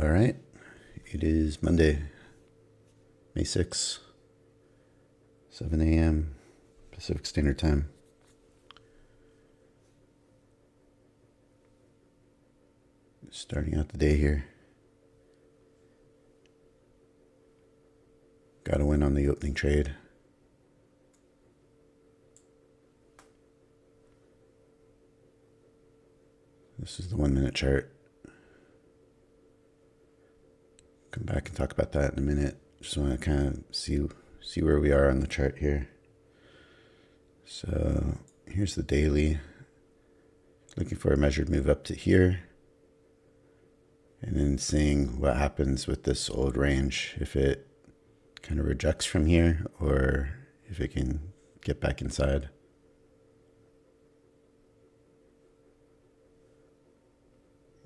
All right, it is Monday, May 6th, 7 a.m. Pacific Standard Time. Starting out the day here. Got a win on the opening trade. This is the 1 minute chart. Come back and talk about that in a minute. Just want to kind of see where we are on the chart here. So here's the daily. Looking for a measured move up to here. And then seeing what happens with this old range. If it kind of rejects from here or if it can get back inside.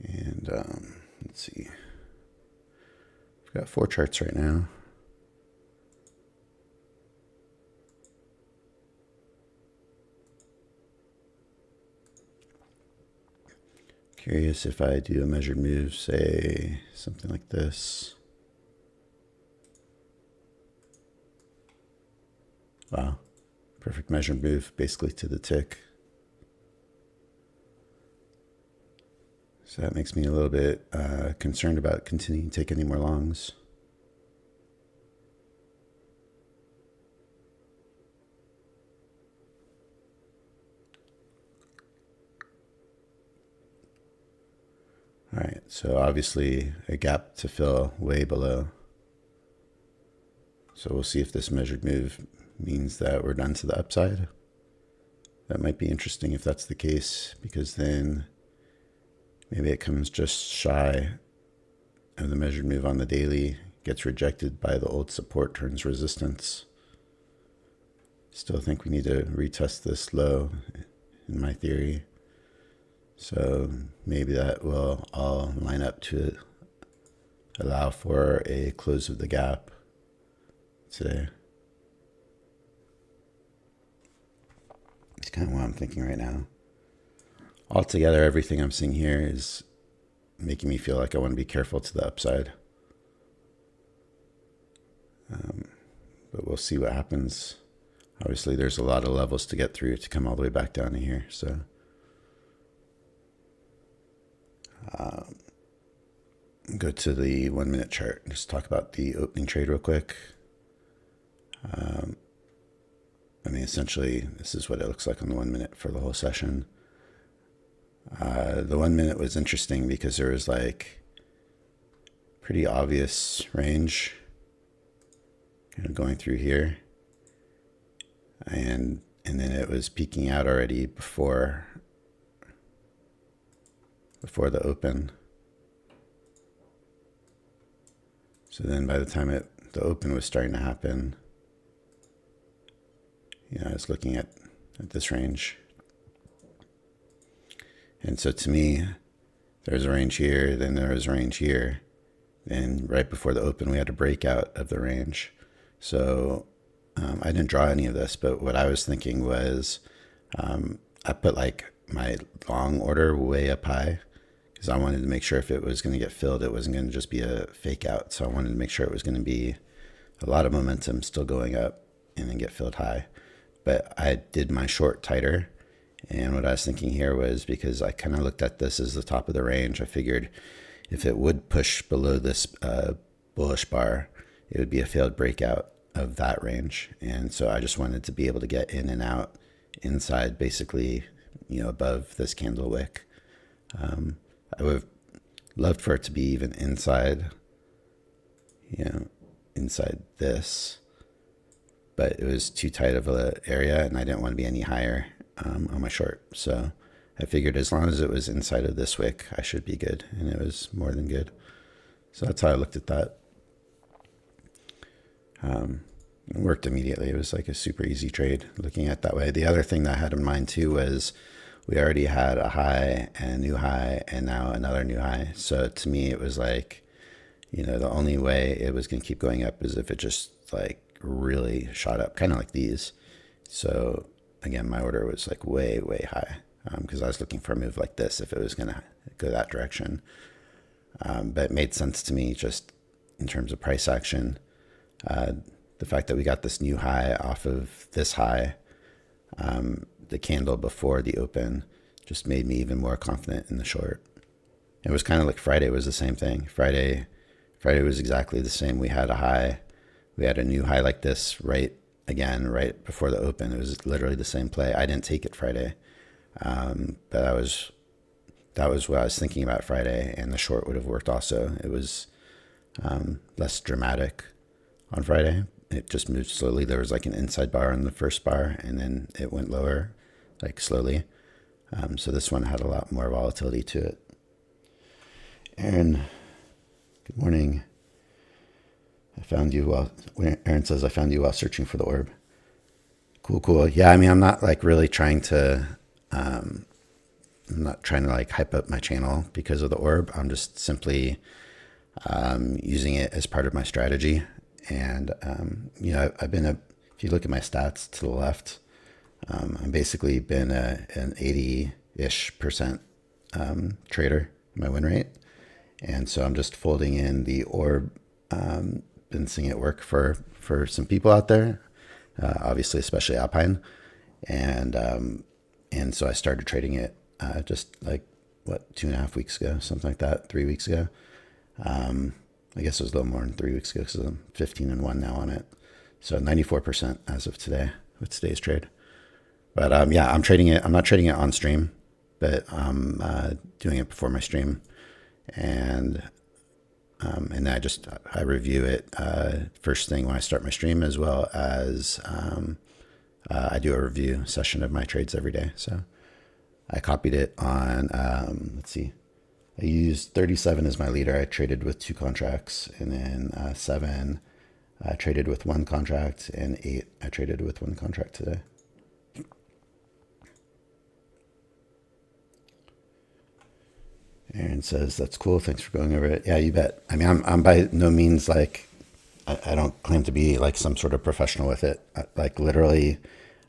And let's see. We've got 4 charts right now. Curious if I do a measured move, say something like this. Wow, perfect measured move, basically to the tick. So that makes me a little bit concerned about continuing to take any more longs. All right, so obviously a gap to fill way below. So we'll see if this measured move means that we're done to the upside. That might be interesting if that's the case, because then maybe it comes just shy of the measured move on the daily, gets rejected by the old support, turns resistance. Still think we need to retest this low in my theory. So maybe that will all line up to allow for a close of the gap today. It's kind of what I'm thinking right now. Altogether, everything I'm seeing here is making me feel like I want to be careful to the upside. But we'll see what happens. Obviously, there's a lot of levels to get through to come all the way back down to here. So go to the 1 minute chart and just talk about the opening trade real quick. I mean, essentially, this is what it looks like on the 1 minute for the whole session. The 1 minute was interesting because there was like pretty obvious range kind of going through here. And then it was peaking out already before the open. So then by the time the open was starting to happen, I was looking at this range. And so to me, there's a range here, then there was a range here. And right before the open, we had a breakout of the range. So I didn't draw any of this, but what I was thinking was I put like my long order way up high because I wanted to make sure if it was going to get filled, it wasn't going to just be a fake out. So I wanted to make sure it was going to be a lot of momentum still going up and then get filled high. But I did my short tighter. And what I was thinking here was, because I kind of looked at this as the top of the range, I figured if it would push below this bullish bar, it would be a failed breakout of that range. And so I just wanted to be able to get in and out inside, basically, above this candle wick. I would have loved for it to be even inside, inside this, but it was too tight of an area and I didn't want to be any higher on my short. So I figured as long as it was inside of this wick, I should be good. And it was more than good. So that's how I looked at that. It worked immediately. It was like a super easy trade looking at it that way. The other thing that I had in mind too was we already had a high and a new high and now another new high. So to me, it was like, the only way it was going to keep going up is if it just like really shot up, kind of like these. So again, my order was like way, way high because I was looking for a move like this if it was going to go that direction. But it made sense to me just in terms of price action. The fact that we got this new high off of this high, the candle before the open, just made me even more confident in the short. It was kind of like Friday was the same thing. Friday was exactly the same. We had a high. We had a new high like this right before the open. It was literally the same play. I didn't take it Friday. But that was what I was thinking about Friday, and the short would have worked also. It was less dramatic on Friday. It just moved slowly. There was like an inside bar on the first bar, and then it went lower, like slowly. So this one had a lot more volatility to it. Aaron, good morning. I found you while, Aaron says, I found you while searching for the orb. Cool. Yeah, I mean, I'm not like really trying to, I'm not trying to like hype up my channel because of the orb. I'm just simply using it as part of my strategy. And, I've been if you look at my stats to the left, I've basically been an 80-ish% trader in my win rate. And so I'm just folding in the orb. Been seeing it work for some people out there, obviously, especially Alpine. And so I started trading it just like, 2.5 weeks ago, something like that, 3 weeks ago. I guess it was a little more than 3 weeks ago because I'm 15-1 now on it. So 94% as of today with today's trade. But I'm trading it. I'm not trading it on stream, but I'm doing it before my stream. And then I review it first thing when I start my stream, as well as I do a review session of my trades every day. So I copied it on, let's see, I used 37 as my leader. I traded with 2 contracts, and then 7, I traded with 1 contract, and 8, I traded with 1 contract today. Aaron says, that's cool. Thanks for going over it. Yeah, you bet. I mean, I'm by no means like, I don't claim to be like some sort of professional with it. Like literally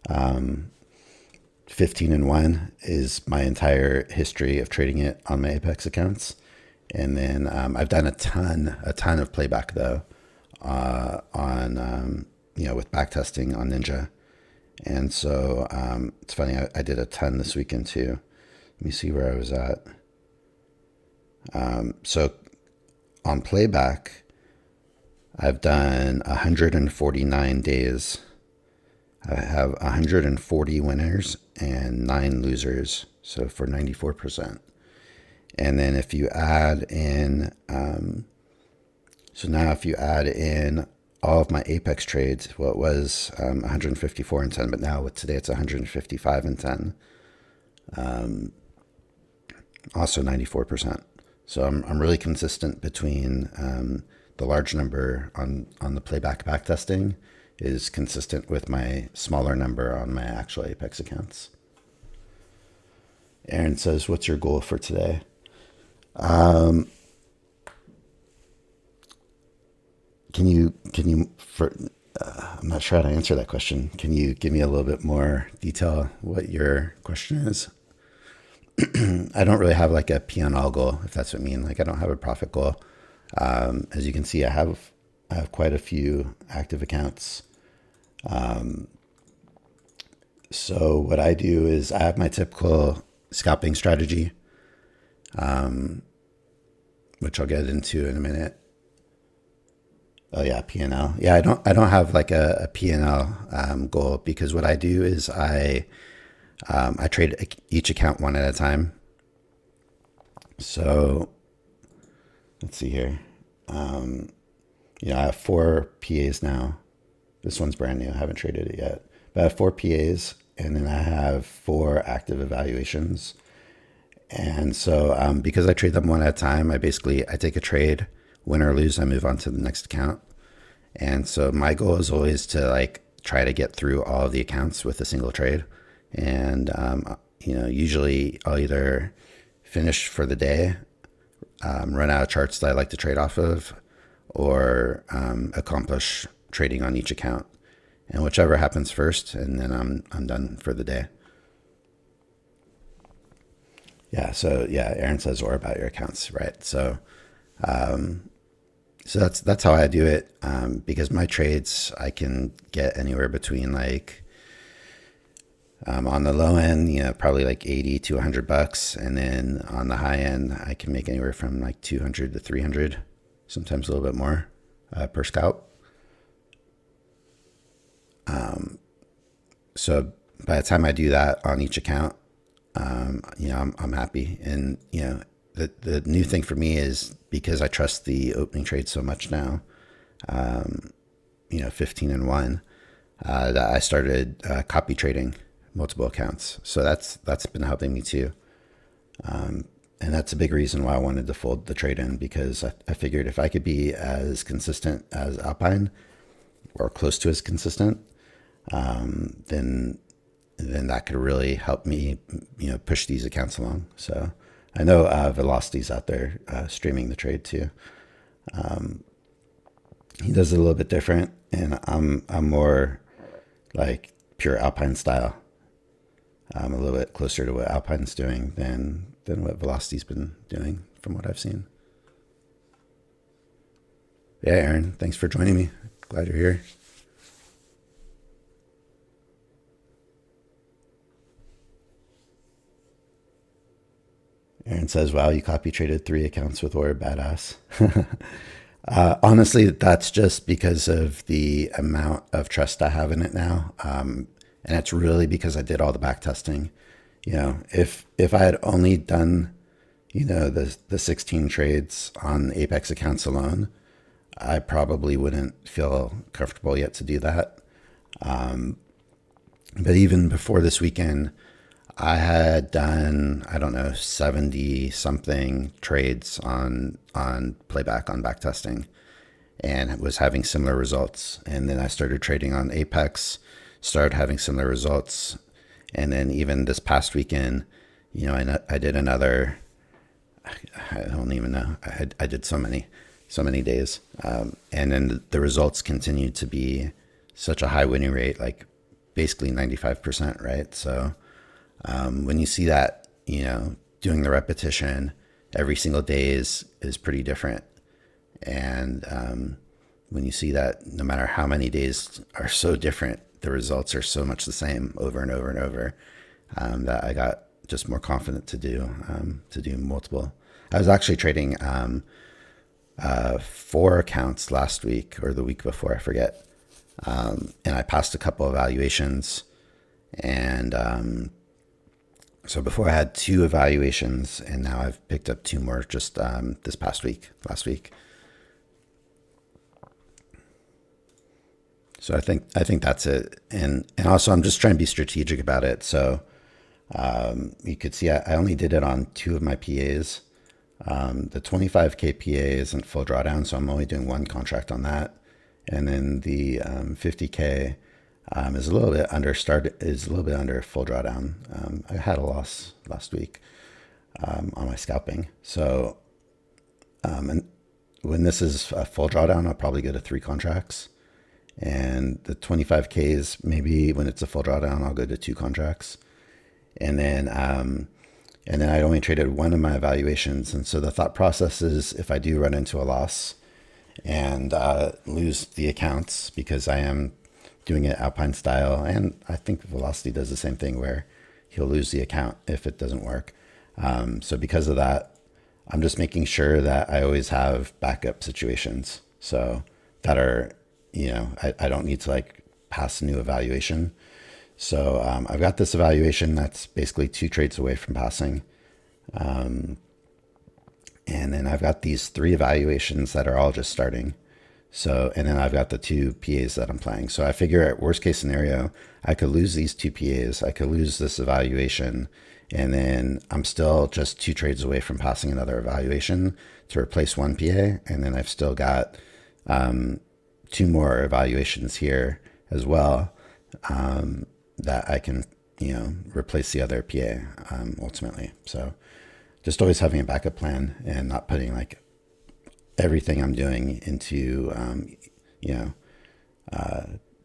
15-1 is my entire history of trading it on my Apex accounts. And then I've done a ton of playback though on, with backtesting on Ninja. And so it's funny, I did a ton this weekend too. Let me see where I was at. So on playback, I've done 149 days. I have 140 winners and 9 losers. So for 94%. And then if you add in, if you add in all of my Apex trades, well, it was 154-10, but now with today it's 155-10. Also 94%. So I'm really consistent between the large number on the playback backtesting is consistent with my smaller number on my actual Apex accounts. Aaron says, what's your goal for today? I'm not sure how to answer that question. Can you give me a little bit more detail what your question is? I don't really have like a P&L goal, if that's what I mean. Like I don't have a profit goal. As you can see, I have quite a few active accounts. So what I do is I have my typical scalping strategy, which I'll get into in a minute. Oh yeah, P&L. Yeah, I don't have like a P&L goal, because what I do is I trade each account one at a time. So let's see here. I have 4 PAs now. This one's brand new. I haven't traded it yet, but I have 4 PAs, and then I have 4 active evaluations. And so because I trade them one at a time, I take a trade, win or lose, I move on to the next account. And so my goal is always to like try to get through all of the accounts with a single trade. And, usually I'll either finish for the day, run out of charts that I like to trade off of, or accomplish trading on each account, and whichever happens first, and then I'm done for the day. Yeah. So yeah, Aaron says, or about your accounts, right? So So that's how I do it. Because my trades, I can get anywhere between like, on the low end, probably like 80 to $100. And then on the high end, I can make anywhere from like 200 to 300, sometimes a little bit more, per scalp. So by the time I do that on each account, I'm happy. And, the new thing for me is because I trust the opening trade so much now, 15-1, that I started copy trading multiple accounts. So that's been helping me too. And that's a big reason why I wanted to fold the trade in, because I figured if I could be as consistent as Alpine or close to as consistent, then that could really help me, push these accounts along. So I know Velocity's out there streaming the trade too. He does it a little bit different, and I'm more like pure Alpine style. I'm a little bit closer to what Alpine's doing than what Velocity's been doing from what I've seen. Yeah, Aaron, thanks for joining me. Glad you're here. Aaron says, wow, you copy traded 3 accounts with Warrior Badass. Honestly, that's just because of the amount of trust I have in it now. And it's really because I did all the back testing. If I had only done, the 16 trades on Apex accounts alone, I probably wouldn't feel comfortable yet to do that. But even before this weekend, I had done, I don't know, 70 something trades on playback, on back testing, and was having similar results. And then I started trading on Apex, started having similar results. And then even this past weekend, I did another, I don't even know. I did so many days. And then the results continued to be such a high winning rate, like basically 95%, right? So, when you see that, doing the repetition every single day is pretty different. And when you see that no matter how many days are so different, the results are so much the same over and over and over, that I got just more confident to do multiple. I was actually trading 4 accounts last week or the week before, I forget. And I passed a couple of evaluations, and so before I had 2 evaluations, and now I've picked up 2 more just this past week, last week. So I think that's it. And also I'm just trying to be strategic about it. So you could see I only did it on 2 of my PAs. The 25K PA isn't full drawdown, so I'm only doing 1 contract on that. And then the 50K is a little bit under full drawdown. I had a loss last week on my scalping. So and when this is a full drawdown, I'll probably go to 3 contracts. And the 25Ks, maybe when it's a full drawdown, I'll go to 2 contracts. And then I only traded 1 of my evaluations. And so the thought process is, if I do run into a loss and lose the accounts, because I am doing it Alpine style, and I think Velocity does the same thing where he'll lose the account if it doesn't work. So because of that, I'm just making sure that I always have backup situations. So that are, I don't need to like pass a new evaluation. So I've got this evaluation that's basically 2 trades away from passing. And then I've got these 3 evaluations that are all just starting. So, and then I've got the 2 PAs that I'm playing. So I figure at worst case scenario, I could lose these 2 PAs. I could lose this evaluation, and then I'm still just 2 trades away from passing another evaluation to replace 1 PA. And then I've still got 2 more evaluations here as well, that I can, replace the other PA ultimately. So just always having a backup plan and not putting like everything I'm doing into,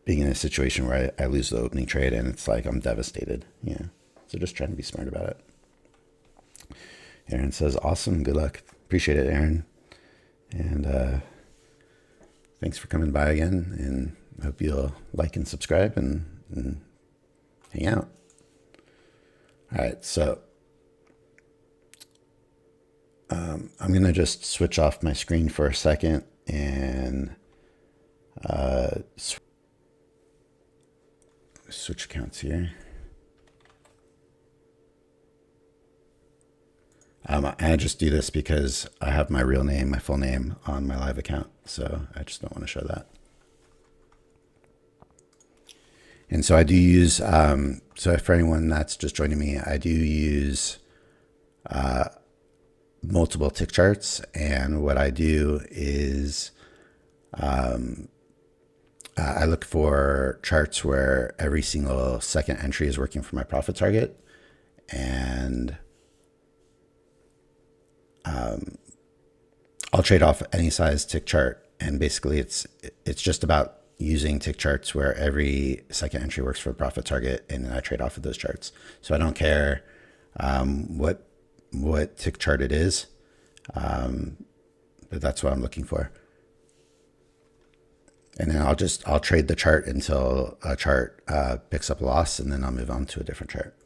being in a situation where I lose the opening trade and it's like I'm devastated. So just trying to be smart about it. Aaron says, awesome. Good luck. Appreciate it, Aaron. And thanks for coming by again, and I hope you'll like and subscribe and hang out. All right, so I'm going to just switch off my screen for a second and switch accounts here. I just do this because I have my real name, my full name on my live account, so I just don't want to show that. And so I do use, so for anyone that's just joining me, I do use multiple tick charts. And what I do is I look for charts where every single second entry is working for my profit target. And I'll trade off any size tick chart. And basically it's just about using tick charts where every second entry works for a profit target, and then I trade off of those charts. So I don't care what tick chart it is, but that's what I'm looking for. And then I'll trade the chart until a chart picks up a loss, and then I'll move on to a different chart.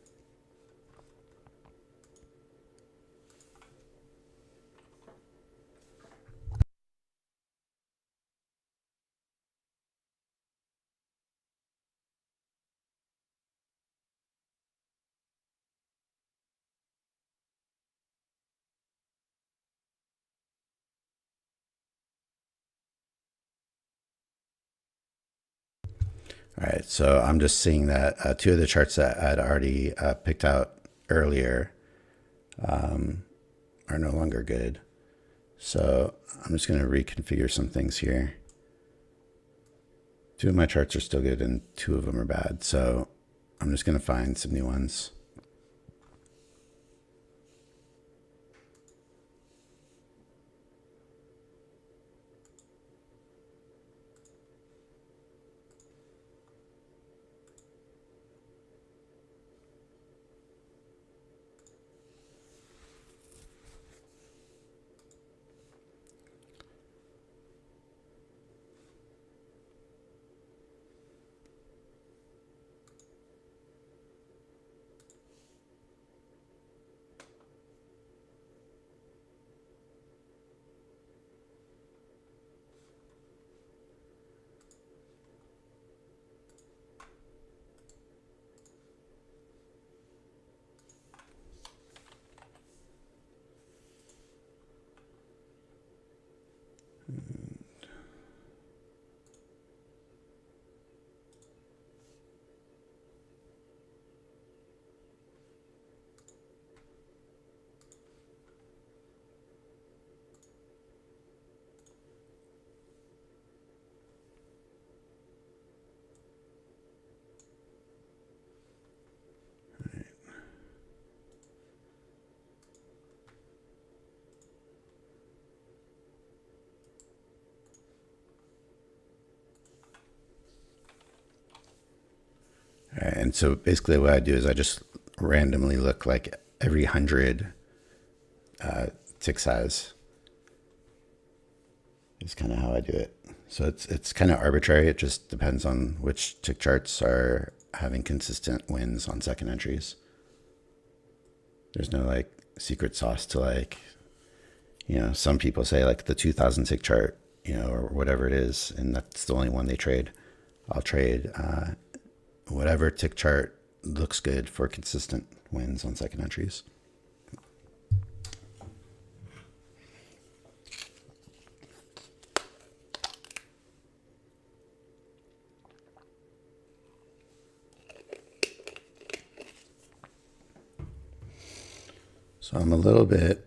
All right, so I'm just seeing that two of the charts that I'd already picked out earlier are no longer good. So I'm just going to reconfigure some things here. Two of my charts are still good and two of them are bad. So I'm just going to find some new ones. All right, and so basically what I do is I just randomly look like every 100 tick size is kind of how I do it. So it's kind of arbitrary. It just depends on which tick charts are having consistent wins on second entries. There's no like secret sauce to like, some people say like the 2000 tick chart, or whatever it is, and that's the only one they trade. I'll trade whatever tick chart looks good for consistent wins on second entries. So I'm a little bit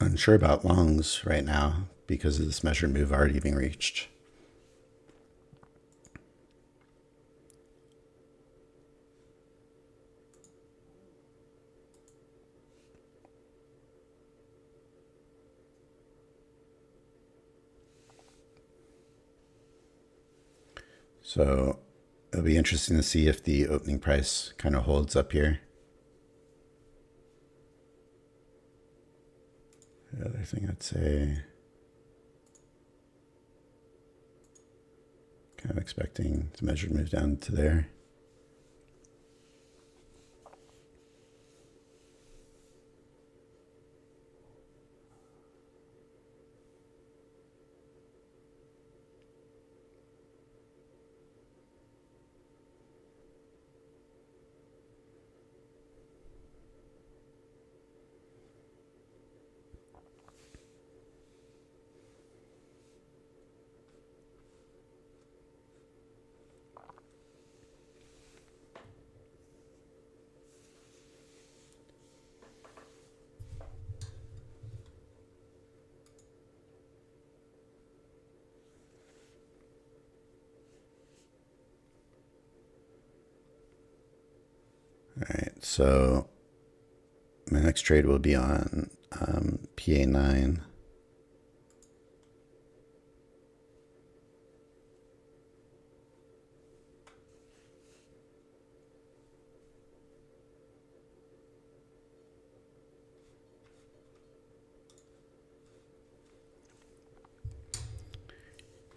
unsure about longs right now because of this measured move already being reached. So it'll be interesting to see if the opening price kind of holds up here. The other thing I'd say, kind of expecting the measured move down to there. All right, so my next trade will be on PA9.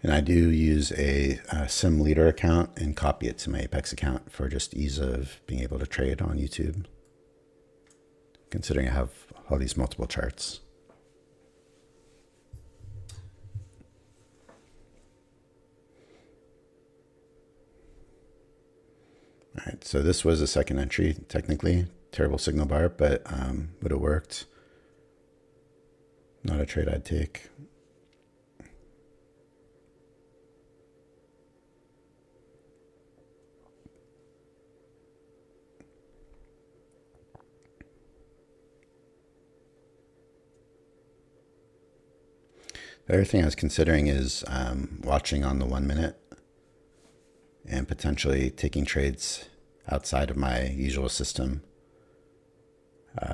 And I do use a sim leader account and copy it to my Apex account for just ease of being able to trade on YouTube, considering I have all these multiple charts. All right, so this was a second entry, technically. Terrible signal bar, but would have worked. Not a trade I'd take. The other thing I was considering is watching on the 1 minute and potentially taking trades outside of my usual system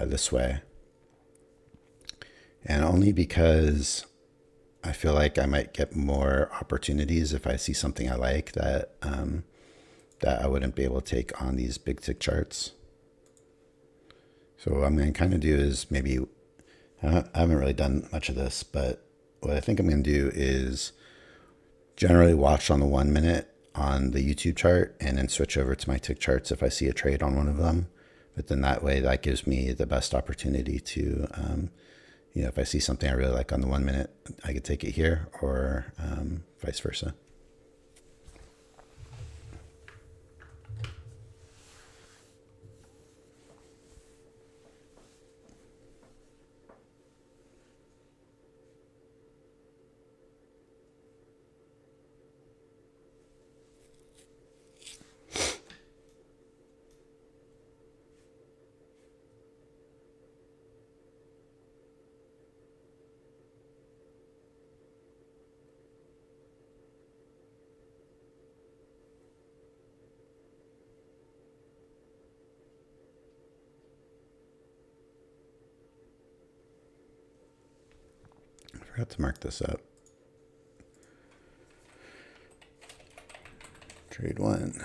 this way. And only because I feel like I might get more opportunities if I see something I like that that I wouldn't be able to take on these big tick charts. So what I'm going to kind of do is maybe, I haven't really done much of this, but what I think I'm going to do is generally watch on the 1 minute on the YouTube chart and then switch over to my tick charts if I see a trade on one of them. But then that way, that gives me the best opportunity to, you know, if I see something I really like on the 1 minute, I could take it here, or vice versa. I forgot to mark this up. Trade 1.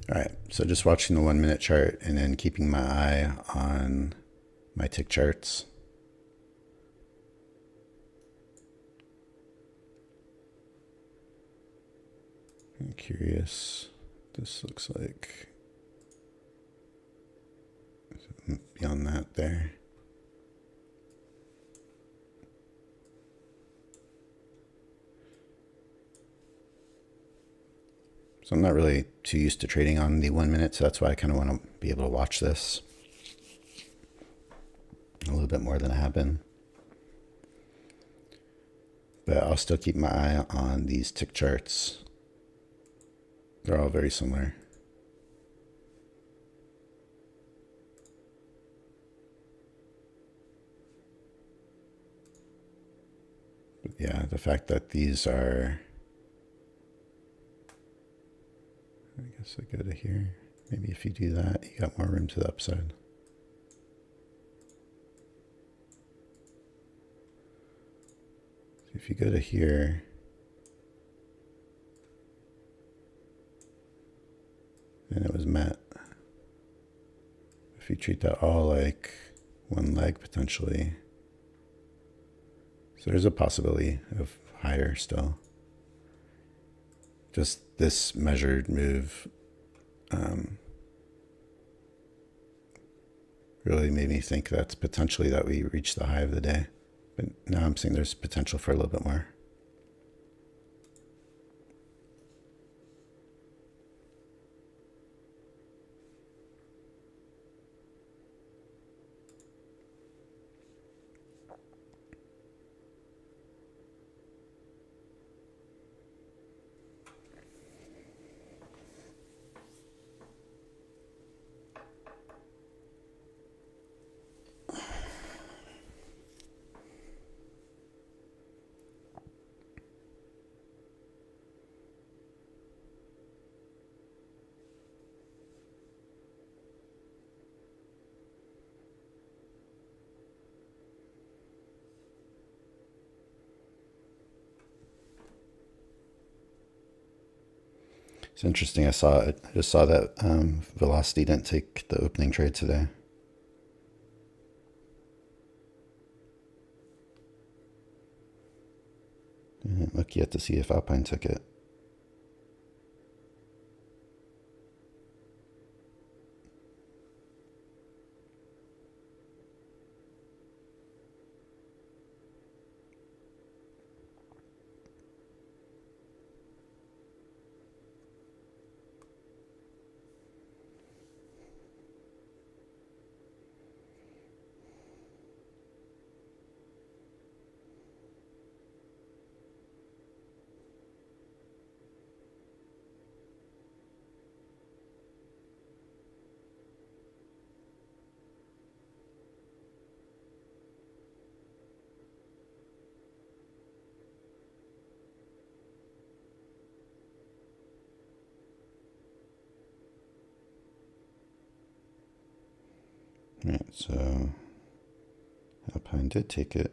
All right, so just watching the 1 minute chart and then keeping my eye on my tick charts. I'm curious what this looks like beyond that there. So I'm not really too used to trading on the 1 minute, so that's why I kind of want to be able to watch this a little bit more than I have been. But I'll still keep my eye on these tick charts. They're all very similar. But yeah, the fact that these are, I guess I go to here. Maybe if you do that, you got more room to the upside. So if you go to here, and it was met. If you treat that all like one leg potentially, so there's a possibility of higher still. Just this measured move really made me think that's potentially that we reached the high of the day. But now I'm seeing there's potential for a little bit more. It's interesting. I just saw that Velocity didn't take the opening trade today. I didn't look yet to see if Alpine took it. All right, so Alpine did take it.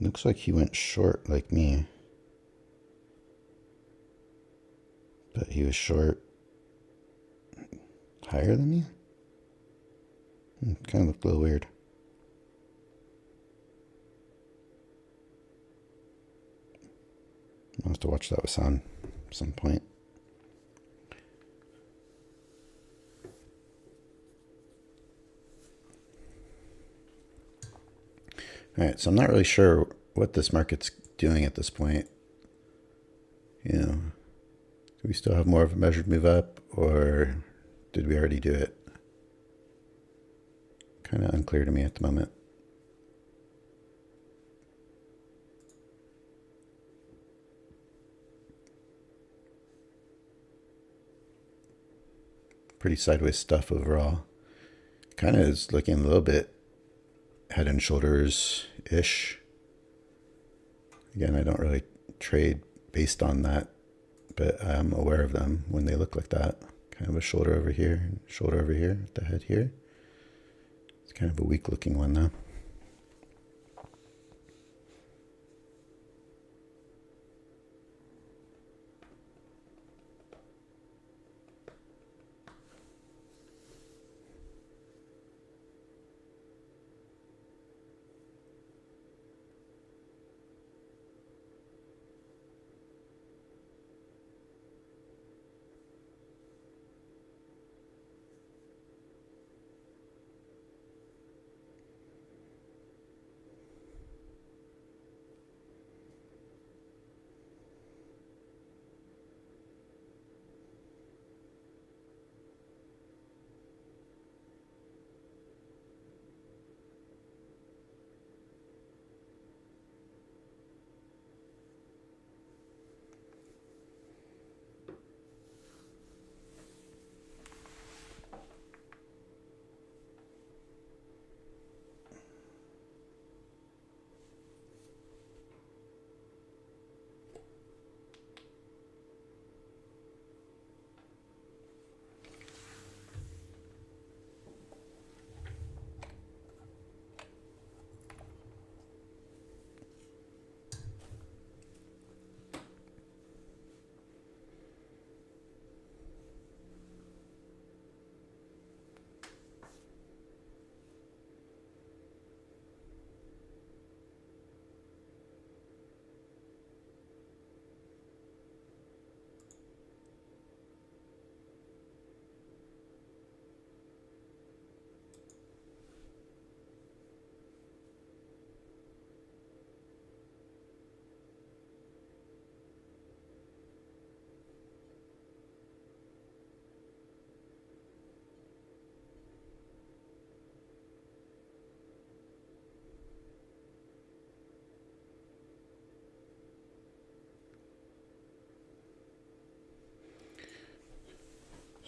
Looks like he went short like me. But he was short higher than me? Kind of looked a little weird. I'll have to watch that with sound at some point. All right, so I'm not really sure what this market's doing at this point. You know, do we still have more of a measured move up, or did we already do it? Kind of unclear to me at the moment. Pretty sideways stuff overall. Kind of is looking a little bit head and shoulders-ish. Again, I don't really trade based on that, but I'm aware of them when they look like that. Kind of a shoulder over here, shoulder over here, the head here. It's kind of a weak looking one though.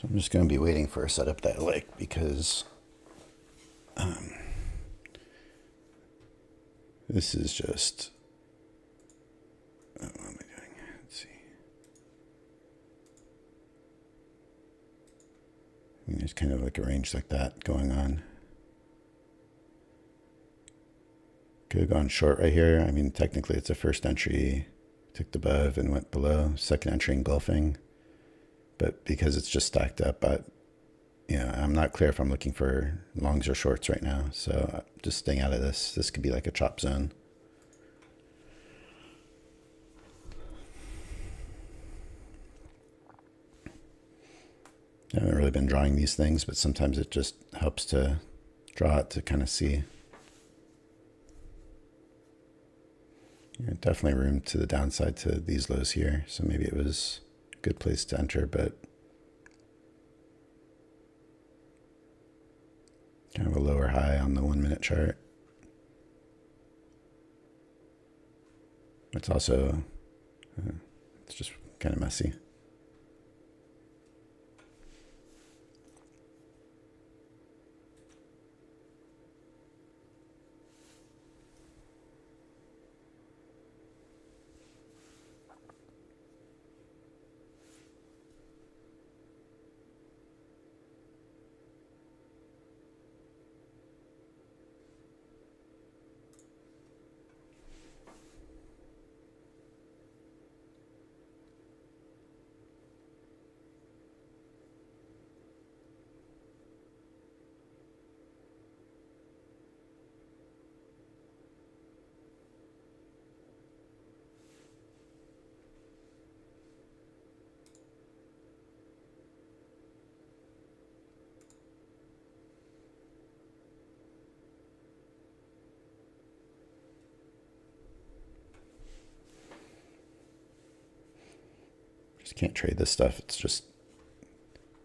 So I'm just going to be waiting for a setup that I like, because this is just, what am I doing? Let's see. I mean, there's kind of like a range like that going on. Could have gone short right here. I mean, technically it's a first entry, ticked above and went below, second entry engulfing. But because it's just stacked up, I'm not clear if I'm looking for longs or shorts right now. So just staying out of this. This could be like a chop zone. I haven't really been drawing these things, but sometimes it just helps to draw it to kind of see. Definitely room to the downside to these lows here. So maybe it was a good place to enter, but kind of a lower high on the 1 minute chart. It's also, it's just kind of messy. Just can't trade this stuff. It's just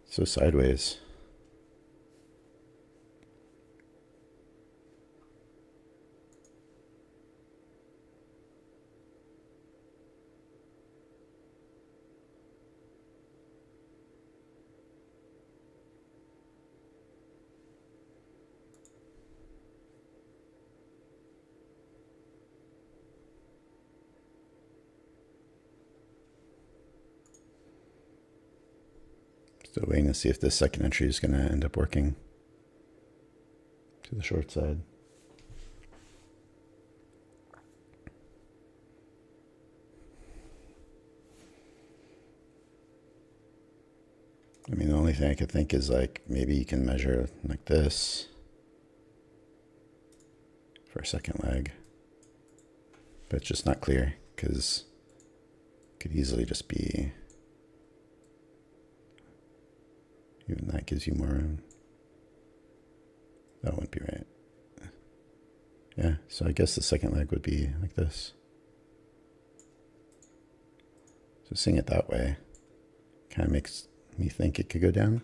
so sideways. Still waiting to see if this second entry is going to end up working to the short side. I mean, the only thing I could think is like maybe you can measure like this for a second leg, but it's just not clear because it could easily just be, even that gives you more room. That wouldn't be right. Yeah, so I guess the second leg would be like this. So seeing it that way kind of makes me think it could go down.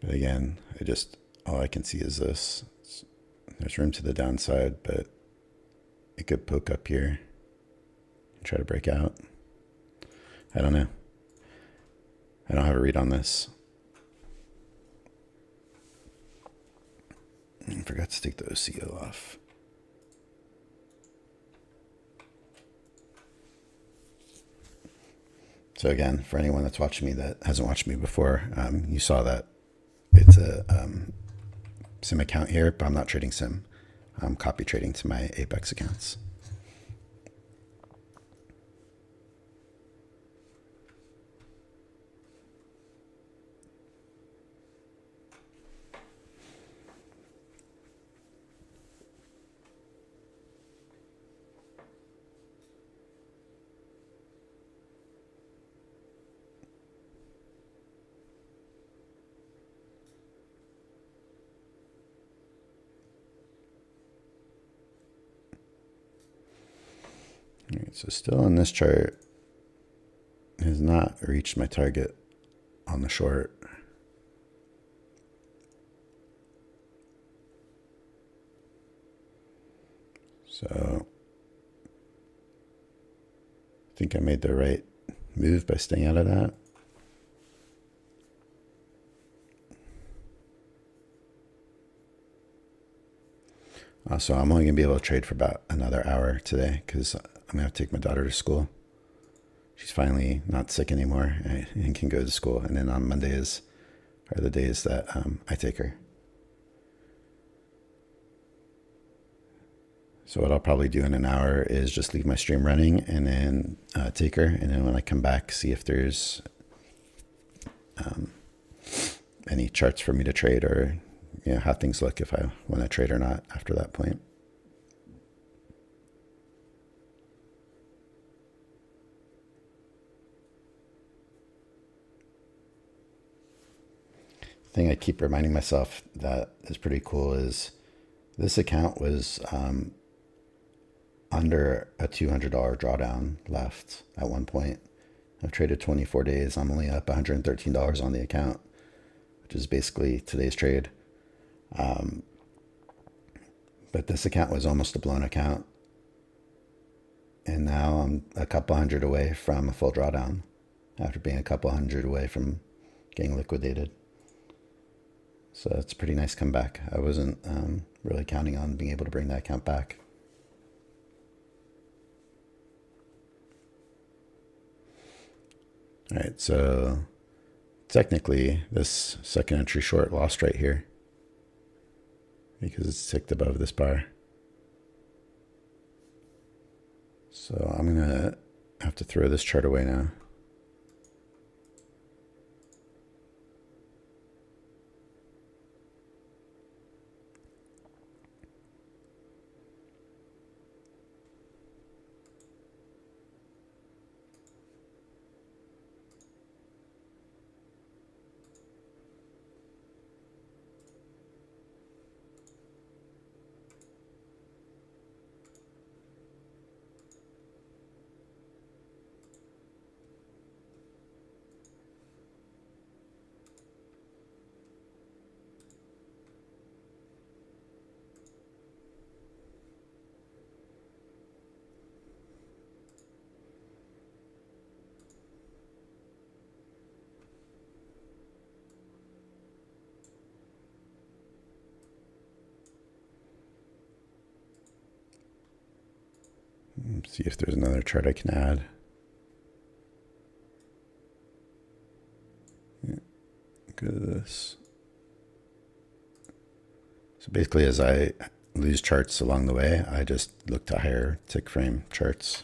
But again, all I can see is this. There's room to the downside, but it could poke up here and try to break out. I don't know. I don't have a read on this. I forgot to take the OCO off. So again, for anyone that's watching me that hasn't watched me before, you saw that it's a sim account here, but I'm not trading sim. I'm copy trading to my Apex accounts. All right, so still on this chart, has not reached my target on the short. So I think I made the right move by staying out of that. So I'm only going to be able to trade for about another hour today because I'm going to have to take my daughter to school. She's finally not sick anymore and can go to school. And then on Mondays are the days that I take her. So what I'll probably do in an hour is just leave my stream running and then take her. And then when I come back, see if there's any charts for me to trade or how things look if I want to trade or not after that point. The thing I keep reminding myself that is pretty cool is this account was under a $200 drawdown left at one point. I've traded 24 days. I'm only up $113 on the account, which is basically today's trade. But this account was almost a blown account. And now I'm a couple hundred away from a full drawdown after being a couple hundred away from getting liquidated. So it's a pretty nice comeback. I wasn't really counting on being able to bring that account back. All right, so technically this second entry short lost right here because it's ticked above this bar. So I'm going to have to throw this chart away now. See if there's another chart I can add. Go to this. So basically, as I lose charts along the way, I just look to higher tick frame charts.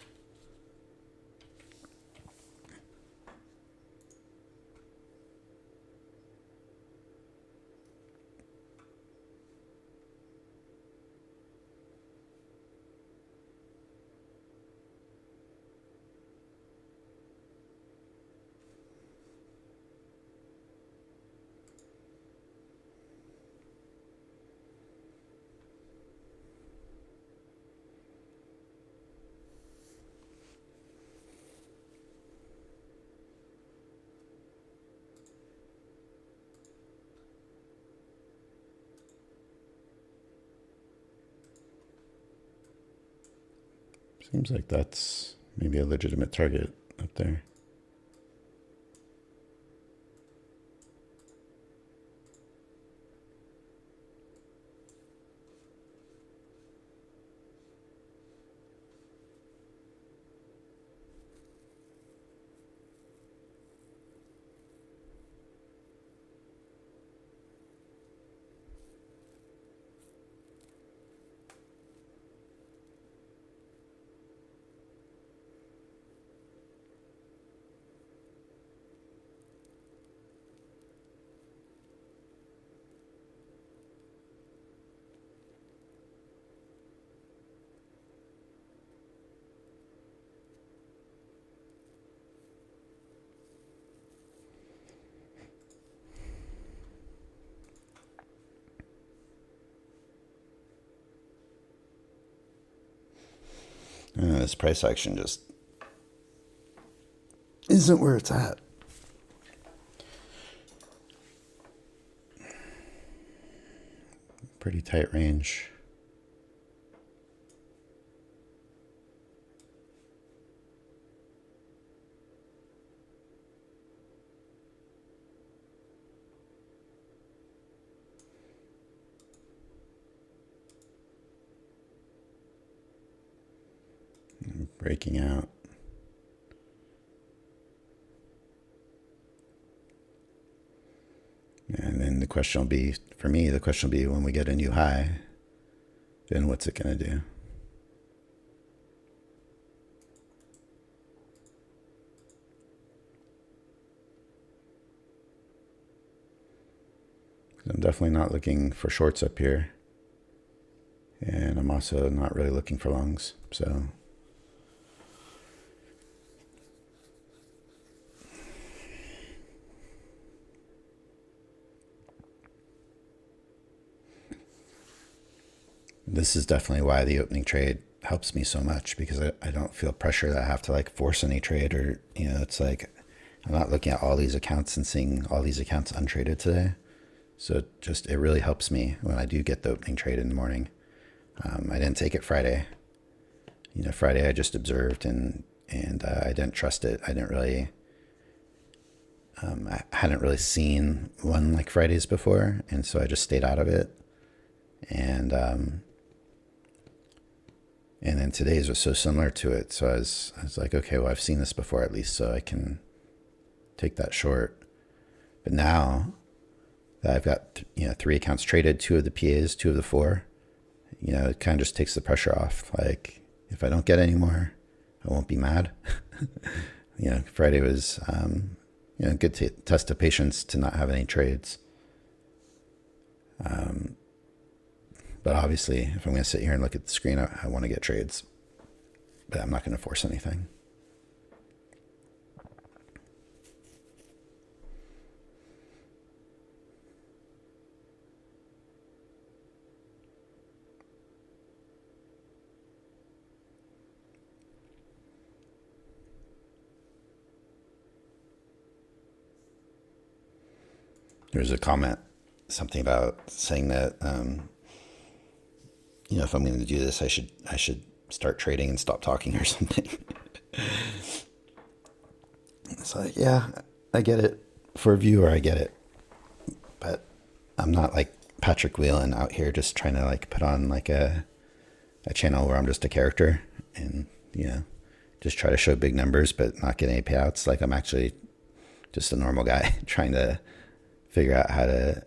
Seems like that's maybe a legitimate target up there. This price action just isn't where it's at. Pretty tight range. breaking out. And then the question will be, for me, the question will be when we get a new high, then what's it going to do? I'm definitely not looking for shorts up here. And I'm also not really looking for longs. So this is definitely why the opening trade helps me so much, because I don't feel pressure that I have to like force any trade, or, you know, it's like I'm not looking at all these accounts and seeing all these accounts untraded today. So just, it really helps me when I do get the opening trade in the morning. I didn't take it Friday. You know, Friday I just observed and I didn't trust it. I didn't really, I hadn't really seen one like Fridays before. And so I just stayed out of it. And then today's was so similar to it. So I was like, okay, well, I've seen this before at least, so I can take that short. But now that I've got, you know, 3 accounts traded, 2 of the PAs, 2 of the 4, you know, it kind of just takes the pressure off. Like, if I don't get any more, I won't be mad. You know, Friday was, you know, a good test of patience to not have any trades. But obviously, if I'm going to sit here and look at the screen, I want to get trades. But I'm not going to force anything. There's a comment, something about saying that, you know, if I'm going to do this, I should start trading and stop talking or something. It's like, yeah, I get it. For a viewer, I get it. But I'm not like Patrick Whelan out here just trying to like put on like a channel where I'm just a character and, you know, just try to show big numbers but not get any payouts. Like, I'm actually just a normal guy trying to figure out how to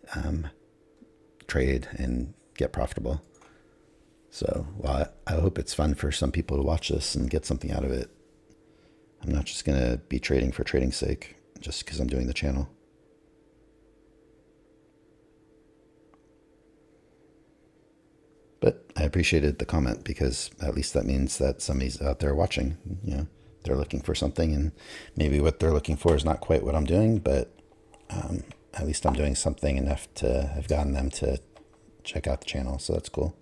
trade and get profitable. So while I hope it's fun for some people to watch this and get something out of it, I'm not just going to be trading for trading's sake just because I'm doing the channel. But I appreciated the comment, because at least that means that somebody's out there watching. You know, they're looking for something, and maybe what they're looking for is not quite what I'm doing, but at least I'm doing something enough to have gotten them to check out the channel. So that's cool.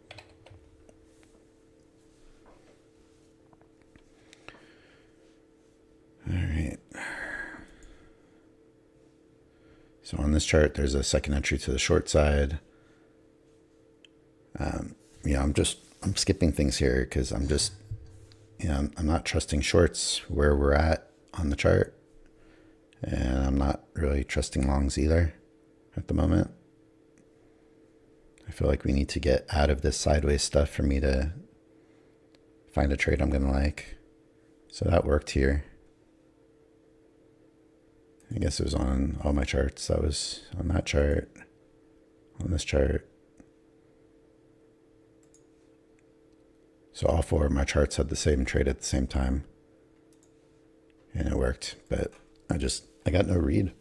All right. So on this chart, there's a second entry to the short side. You know, I'm skipping things here because I'm just, you know, I'm not trusting shorts where we're at on the chart. And I'm not really trusting longs either at the moment. I feel like we need to get out of this sideways stuff for me to find a trade I'm going to like. So that worked here. I guess it was on all my charts. That was on that chart, on this chart. So all 4 of my charts had the same trade at the same time. And it worked, but I got no read.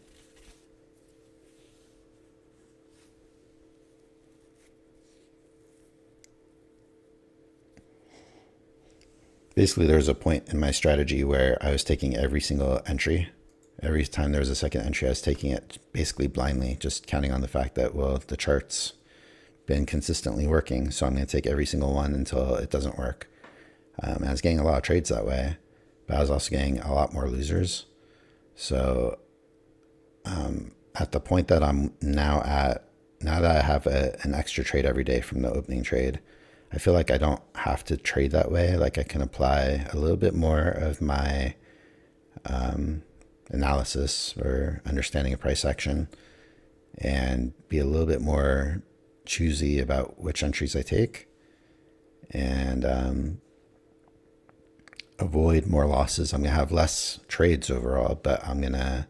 Basically, there was a point in my strategy where I was taking every single entry. Every time there was a second entry, I was taking it basically blindly, just counting on the fact that, well, the chart's been consistently working, so I'm going to take every single one until it doesn't work. I was getting a lot of trades that way, but I was also getting a lot more losers. So at the point that I'm now at, now that I have an extra trade every day from the opening trade, I feel like I don't have to trade that way. Like, I can apply a little bit more of my analysis or understanding of price action and be a little bit more choosy about which entries I take. And avoid more losses. I'm going to have less trades overall, but I'm going to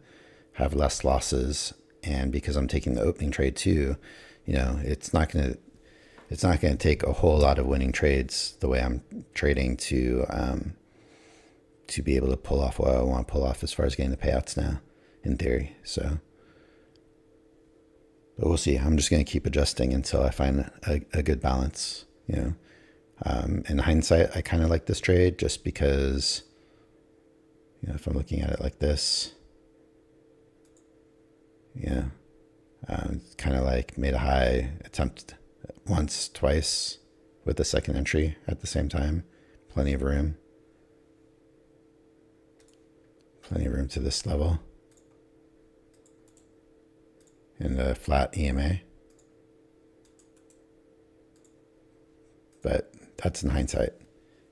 have less losses. And because I'm taking the opening trade too, it's not going to take a whole lot of winning trades the way I'm trading to be able to pull off what I want to pull off as far as getting the payouts now, in theory. So, but we'll see. I'm just going to keep adjusting until I find a good balance. In hindsight, I kind of like this trade just because, if I'm looking at it like this, kind of like made a high attempt once, twice with the second entry at the same time. Plenty of room. Plenty of room to this level. And a flat EMA. But that's in hindsight.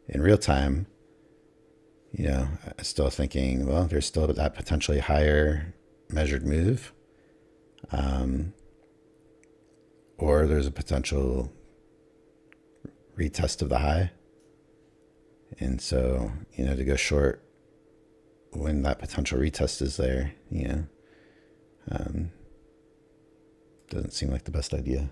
In real time, still thinking, well, there's still that potentially higher measured move. Or there's a potential retest of the high. And so, to go short when that potential retest is there, doesn't seem like the best idea.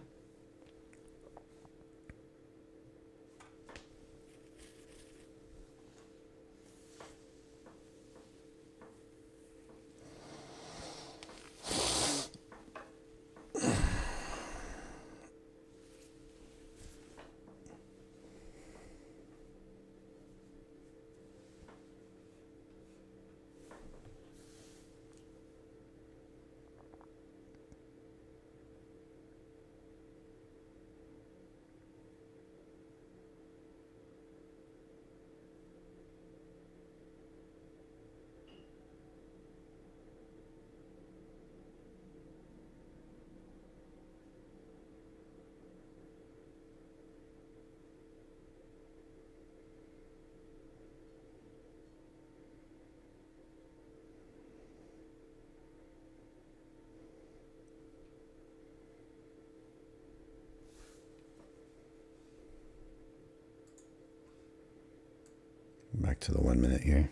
Back to the 1 minute here.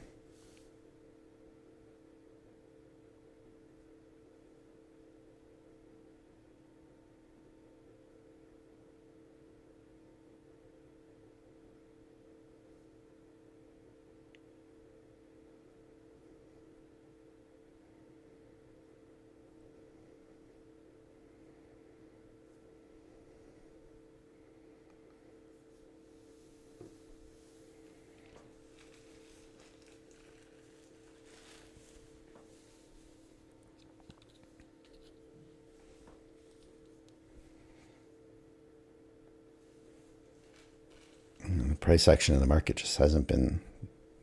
And the price action of the market just hasn't been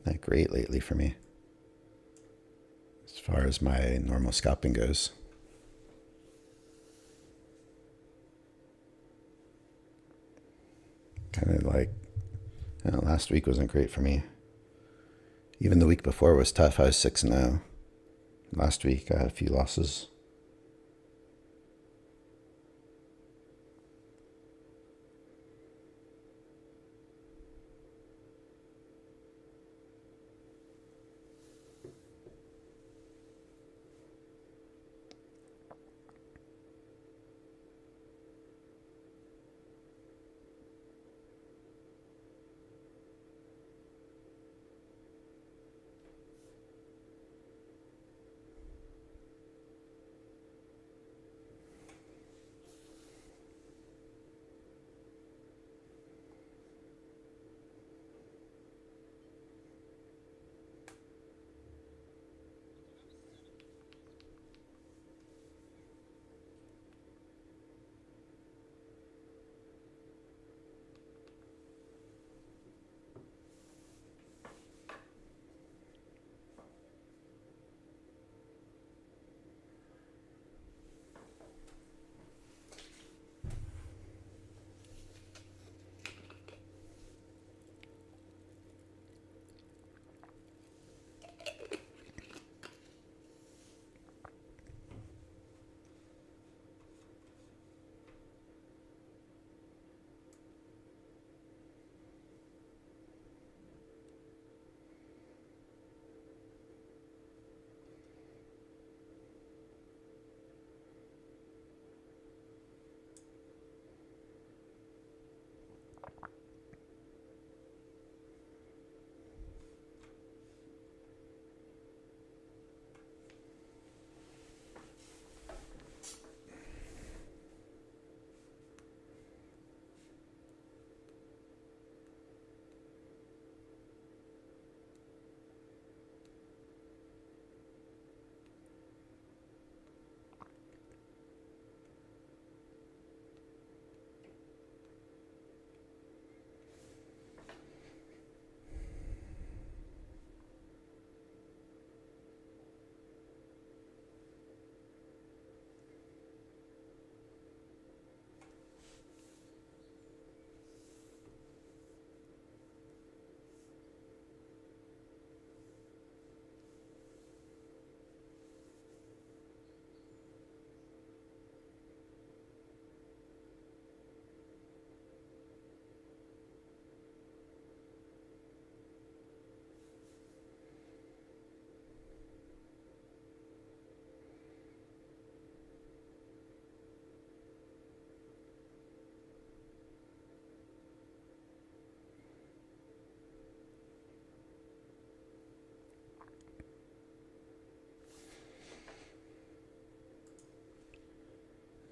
that great lately for me, as far as my normal scalping goes. Kind of like, last week wasn't great for me. Even the week before was tough. I was 6-0. Last week I had a few losses.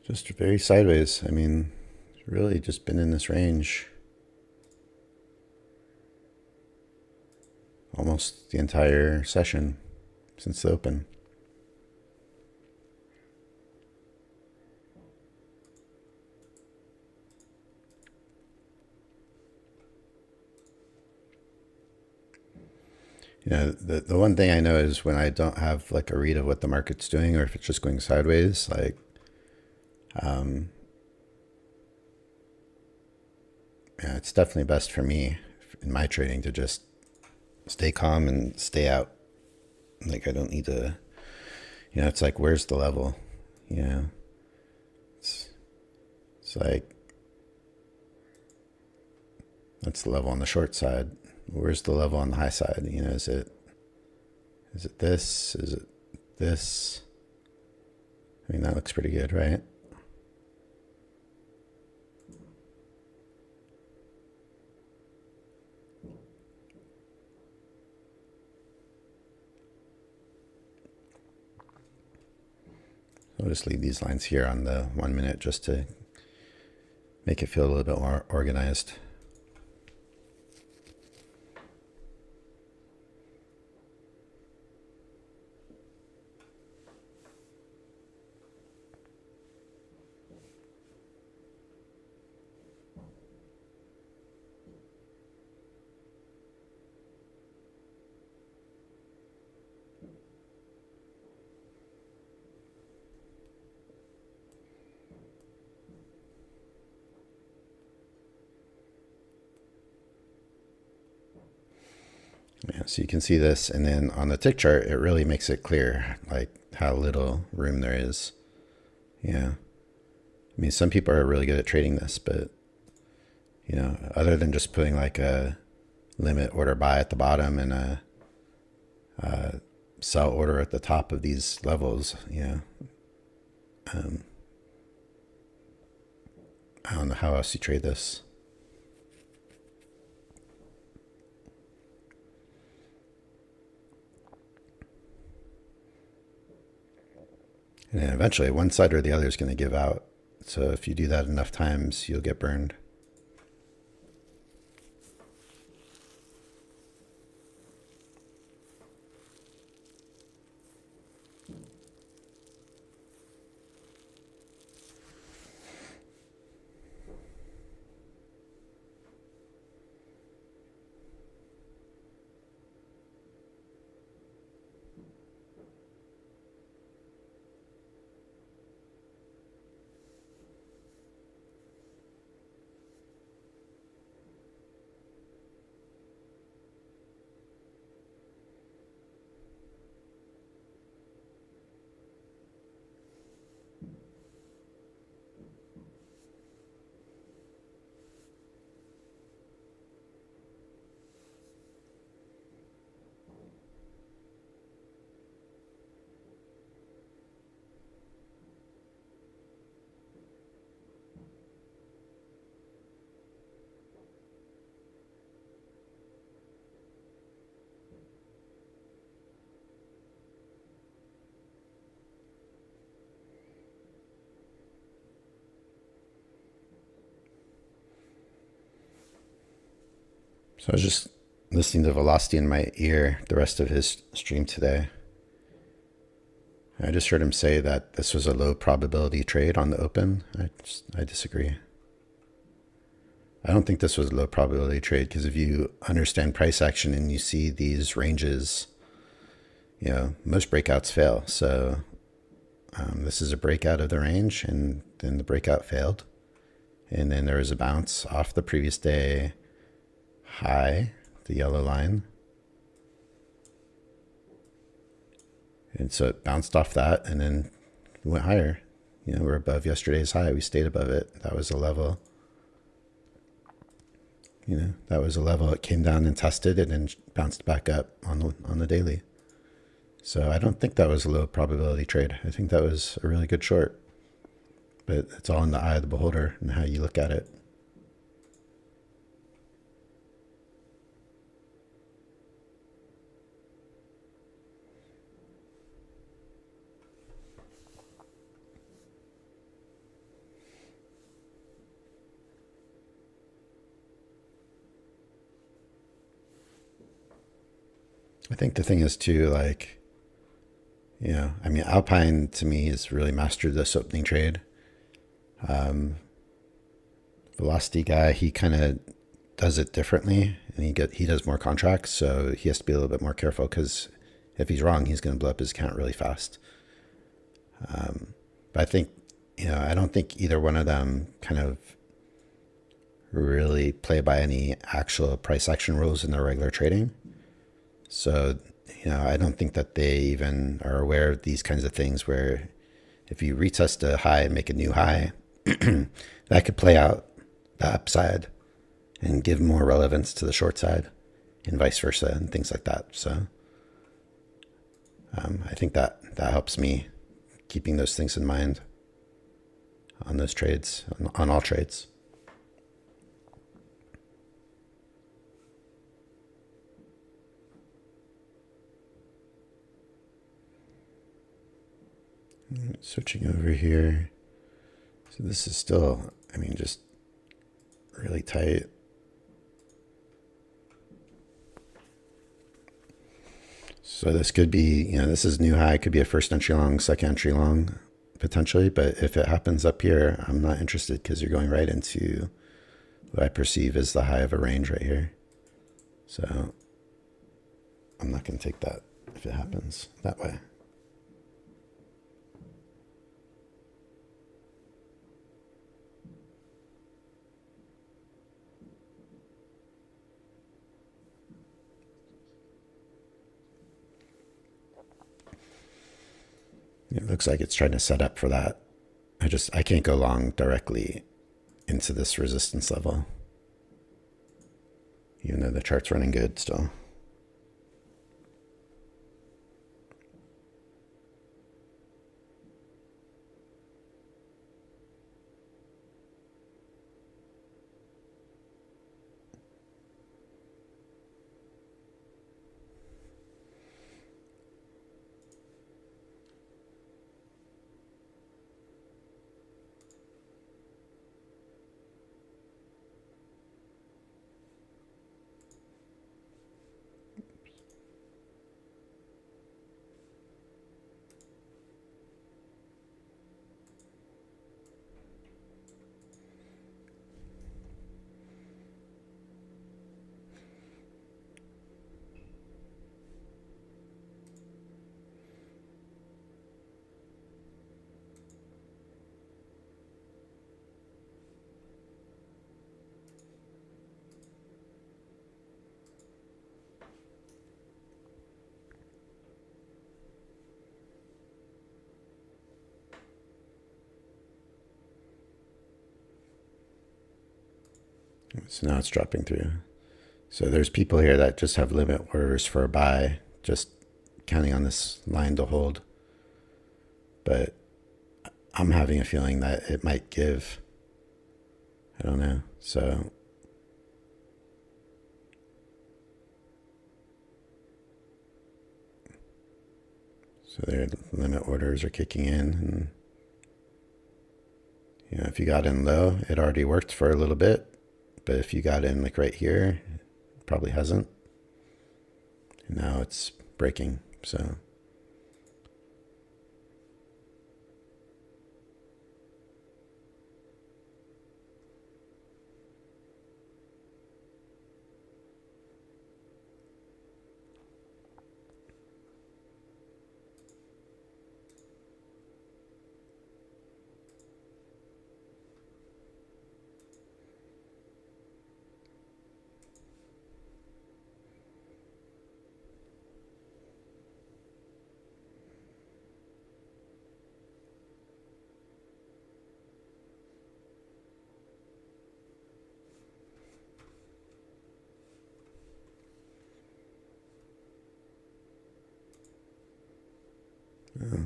Just very sideways. I mean, really just been in this range almost the entire session since the open. You know, the one thing I know is when I don't have like a read of what the market's doing, or if it's just going sideways, like, yeah, it's definitely best for me in my trading to just stay calm and stay out. Like, I don't need to, you know, it's like, where's the level? You know, it's like, that's the level on the short side. Where's the level on the high side? You know, is it this? Is it this? I mean, that looks pretty good, right? I'll just leave these lines here on the 1 minute just to make it feel a little bit more organized. Yeah, so you can see this, and then on the tick chart, it really makes it clear like how little room there is. Yeah. I mean, some people are really good at trading this, but, you know, other than just putting like a limit order buy at the bottom and a sell order at the top of these levels, you know, I don't know how else you trade this. And then eventually one side or the other is going to give out. So if you do that enough times, you'll get burned. So I was just listening to Velocity in my ear the rest of his stream today. I just heard him say that this was a low probability trade on the open. I disagree. I don't think this was a low probability trade, because if you understand price action and you see these ranges, you know, most breakouts fail. So this is a breakout of the range, and then the breakout failed. And then there was a bounce off the previous day high, the yellow line. And so it bounced off that and then went higher. You know, we're above yesterday's high. We stayed above it. That was a level. You know, that was a level. It came down and tested and then bounced back up on the daily. So I don't think that was a low probability trade. I think that was a really good short. But it's all in the eye of the beholder and how you look at it. I think the thing is too, like, I mean, Alpine to me has really mastered this opening trade. Velocity guy, he kind of does it differently, and he does more contracts, so he has to be a little bit more careful, because if he's wrong, he's going to blow up his account really fast. But I think, I don't think either one of them kind of really play by any actual price action rules in their regular trading. So, I don't think that they even are aware of these kinds of things where if you retest a high and make a new high, that could play out the upside and give more relevance to the short side, and vice versa, and things like that. So I think that helps me keeping those things in mind on those trades, on all trades. Switching over here. So this is still, I mean, just really tight. So this could be, this is new high, could be a first entry long, second entry long, potentially. But if it happens up here, I'm not interested, because you're going right into what I perceive as the high of a range right here. So I'm not going to take that if it happens that way. It looks like it's trying to set up for that. I can't go long directly into this resistance level, even though the chart's running good still. So now it's dropping through. So there's people here that just have limit orders for a buy, just counting on this line to hold. But I'm having a feeling that it might give. I don't know. So their limit orders are kicking in. And, if you got in low, it already worked for a little bit. But if you got in like right here, it probably hasn't. And now it's breaking. So yeah.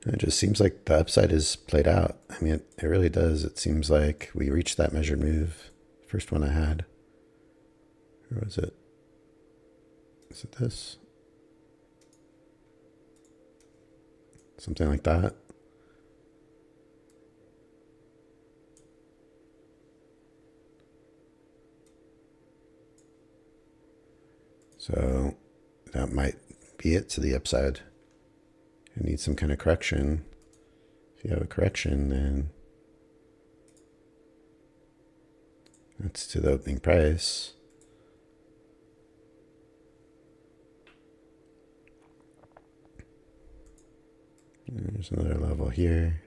It just seems like the upside is played out. I mean, it really does. It seems like we reached that measured move First one I had. Or was it? Is it this? Something like that. So that might be it to the upside. It needs some kind of correction. If you have a correction, then that's to the opening price. There's another level here.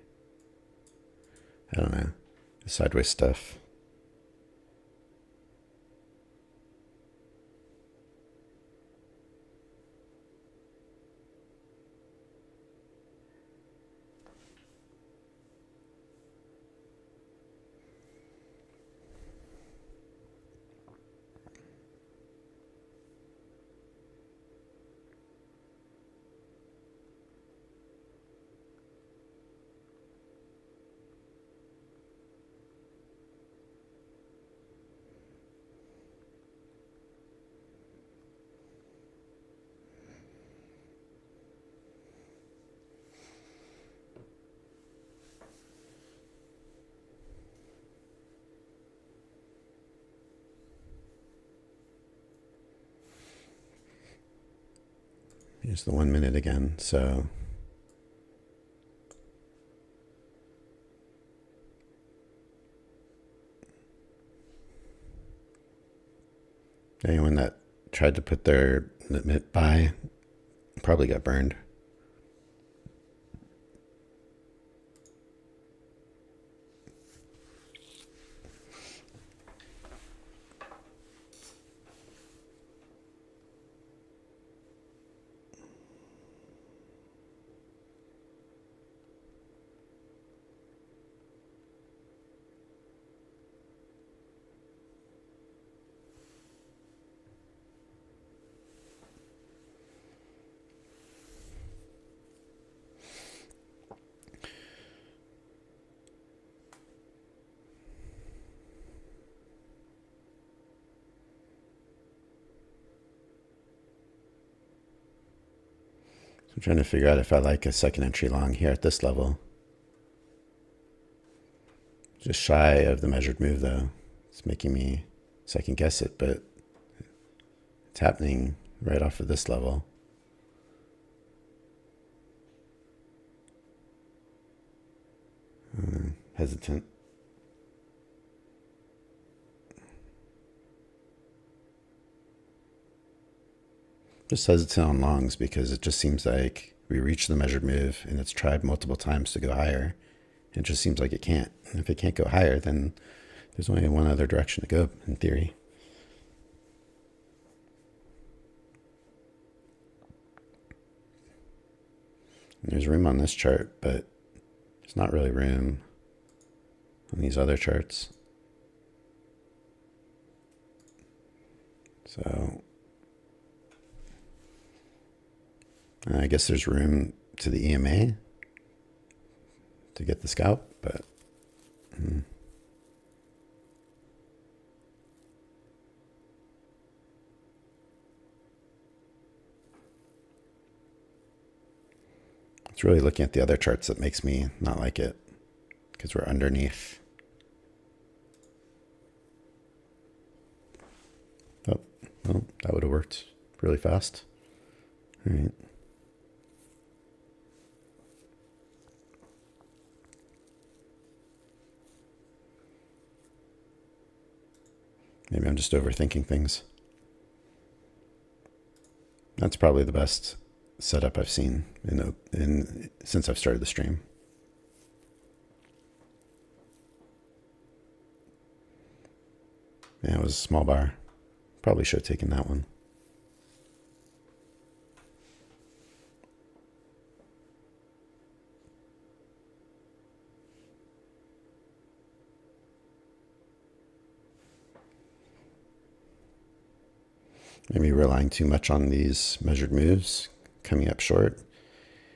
I don't know. The sideways stuff. Here's the 1 minute again. So anyone that tried to put their limit buy probably got burned. I'm trying to figure out if I like a second entry long here at this level. Just shy of the measured move though. It's making me second guess it, but it's happening right off of this level. Hesitant. Just hesitant on longs because it just seems like we reached the measured move and it's tried multiple times to go higher. It just seems like it can't. And if it can't go higher, then there's only one other direction to go in theory. And there's room on this chart, but there's not really room on these other charts. So I guess there's room to the EMA to get the scalp, but it's really looking at the other charts that makes me not like it because we're underneath. Oh, well, that would have worked really fast. All right. Maybe I'm just overthinking things. That's probably the best setup I've seen since I've started the stream. Yeah, it was a small bar. Probably should have taken that one. Maybe relying too much on these measured moves coming up short.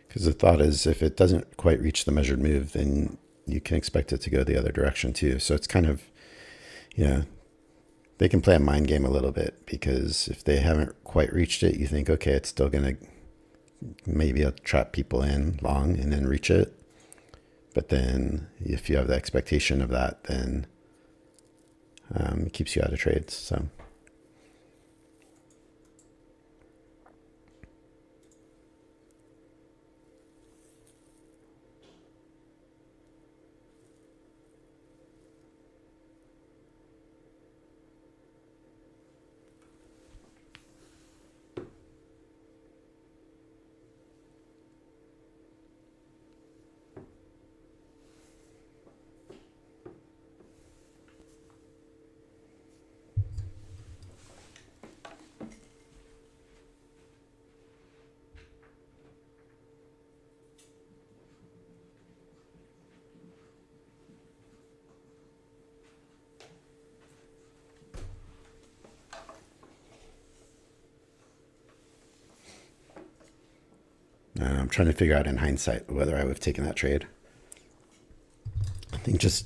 Because the thought is if it doesn't quite reach the measured move, then you can expect it to go the other direction too. So it's kind of, they can play a mind game a little bit, because if they haven't quite reached it, you think, okay, it's still going to maybe trap people in long and then reach it. But then if you have the expectation of that, then it keeps you out of trades. So. I'm trying to figure out in hindsight whether I would have taken that trade. I think just,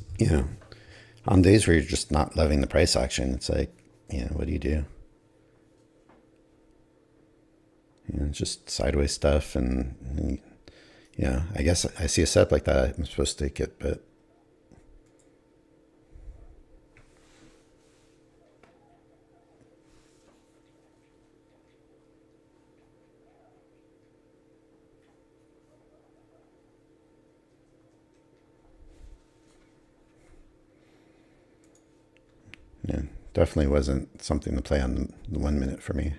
on days where you're just not loving the price action, it's like, what do you do? Just sideways stuff. And I guess I see a setup like that, I'm supposed to take it, but yeah, definitely wasn't something to play on the 1 minute for me.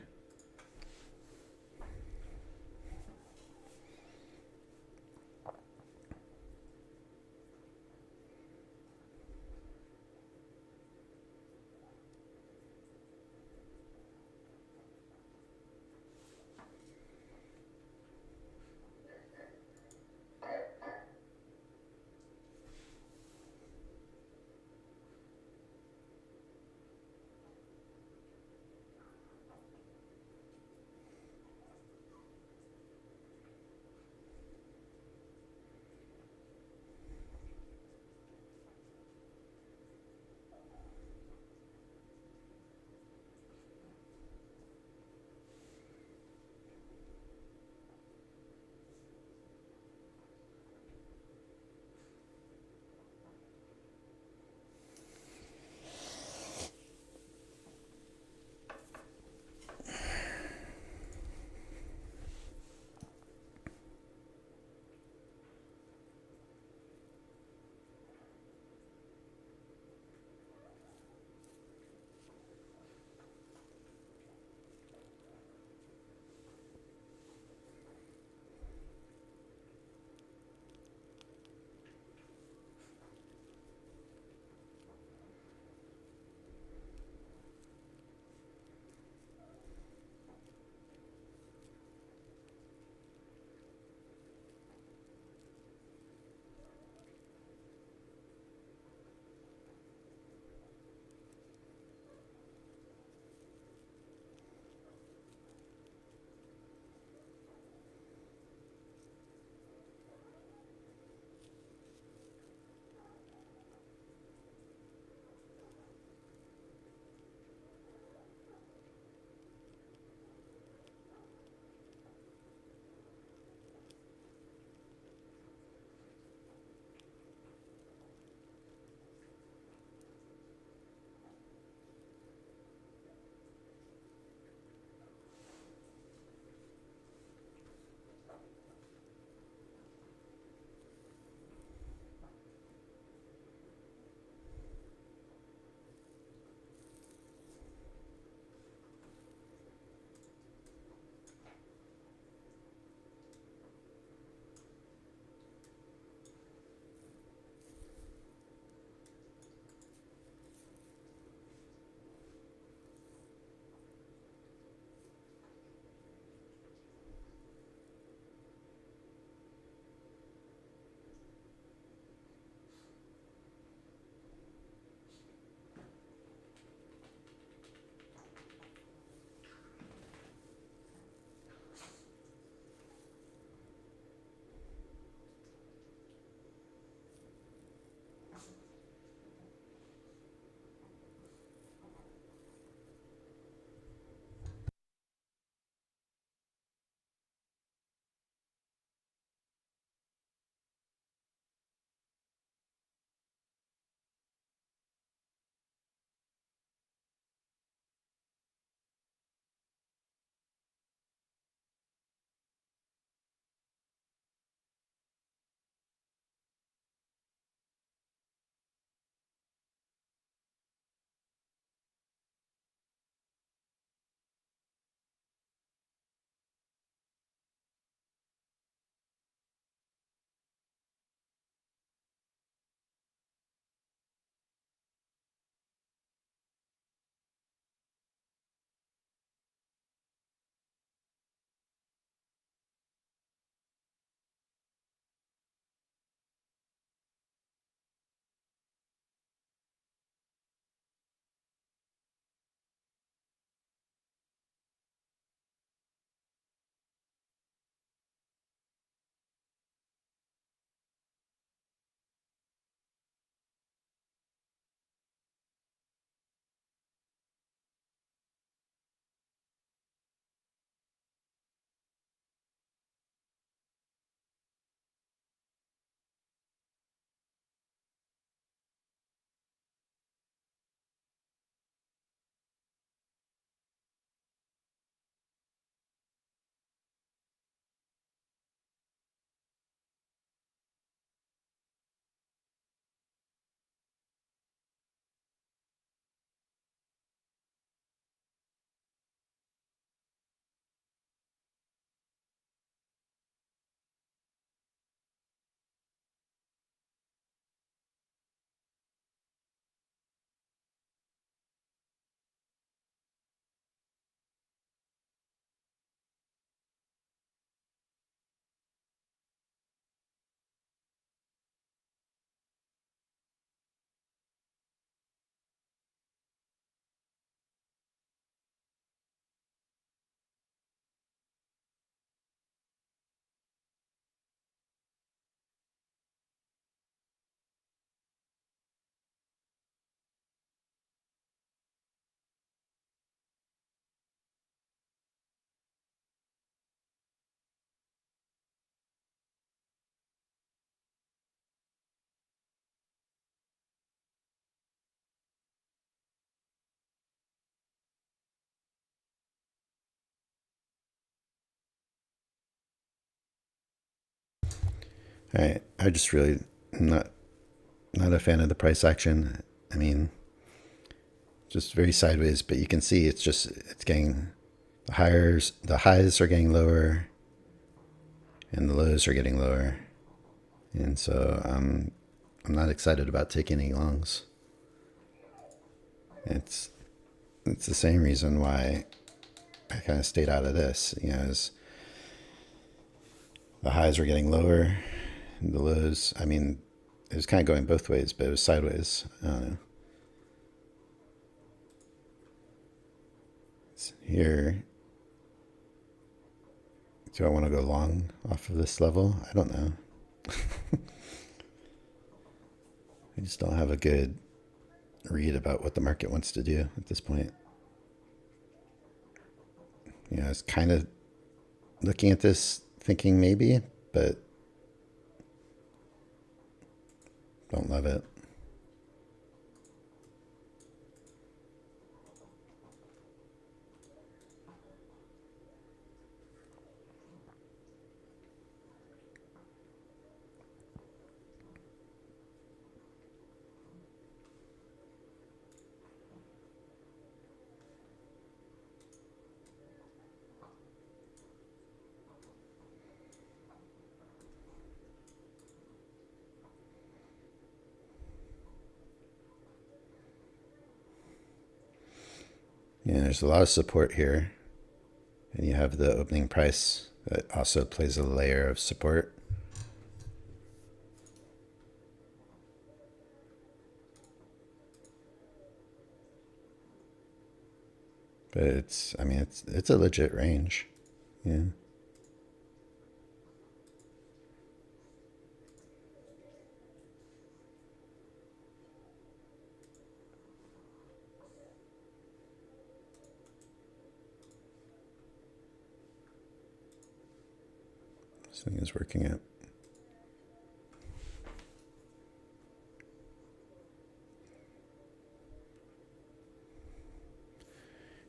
I just really am not a fan of the price action. I mean, just very sideways, but you can see it's getting the highs are getting lower and the lows are getting lower. And so I'm not excited about taking any longs. It's the same reason why I kind of stayed out of this. Is the highs were getting lower, and the lows. I mean, it was kind of going both ways, but it was sideways. I don't know. Here, do I want to go long off of this level? I don't know. I just don't have a good read about what the market wants to do at this point. I was kind of looking at this thinking maybe, but don't love it. There's a lot of support here. And you have the opening price that also plays a layer of support. But it's a legit range. Yeah. This thing is working out.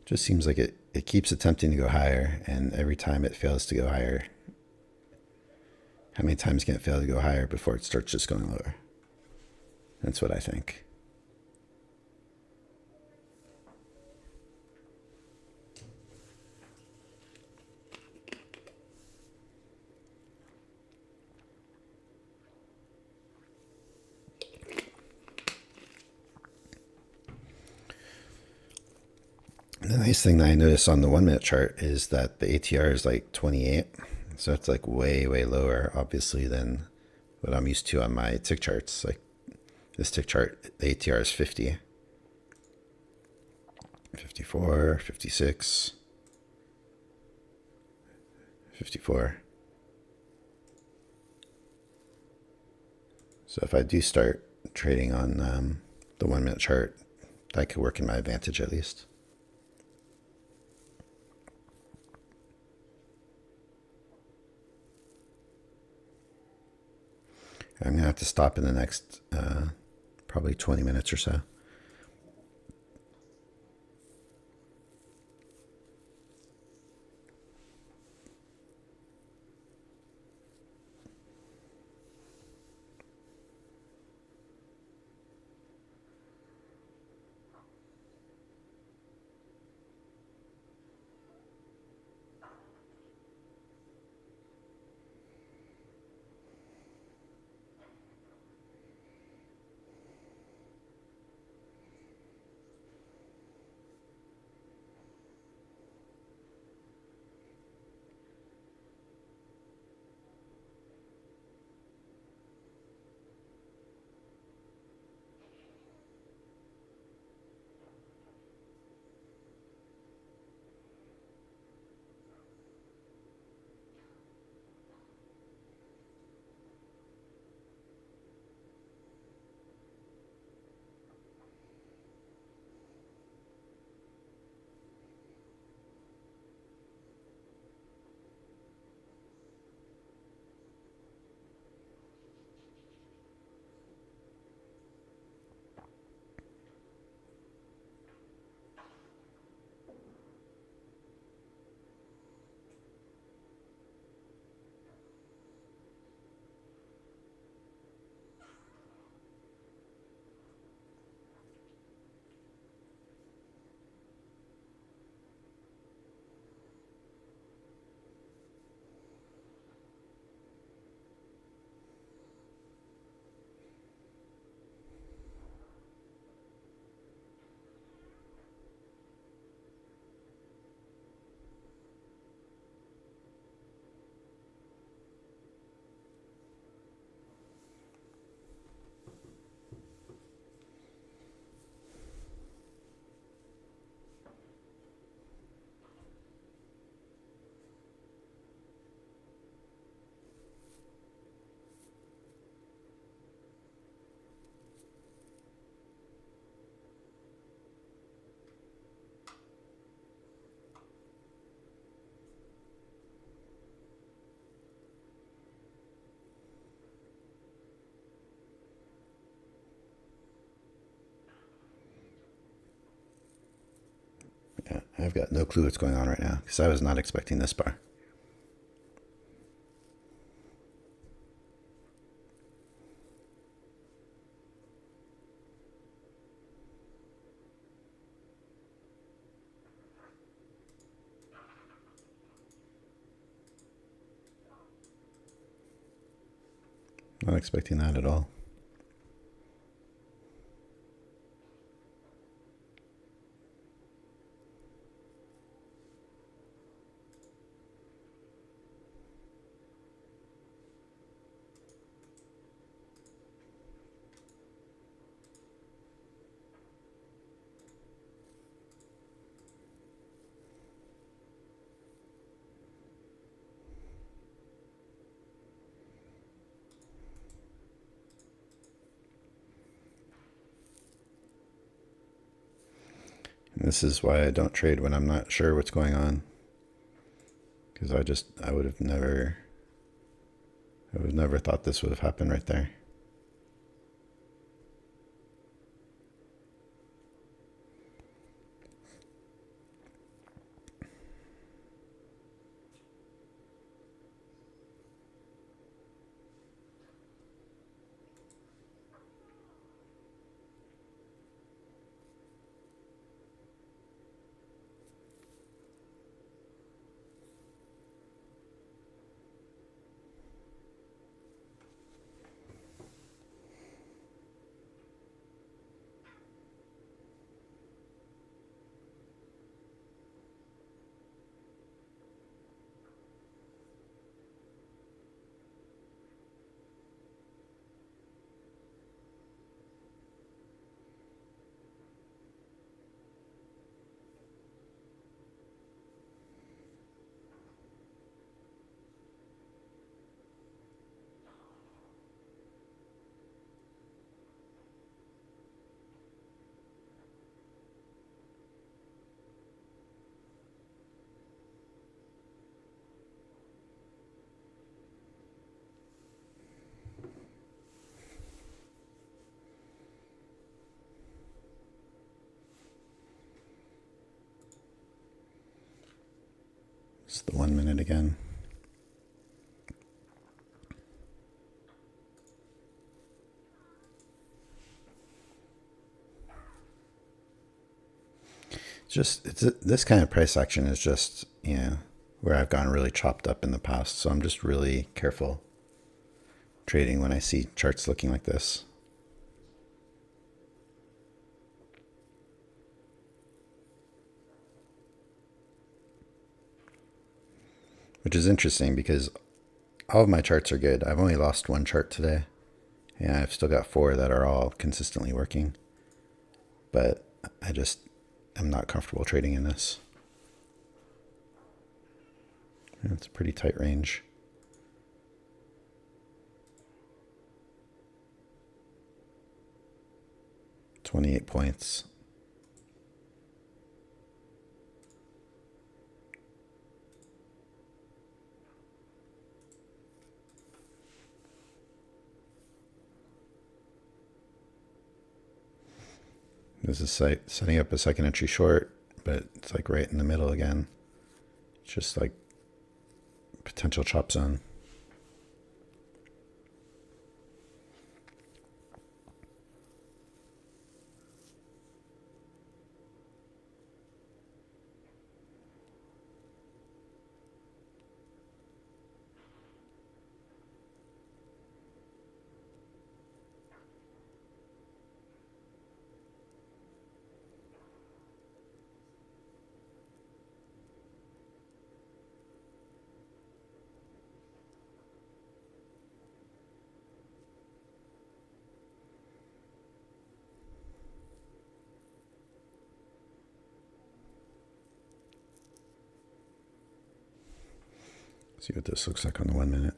Just seems like it keeps attempting to go higher, and every time it fails to go higher. How many times can it fail to go higher before it starts just going lower? That's what I think. The nice thing that I noticed on the 1 minute chart is that the ATR is like 28. So it's like way, way lower, obviously, than what I'm used to on my tick charts. Like this tick chart, the ATR is 50, 54, 56, 54. So if I do start trading on the 1 minute chart, that could work in my advantage at least. I'm going to have to stop in the next probably 20 minutes or so. I've got no clue what's going on right now because I was not expecting this bar. Not expecting that at all. And this is why I don't trade when I'm not sure what's going on. Because I would have never thought this would have happened right there. It's the 1 minute again. This kind of price action is just, where I've gotten really chopped up in the past. So I'm just really careful trading when I see charts looking like this. Which is interesting because all of my charts are good. I've only lost one chart today, and I've still got 4 that are all consistently working. But I'm not comfortable trading in this. It's a pretty tight range. $28 points. This is setting up a second entry short, but it's like right in the middle again. It's just like potential chop zone. See what this looks like on the 1 minute.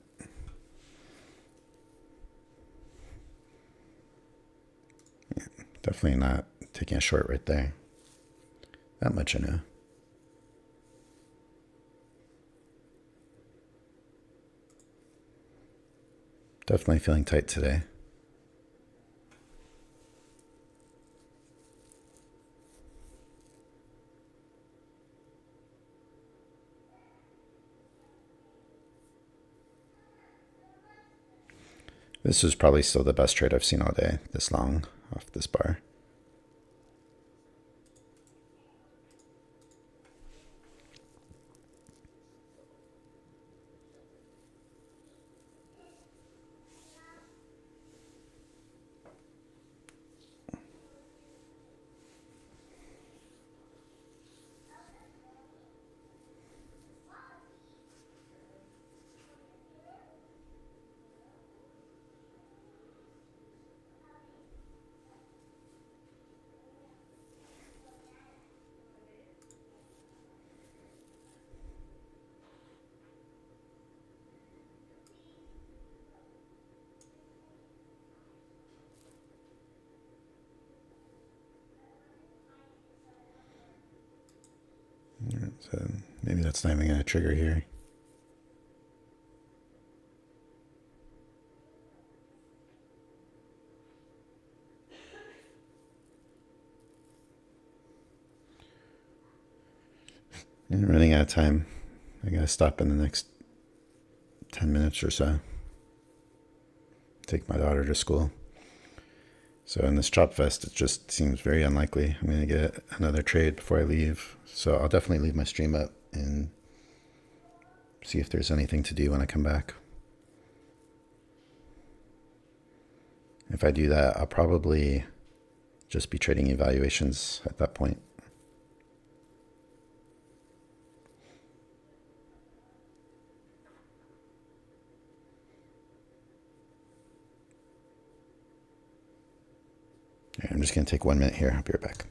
Yeah, definitely not taking a short right there. That much I know. Definitely feeling tight today. This is probably still the best trade I've seen all day, this long off this bar. So maybe that's not even going to trigger here. And running out of time. I got to stop in the next 10 minutes or so. Take my daughter to school. So in this chop fest, it just seems very unlikely I'm going to get another trade before I leave. So I'll definitely leave my stream up and see if there's anything to do when I come back. If I do that, I'll probably just be trading evaluations at that point. All right, I'm just going to take 1 minute here. I'll be right back.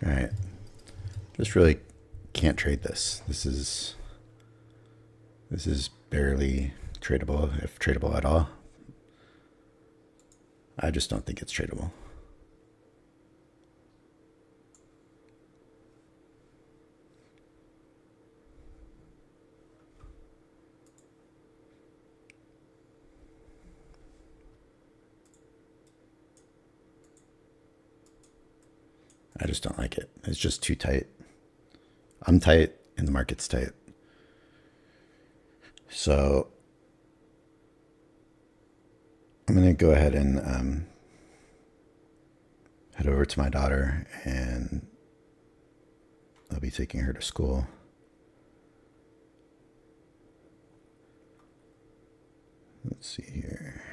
All right. Just really can't trade this. This is barely tradable, if tradable at all. I just don't think it's tradable. I just don't like it. It's just too tight. I'm tight and the market's tight. So I'm going to go ahead and head over to my daughter, and I'll be taking her to school. Let's see here.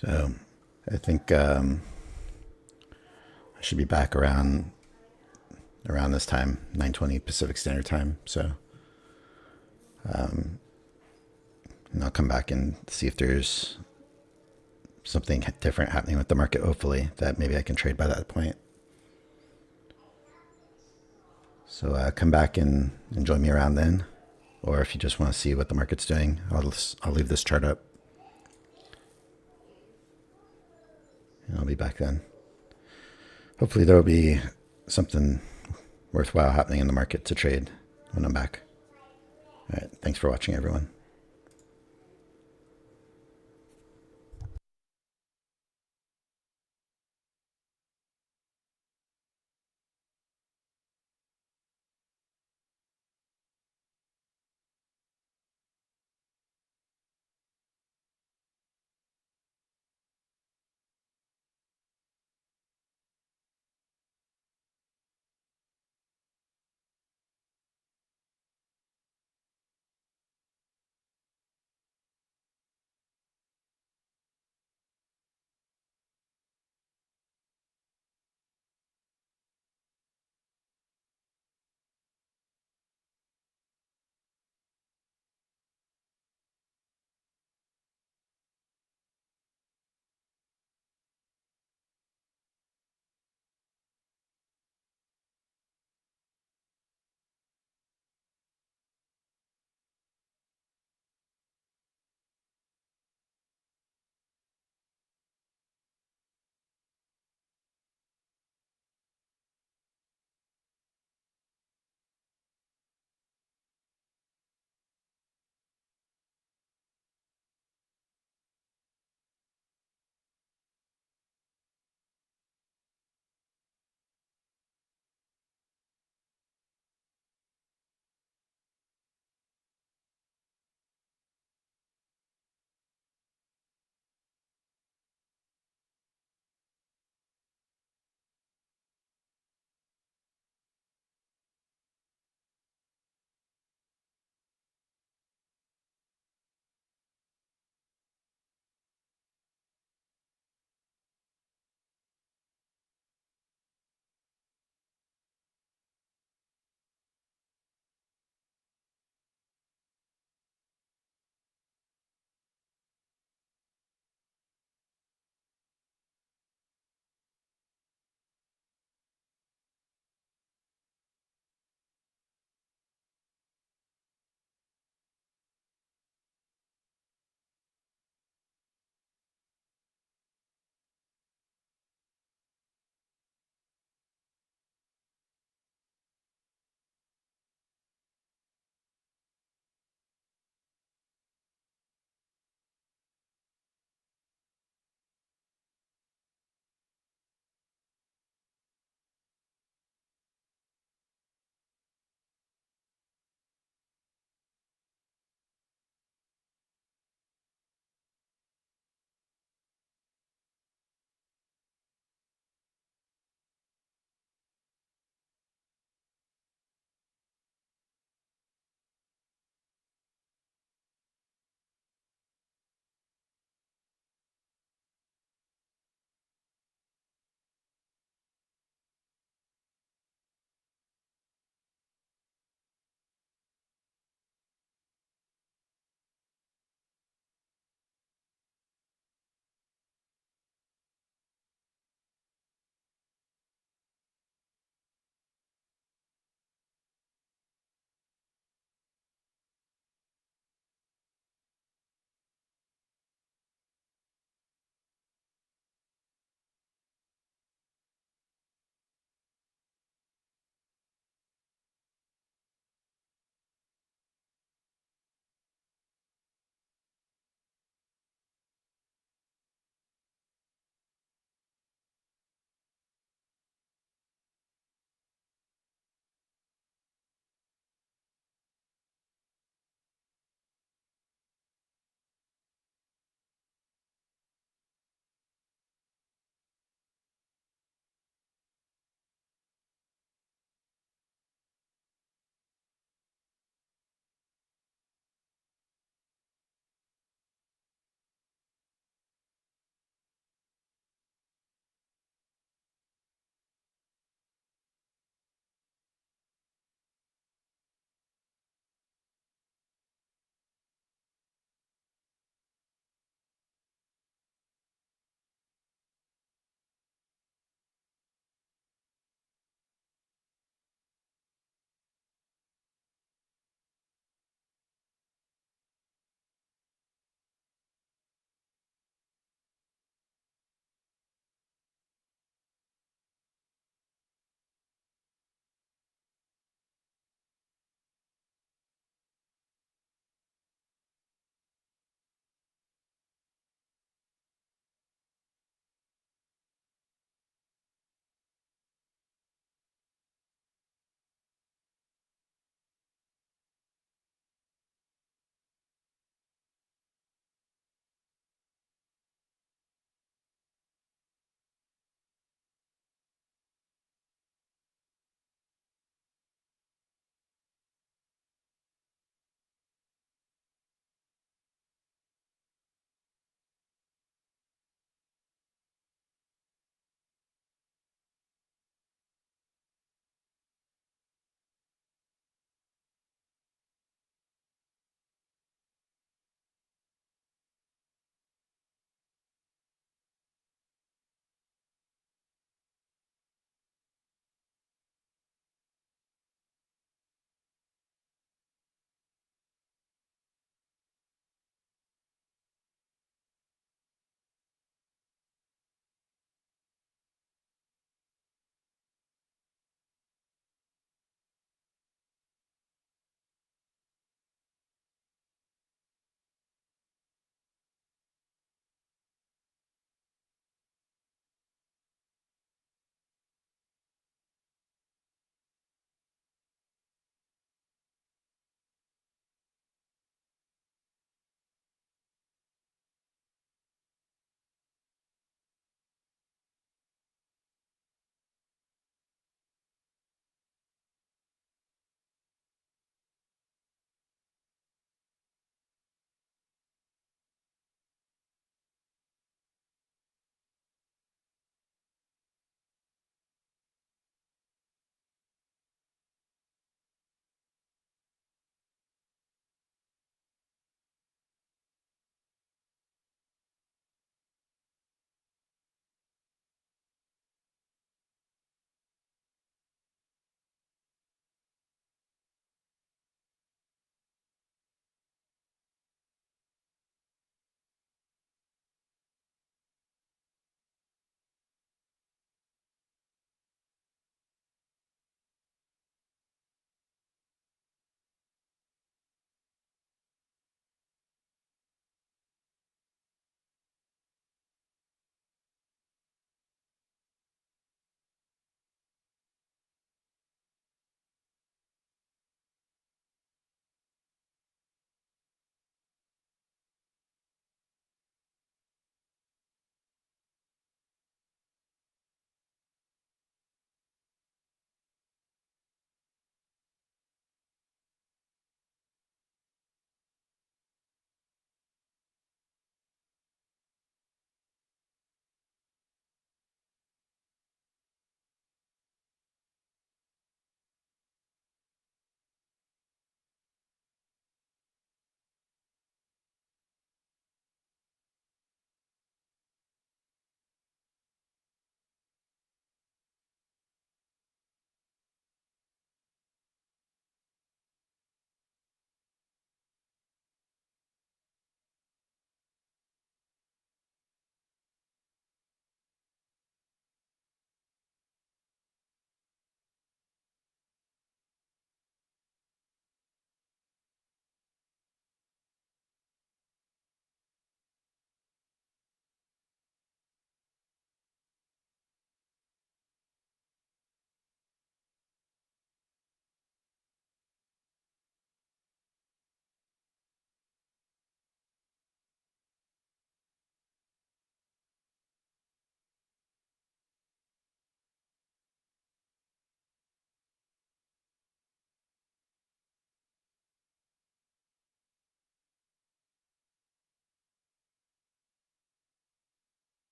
So I think I should be back around this time, 9:20 Pacific Standard Time. So and I'll come back and see if there's something different happening with the market, hopefully, that maybe I can trade by that point. So come back and join me around then. Or if you just want to see what the market's doing, I'll leave this chart up. And I'll be back then. Hopefully there will be something worthwhile happening in the market to trade when I'm back. All right. Thanks for watching, everyone.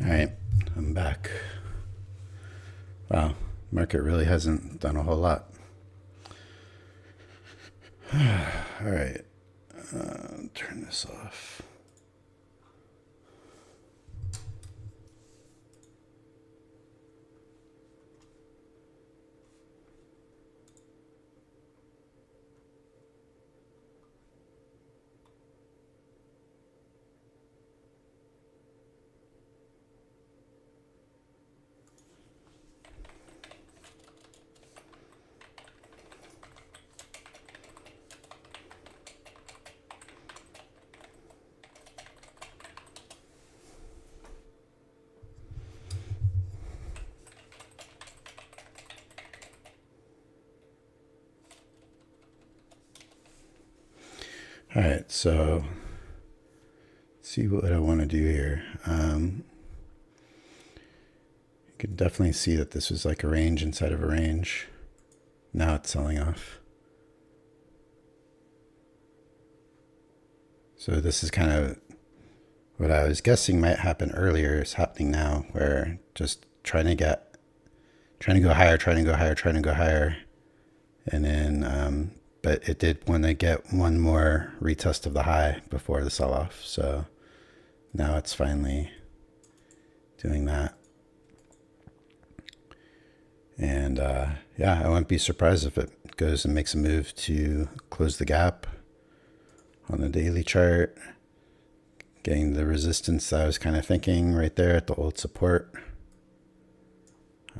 All right, I'm back. Wow, market really hasn't done a whole lot. All right, turn this off. All right, so let's see what I want to do here. You can definitely see that this was like a range inside of a range. Now it's selling off. So this is kind of what I was guessing might happen earlier is happening now, where just trying to go higher, and then but it did want to get one more retest of the high before the sell-off. So now it's finally doing that. And yeah, I wouldn't be surprised if it goes and makes a move to close the gap on the daily chart, getting the resistance I was kind of thinking right there at the old support.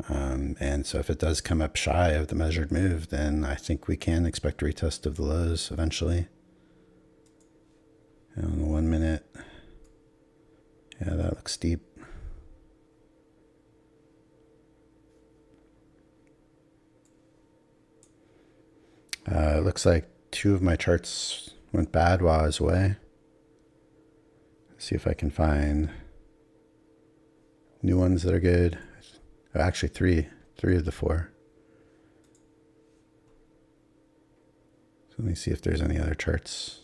And so if it does come up shy of the measured move, then I think we can expect a retest of the lows eventually. And on the 1 minute, yeah, that looks steep. It looks like 2 of my charts went bad while I was away. Let's see if I can find new ones that are good. Actually, three of the 4. So let me see if there's any other charts.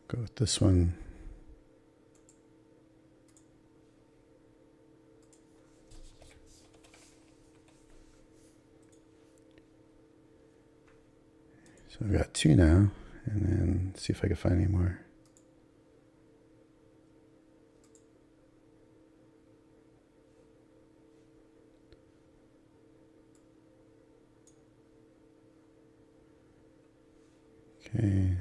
Go with this one. So I've got 2 now, and then see if I can find any more. Okay.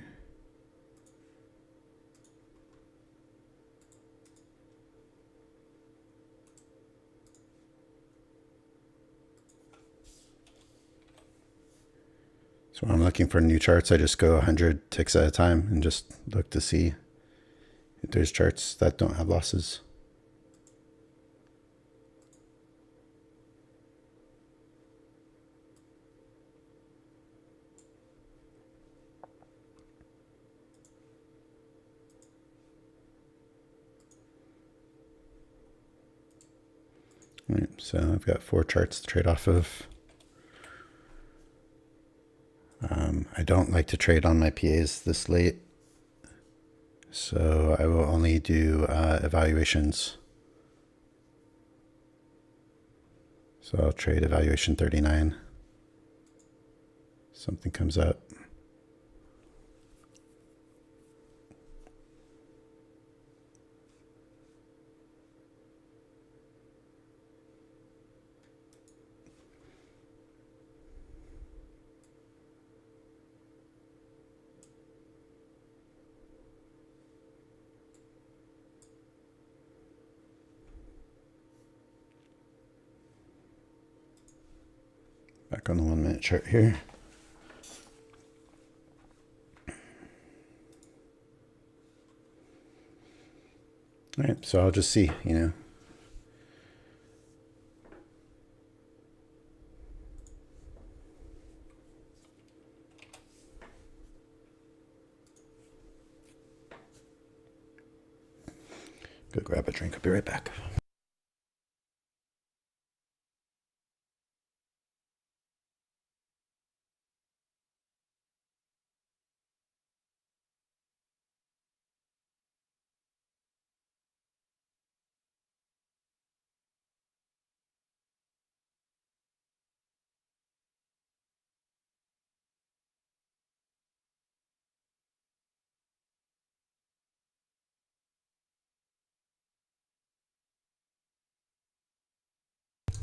So when I'm looking for new charts, I just go 100 ticks at a time and just look to see if there's charts that don't have losses. All right, so I've got 4 charts to trade off of. I don't like to trade on my PAs this late, so I will only do evaluations. So I'll trade evaluation 39. Something comes up. Back on the 1 minute chart here. All right, so I'll just see, Go grab a drink. I'll be right back.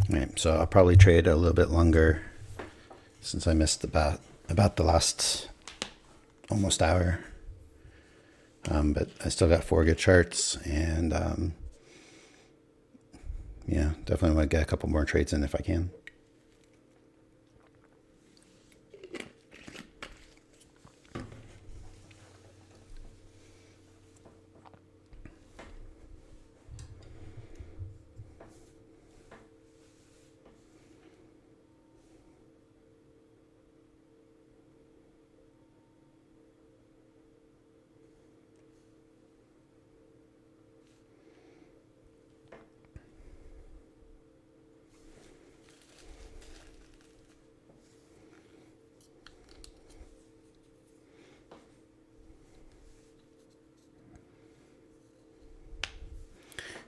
All right, so I'll probably trade a little bit longer since I missed about the last almost hour. But I still got 4 good charts, and yeah, definitely want to get a couple more trades in if I can.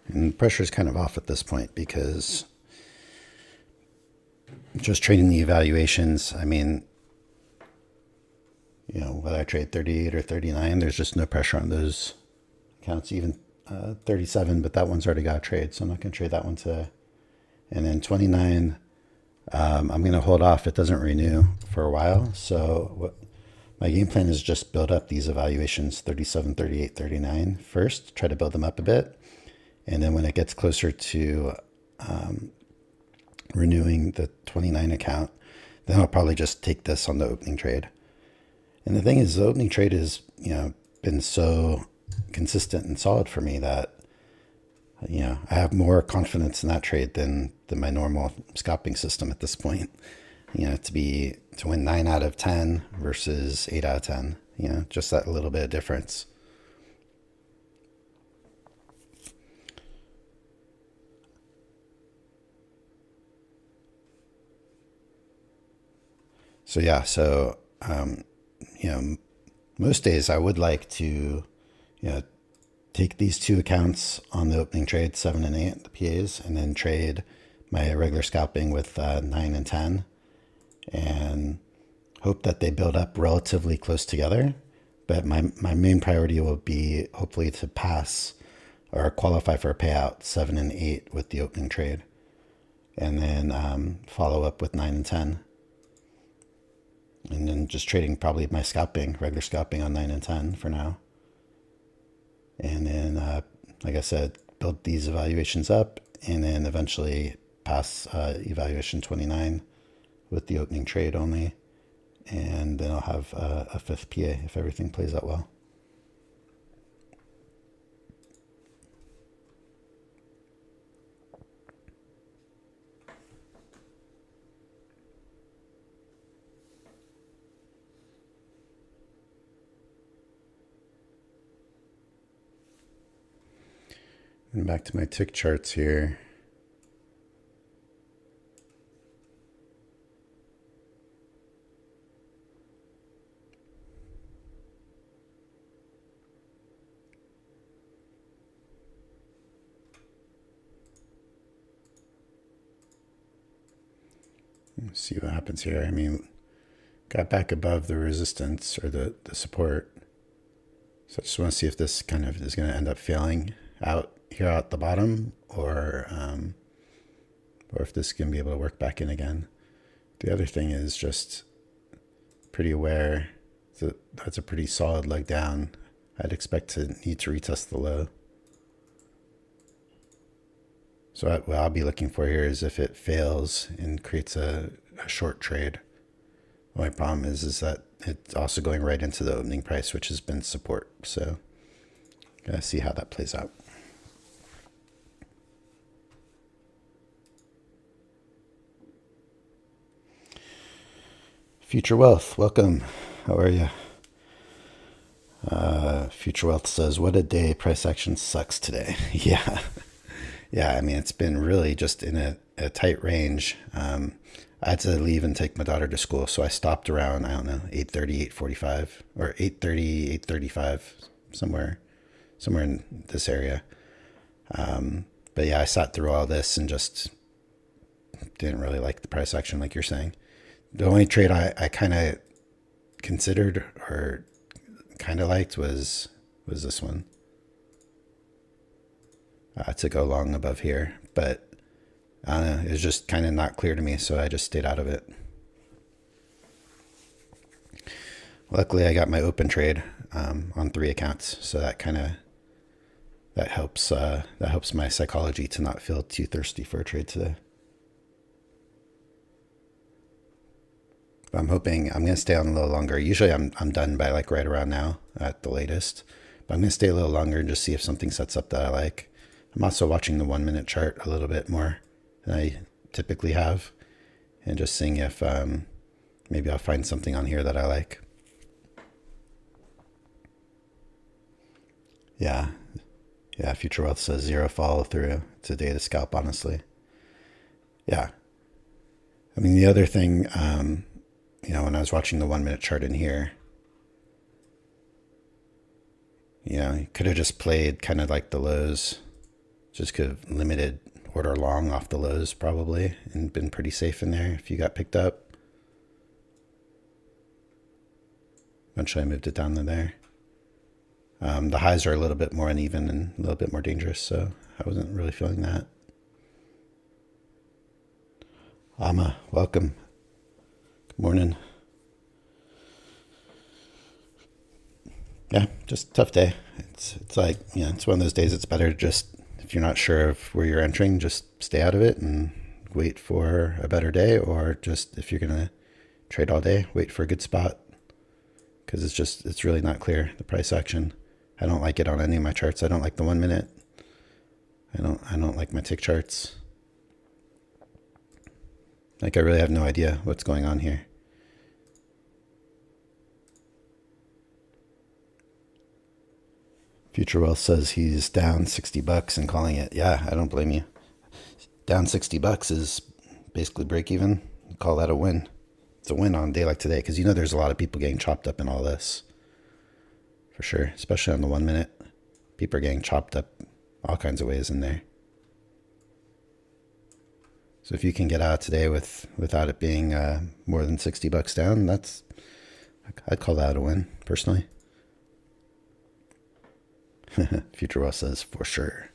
And pressure is kind of off at this point because just trading the evaluations, I mean, you know, whether I trade 38 or 39, there's just no pressure on those accounts, even 37, but that one's already got a trade, so I'm not going to trade that one today. And then 29, I'm going to hold off. It doesn't renew for a while, so my game plan is just build up these evaluations, 37, 38, 39 first, try to build them up a bit. And then when it gets closer to renewing the 29 account, then I'll probably just take this on the opening trade. And the thing is, the opening trade has, you know, been so consistent and solid for me that, you know, I have more confidence in that trade than my normal scalping system at this point. You know, to win 9 out of 10 versus 8 out of 10, you know, just that little bit of difference. So yeah, you know, most days I would like to, you know, take these 2 accounts on the opening trade, 7 and 8, the PAs, and then trade my regular scalping with 9 and 10, and hope that they build up relatively close together. But my main priority will be hopefully to pass or qualify for a payout 7 and 8 with the opening trade, and then follow up with 9 and 10. And then just trading probably my regular scalping on 9 and 10 for now. And then, like I said, build these evaluations up and then eventually pass evaluation 29 with the opening trade only. And then I'll have a 5th PA if everything plays out well. And back to my tick charts here. Let's see what happens here. I mean, got back above the resistance or the support. So I just want to see if this kind of is going to end up failing out here at the bottom, or if this is going to be able to work back in again. The other thing is just pretty aware that that's a pretty solid leg down. I'd expect to need to retest the low. So what I'll be looking for here is if it fails and creates a short trade. The only problem is that it's also going right into the opening price, which has been support. So gotta see how that plays out. Future Wealth, welcome. How are you? Future Wealth says, what a day, price action sucks today. Yeah. Yeah, I mean, it's been really just in a tight range. I had to leave and take my daughter to school, so I stopped around, I don't know, 8:30, 8:45, or 8:30, 8:35, somewhere in this area. But yeah, I sat through all this and just didn't really like the price action like you're saying. The only trade I kind of considered or kind of liked was this one. To go long above here, but I don't know, it was just kind of not clear to me, so I just stayed out of it. Luckily, I got my open trade on 3 accounts, so that helps my psychology to not feel too thirsty for a trade today. But I'm hoping I'm gonna stay on a little longer. Usually I'm done by like right around now at the latest, but I'm gonna stay a little longer and just see if something sets up that I like. I'm also watching the 1 minute chart a little bit more than I typically have, and just seeing if maybe I'll find something on here that I like. Yeah, Future Wealth says 0 follow through. It's a day to scalp, honestly. Yeah. I mean, the other thing, when I was watching the 1 minute chart in here, you could have just played kind of like the lows, just could have limited order long off the lows probably and been pretty safe in there if you got picked up. Eventually I moved it down to there. The highs are a little bit more uneven and a little bit more dangerous, so I wasn't really feeling that. Amma, welcome. Good morning. Yeah, just a tough day. It's like, it's one of those days it's better to just, if you're not sure of where you're entering, just stay out of it and wait for a better day, or just if you're going to trade all day, wait for a good spot, because it's really not clear, the price action. I don't like it on any of my charts. I don't like the 1 minute. I don't like my tick charts. Like, I really have no idea what's going on here. Future Wealth says he's down $60 and calling it. Yeah, I don't blame you. Down $60 is basically break even. Call that a win. It's a win on a day like today, because there's a lot of people getting chopped up in all this. For sure, especially on the 1 minute. People are getting chopped up all kinds of ways in there. So if you can get out today without it being more than $60 down, I'd call that a win, personally. Future Wealth says for sure.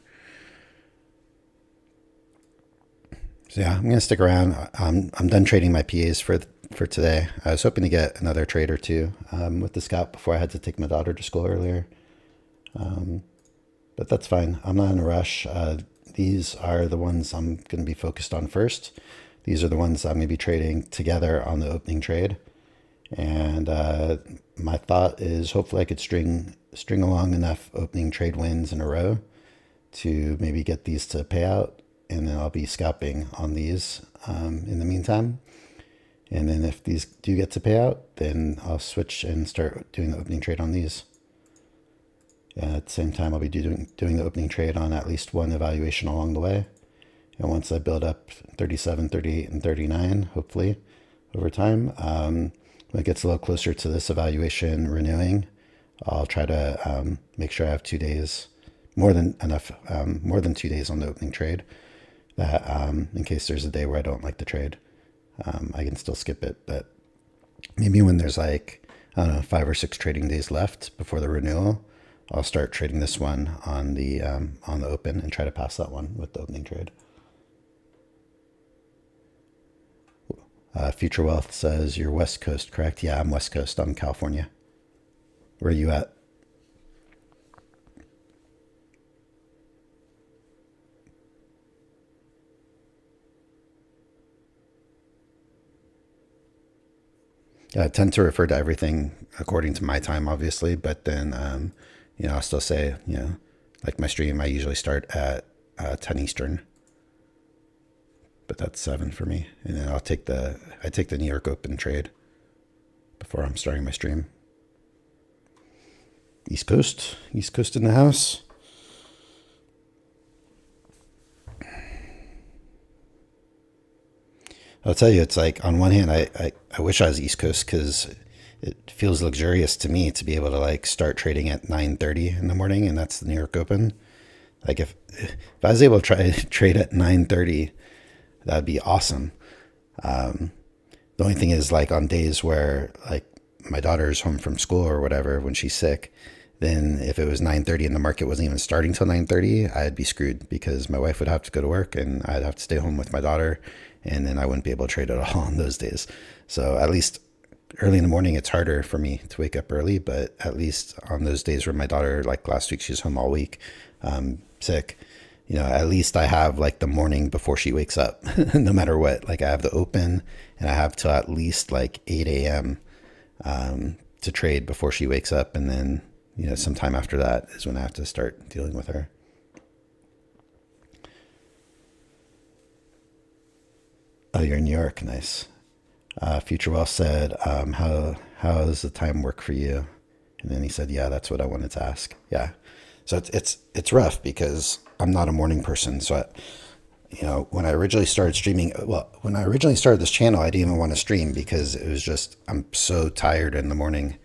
So yeah, I'm gonna stick around. I'm done trading my PAs for today. I was hoping to get another trade or two with the scalp before I had to take my daughter to school earlier. But that's fine. I'm not in a rush. These are the ones I'm going to be focused on first. These are the ones I'm going to be trading together on the opening trade. And my thought is hopefully I could string along enough opening trade wins in a row to maybe get these to pay out. And then I'll be scalping on these in the meantime. And then if these do get to pay out, then I'll switch and start doing the opening trade on these. And at the same time, I'll be doing the opening trade on at least one evaluation along the way. And once I build up 37, 38, and 39, hopefully, over time, when it gets a little closer to this evaluation renewing, I'll try to make sure I have 2 days, more than 2 days on the opening trade, that in case there's a day where I don't like the trade, I can still skip it. But maybe when there's 5 or 6 trading days left before the renewal, I'll start trading this one on the open and try to pass that one with the opening trade. Future Wealth says you're West Coast, correct? Yeah, I'm West Coast. I'm California. Where are you at? I tend to refer to everything according to my time, obviously, but then, I'll still say, like my stream, I usually start at 10 Eastern, but that's 7 for me. And then I take the New York Open trade before I'm starting my stream. East Coast in the house. I'll tell you, it's like, on one hand, I wish I was East Coast, because it feels luxurious to me to be able to start trading at 9:30 in the morning, and that's the New York Open. Like if I was able to trade at 9:30, that'd be awesome. The only thing is, on days where my daughter's home from school or whatever, when she's sick, then if it was 9:30 and the market wasn't even starting till 9:30, I'd be screwed because my wife would have to go to work and I'd have to stay home with my daughter, and then I wouldn't be able to trade at all on those days. So at least early in the morning, it's harder for me to wake up early, but at least on those days where my daughter, like last week, she's home all week, sick, at least I have like the morning before she wakes up, no matter what. Like I have the open and I have till at least like 8 a.m. To trade before she wakes up. And then, sometime after that is when I have to start dealing with her. Oh, you're in New York. Nice. Future Wealth said, how does the time work for you? And then he said, yeah, that's what I wanted to ask. Yeah. So it's rough because I'm not a morning person. So when I originally started streaming, when I originally started this channel, I didn't even want to stream because it was just, I'm so tired in the morning.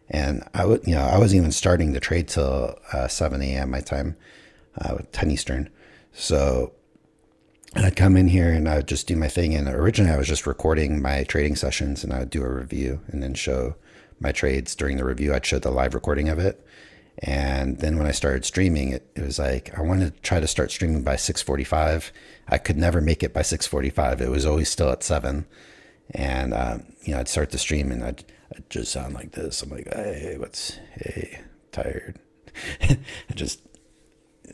And I wasn't even starting to trade till 7 a.m. my time, 10 Eastern. So I'd come in here and I would just do my thing. And originally I was just recording my trading sessions and I would do a review and then show my trades during the review. I'd show the live recording of it. And then when I started streaming, it was like, I wanted to try to start streaming by 6:45. I could never make it by 6:45. It was always still at 7. And, I'd start the stream and I'd just sound like this. I'm like, hey, tired. Just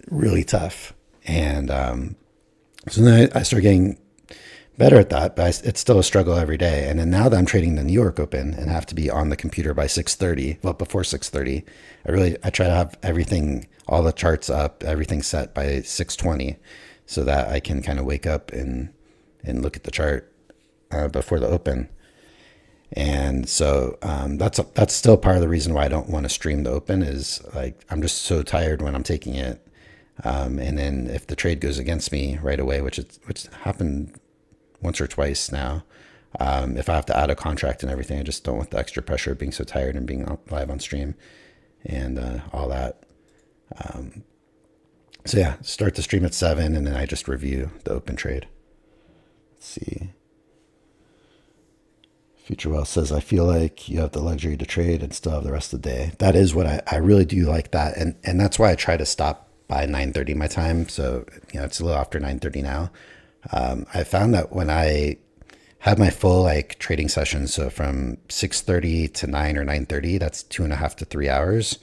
really tough. And, so then I started getting better at that, but it's still a struggle every day. And then now that I'm trading the New York Open and have to be on the computer by 6:30, before 6:30, I try to have everything, all the charts up, everything set by 6:20 so that I can kind of wake up and look at the chart before the Open. And so that's still part of the reason why I don't want to stream the Open is like, I'm just so tired when I'm taking it. And then if the trade goes against me right away, which happened once or twice now, if I have to add a contract and everything, I just don't want the extra pressure of being so tired and being live on stream and all that. So yeah, start the stream at 7 and then I just review the Open trade. Let's see. Future Wealth says, I feel like you have the luxury to trade and still have the rest of the day. That is what I really do like that. And that's why I try to stop by 9:30 my time. So, it's a little after 9:30 now. I found that when I have my full trading sessions, so from 6:30 to 9 or 9:30, that's 2.5 to 3 hours.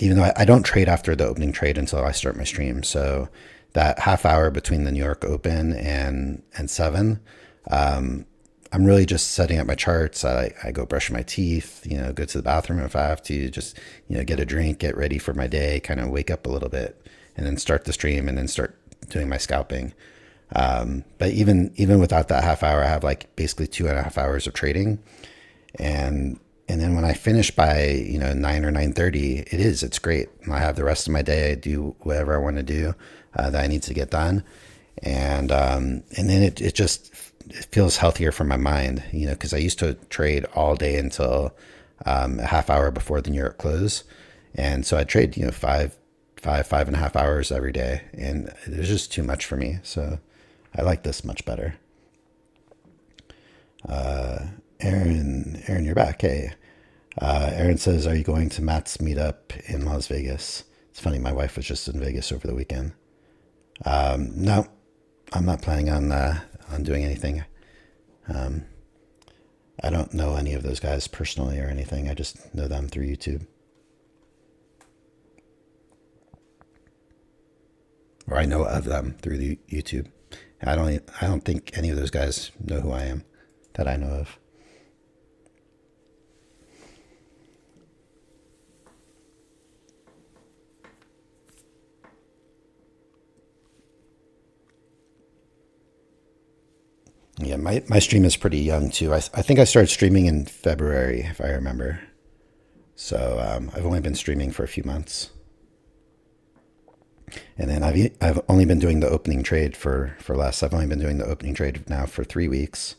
Even though I don't trade after the opening trade until I start my stream. So that half hour between the New York Open and 7, I'm really just setting up my charts. I go brush my teeth, go to the bathroom if I have to, just, get a drink, get ready for my day, kind of wake up a little bit and then start the stream and then start doing my scalping. But even without that half hour, I have basically 2.5 hours of trading. And then when I finish by, 9 or 9:30, it's great. I have the rest of my day. I do whatever I want to do that I need to get done. And then it just feels healthier for my mind, because I used to trade all day until a half hour before the New York close. And so I trade, 5.5 hours every day. And it was just too much for me. So I like this much better. Aaron, you're back. Hey, Aaron says, are you going to Matt's meetup in Las Vegas? It's funny. My wife was just in Vegas over the weekend. No, I'm not planning on doing anything. I don't know any of those guys personally or anything. I just know them through YouTube. Or I know of them through the YouTube. I don't think any of those guys know who I am that I know of. Yeah, my stream is pretty young too. I think I started streaming in February, if I remember. So I've only been streaming for a few months. And then I've only been doing the opening trade I've only been doing the opening trade now for 3 weeks.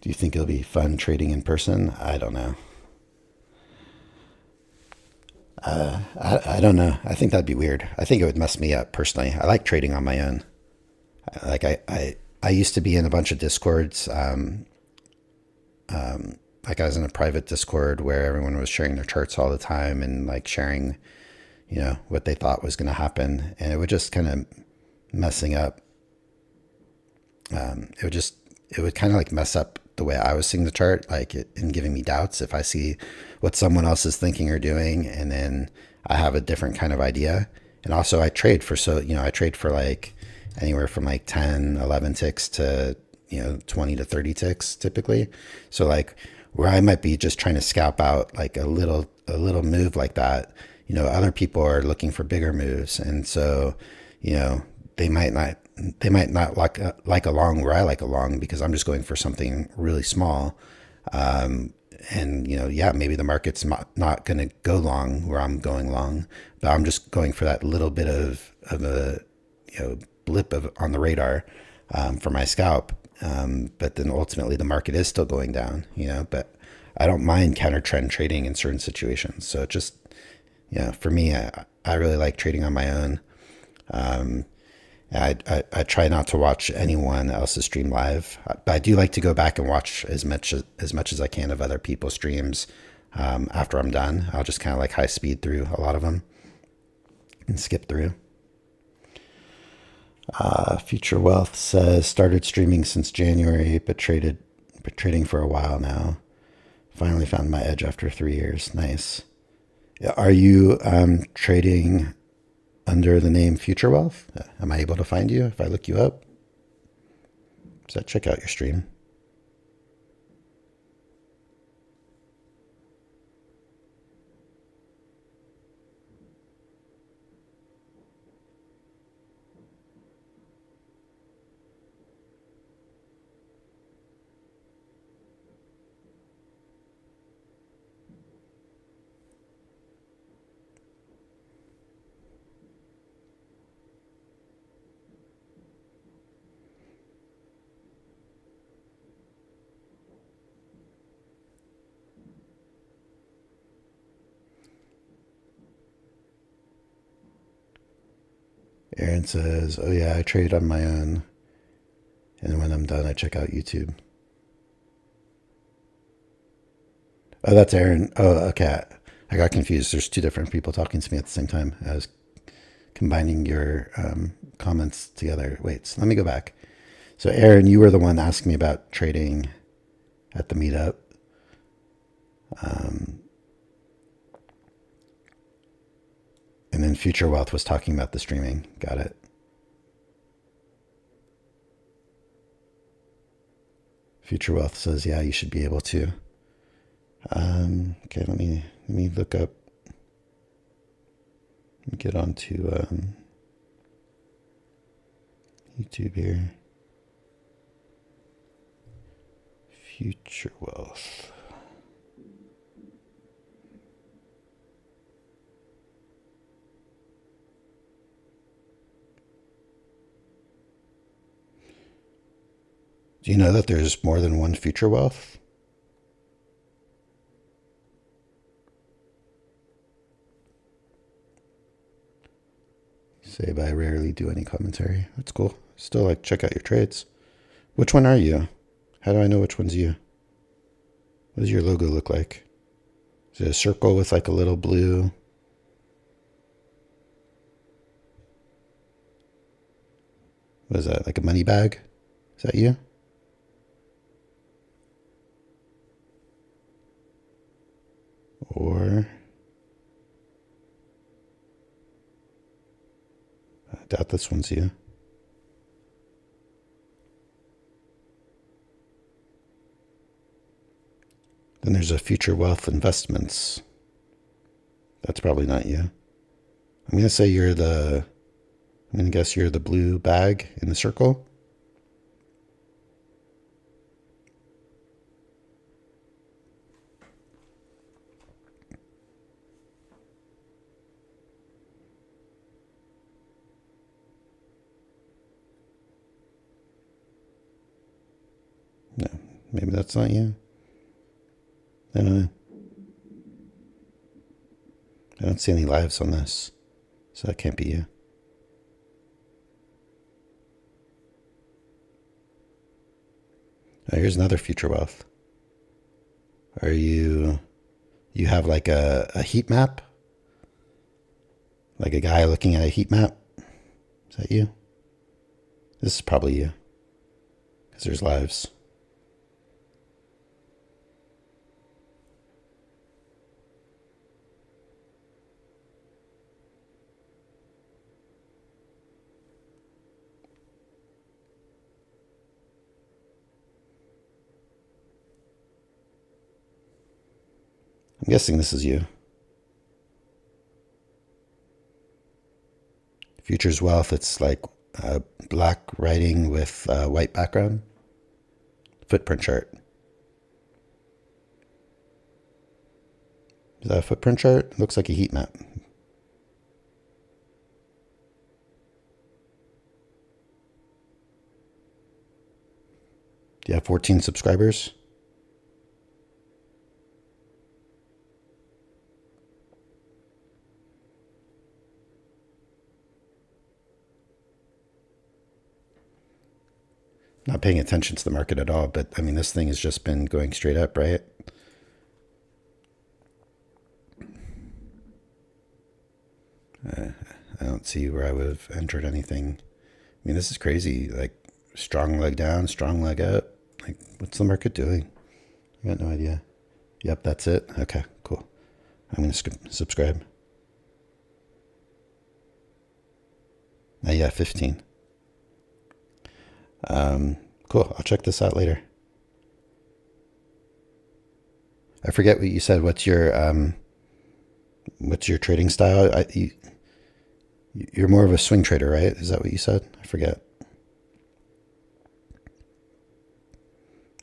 Do you think it'll be fun trading in person? I don't know. I don't know. I think that'd be weird. I think it would mess me up personally. I like trading on my own. I used to be in a bunch of Discords like I was in a private Discord where everyone was sharing their charts all the time and like sharing, what they thought was going to happen. And it would just kind of messing up. It would kind of like mess up the way I was seeing the chart, like and giving me doubts if I see what someone else is thinking or doing. And then I have a different kind of idea. And also I trade for, I trade for like anywhere from like 10, 11 ticks to, 20 to 30 ticks typically. So like where I might be just trying to scalp out like a little move like that, other people are looking for bigger moves. And so, they might not like a long where I like a long because I'm just going for something really small. And maybe the market's not going to go long where I'm going long, but I'm just going for that little bit of a, blip on the radar, for my scalp. But then ultimately the market is still going down, but I don't mind counter trend trading in certain situations. So just, for me, I really like trading on my own. I try not to watch anyone else's stream live, but I do like to go back and watch as much as I can of other people's streams. After I'm done, I'll just kind of like high speed through a lot of them and skip through. Future Wealth says started streaming since January, but trading for a while now. Finally found my edge after 3 years. Nice. Are you trading under the name Future Wealth? Am I able to find you if I look you up? So check out your stream. Aaron says, oh yeah, I trade on my own. And when I'm done, I check out YouTube. Oh, that's Aaron. Oh, okay. I got confused. There's two different people talking to me at the same time. I was combining your comments together. Wait, so let me go back. So Aaron, you were the one asking me about trading at the meetup. And then Future Wealth was talking about the streaming. Got it. Future Wealth says, yeah, you should be able to. Okay, let me look up. Let me get onto YouTube here. Future Wealth. Do you know that there's more than one Future Wealth? Say, but I rarely do any commentary. That's cool. Still, like, check out your trades. Which one are you? How do I know which one's you? What does your logo look like? Is it a circle with like a little blue? What is that? Like a money bag? Is that you? Or I doubt this one's you. Then there's a Future Wealth Investments. That's probably not you. I'm going to say I'm going to guess you're the blue bag in the circle. No, maybe that's not you. I don't know. I don't see any lives on this, so that can't be you. Oh, here's another Future Wealth. Are you have like a heat map? Like a guy looking at a heat map? Is that you? This is probably you, because there's lives. I'm guessing this is you. Futures Wealth, it's like black writing with white background. Footprint chart. Is that a footprint chart? Looks like a heat map. Do you have 14 subscribers? Not paying attention to the market at all, but I mean, this thing has just been going straight up, right? I don't see where I would have entered anything. I mean, this is crazy. Like, strong leg down, strong leg up. Like, what's the market doing? I got no idea. Yep, that's it. Okay, cool. I'm going to subscribe. Yeah, 15. Cool. I'll check this out later. I forget what you said. What's your trading style? You're more of a swing trader, right? Is that what you said? I forget.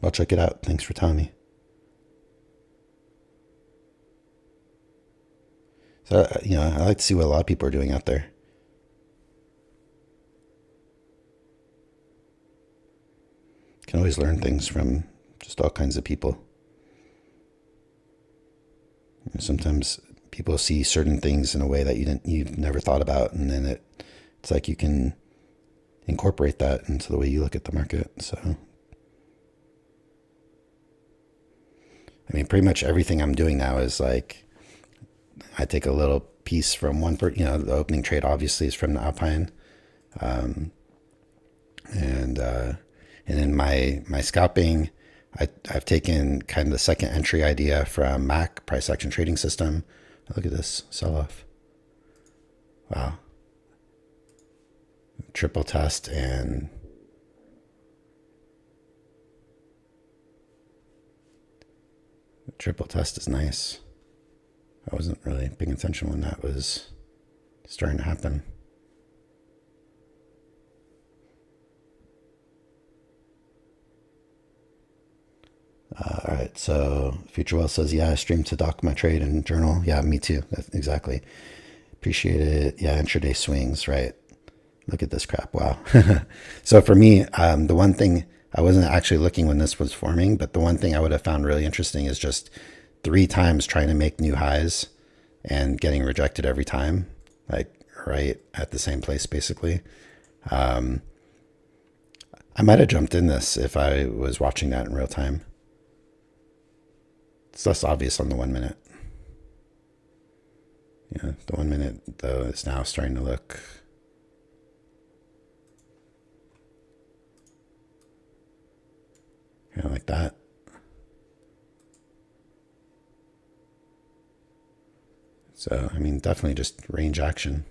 I'll check it out. Thanks for telling me. So, I like to see what a lot of people are doing out there. Can always learn things from just all kinds of people. Sometimes people see certain things in a way that you've never thought about, and then it's like you can incorporate that into the way you look at the market. So, I mean, pretty much everything I'm doing now is like I take a little piece from one, the opening trade obviously is from the Alpine, and in my scalping, I've taken kind of the second entry idea from Mac, price action trading system. Look at this sell off. Wow. Triple test and triple test is nice. I wasn't really paying attention when that was starting to happen. All right, so Future Wealth says, yeah, I stream to doc my trade and journal. Yeah, me too. That's exactly. Appreciate it. Yeah, intraday swings, right? Look at this crap. Wow. So for me, the one thing, I wasn't actually looking when this was forming, but the one thing I would have found really interesting is just 3 times trying to make new highs and getting rejected every time, like right at the same place, basically. I might have jumped in this if I was watching that in real time. It's less obvious on the 1 minute. Yeah, the 1 minute though is now starting to look kind of like that. So, I mean, definitely just range action.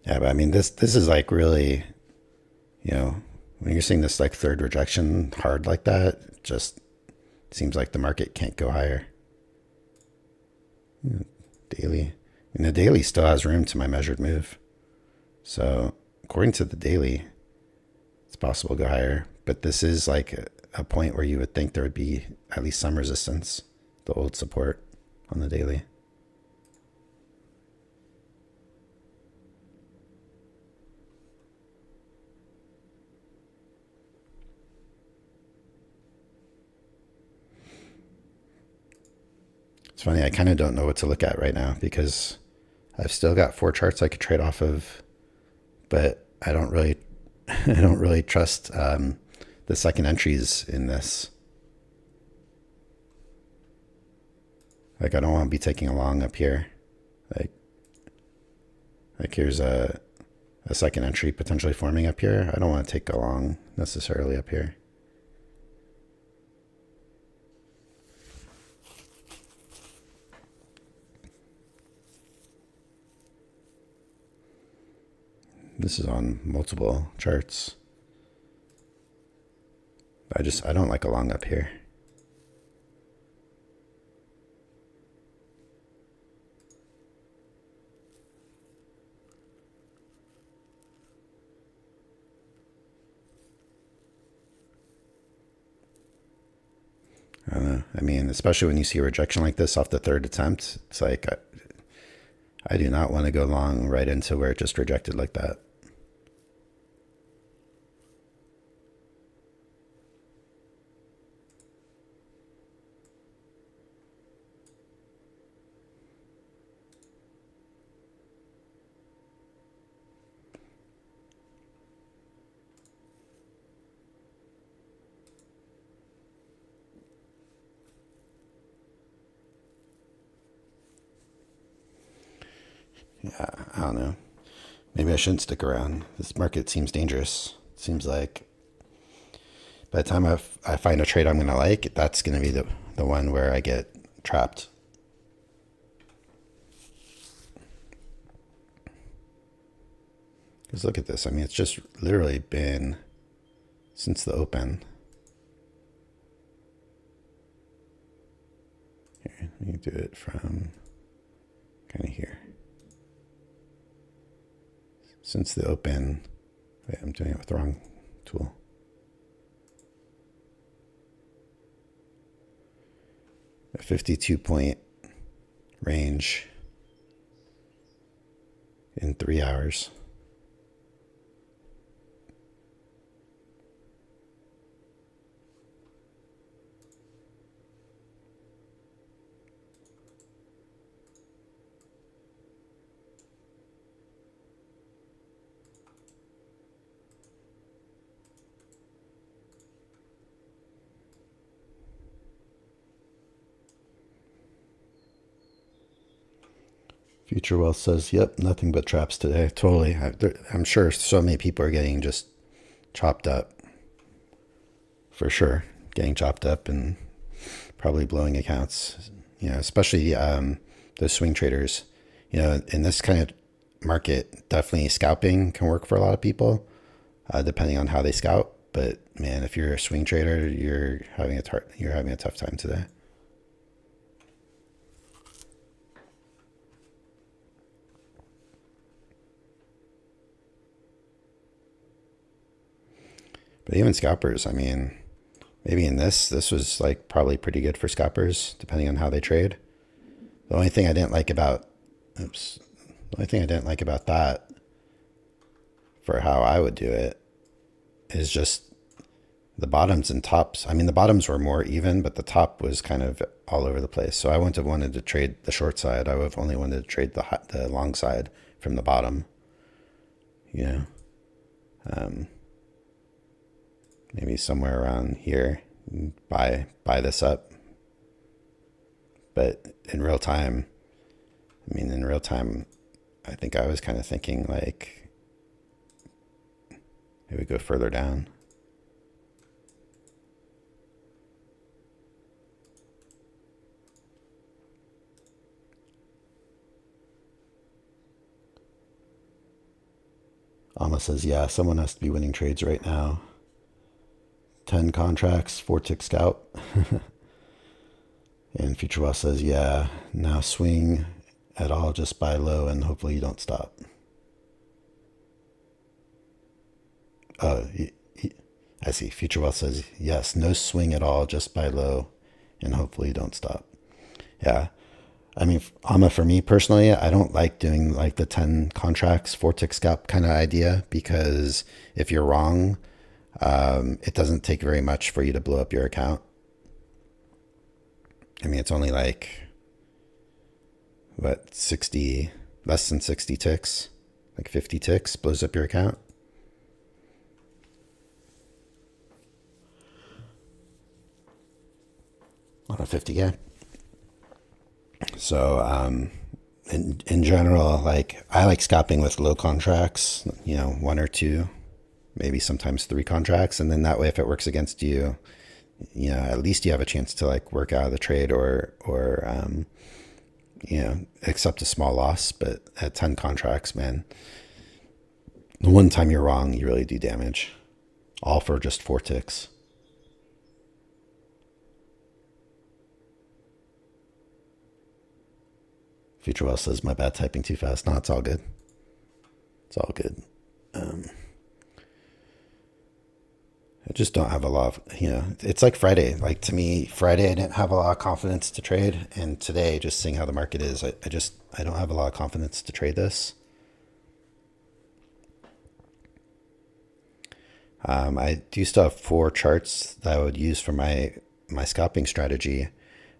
Yeah, but I mean, this is like really, when you're seeing this like third rejection hard like that, it just seems like the market can't go higher. Daily. I mean, the daily still has room to my measured move. So according to the daily, it's possible to go higher. But this is like a point where you would think there would be at least some resistance, the old support on the daily. It's funny, I kind of don't know what to look at right now because I've still got 4 charts I could trade off of but I don't really, I don't really trust the second entries in this. Like I don't want to be taking a long up here. Like here's a second entry potentially forming up here. I don't want to take a long necessarily up here. This is on multiple charts. I don't like a long up here. I don't know. I mean, especially when you see a rejection like this off the third attempt, it's like, I do not want to go long right into where it just rejected like that. Yeah, I don't know. Maybe I shouldn't stick around. This market seems dangerous. It seems like by the time I find a trade I'm going to like, that's going to be the one where I get trapped. Because look at this. I mean, it's just literally been since the open. Here, let me do it from kind of here. Since the open, wait, I'm doing it with the wrong tool. A 52-point range in 3 hours. Future Wealth says, yep, nothing but traps today. Totally. I'm sure so many people are getting just chopped up. For sure. Getting chopped up and probably blowing accounts. You know, especially those swing traders. You know, in this kind of market, definitely scalping can work for a lot of people, depending on how they scalp. But man, if you're a swing trader, you're having a tough time today. But even scalpers, I mean, maybe in this was like probably pretty good for scalpers, depending on how they trade. The only thing I didn't like about, the only thing I didn't like about that for how I would do it is just the bottoms and tops. I mean, the bottoms were more even, but the top was kind of all over the place. So I wouldn't have wanted to trade the short side. I would have only wanted to trade the long side from the bottom, you know. Maybe somewhere around here, buy this up. But in real time, I think I was kind of thinking like it would go further down. Alma says, yeah, someone has to be winning trades right now. 10 contracts, 4-tick scalp. And Future Wealth says, yeah, now swing at all, just buy low and hopefully you don't stop. Oh, I see. Future Wealth says, yes, no swing at all, just buy low and hopefully you don't stop. Yeah. I mean, Alma, for me personally, I don't like doing like the 10 contracts, 4-tick scalp kind of idea, because if you're wrong, it doesn't take very much for you to blow up your account. I mean, it's only like, what, less than 60 ticks. like 50 ticks, blows up your account. On a 50K. So in general, like I like scalping with low contracts, one or two, maybe sometimes 3 contracts. And then that way, if it works against you, at least you have a chance to like work out of the trade or accept a small loss. But at 10 contracts, man, the one time you're wrong, you really do damage. All for just 4 ticks. Future Well says, my bad, typing too fast. No, it's all good. It's all good. I just don't have a lot of, it's like Friday. Like to me, Friday, I didn't have a lot of confidence to trade. And today, just seeing how the market is, I don't have a lot of confidence to trade this. I do still have 4 charts that I would use for my scalping strategy.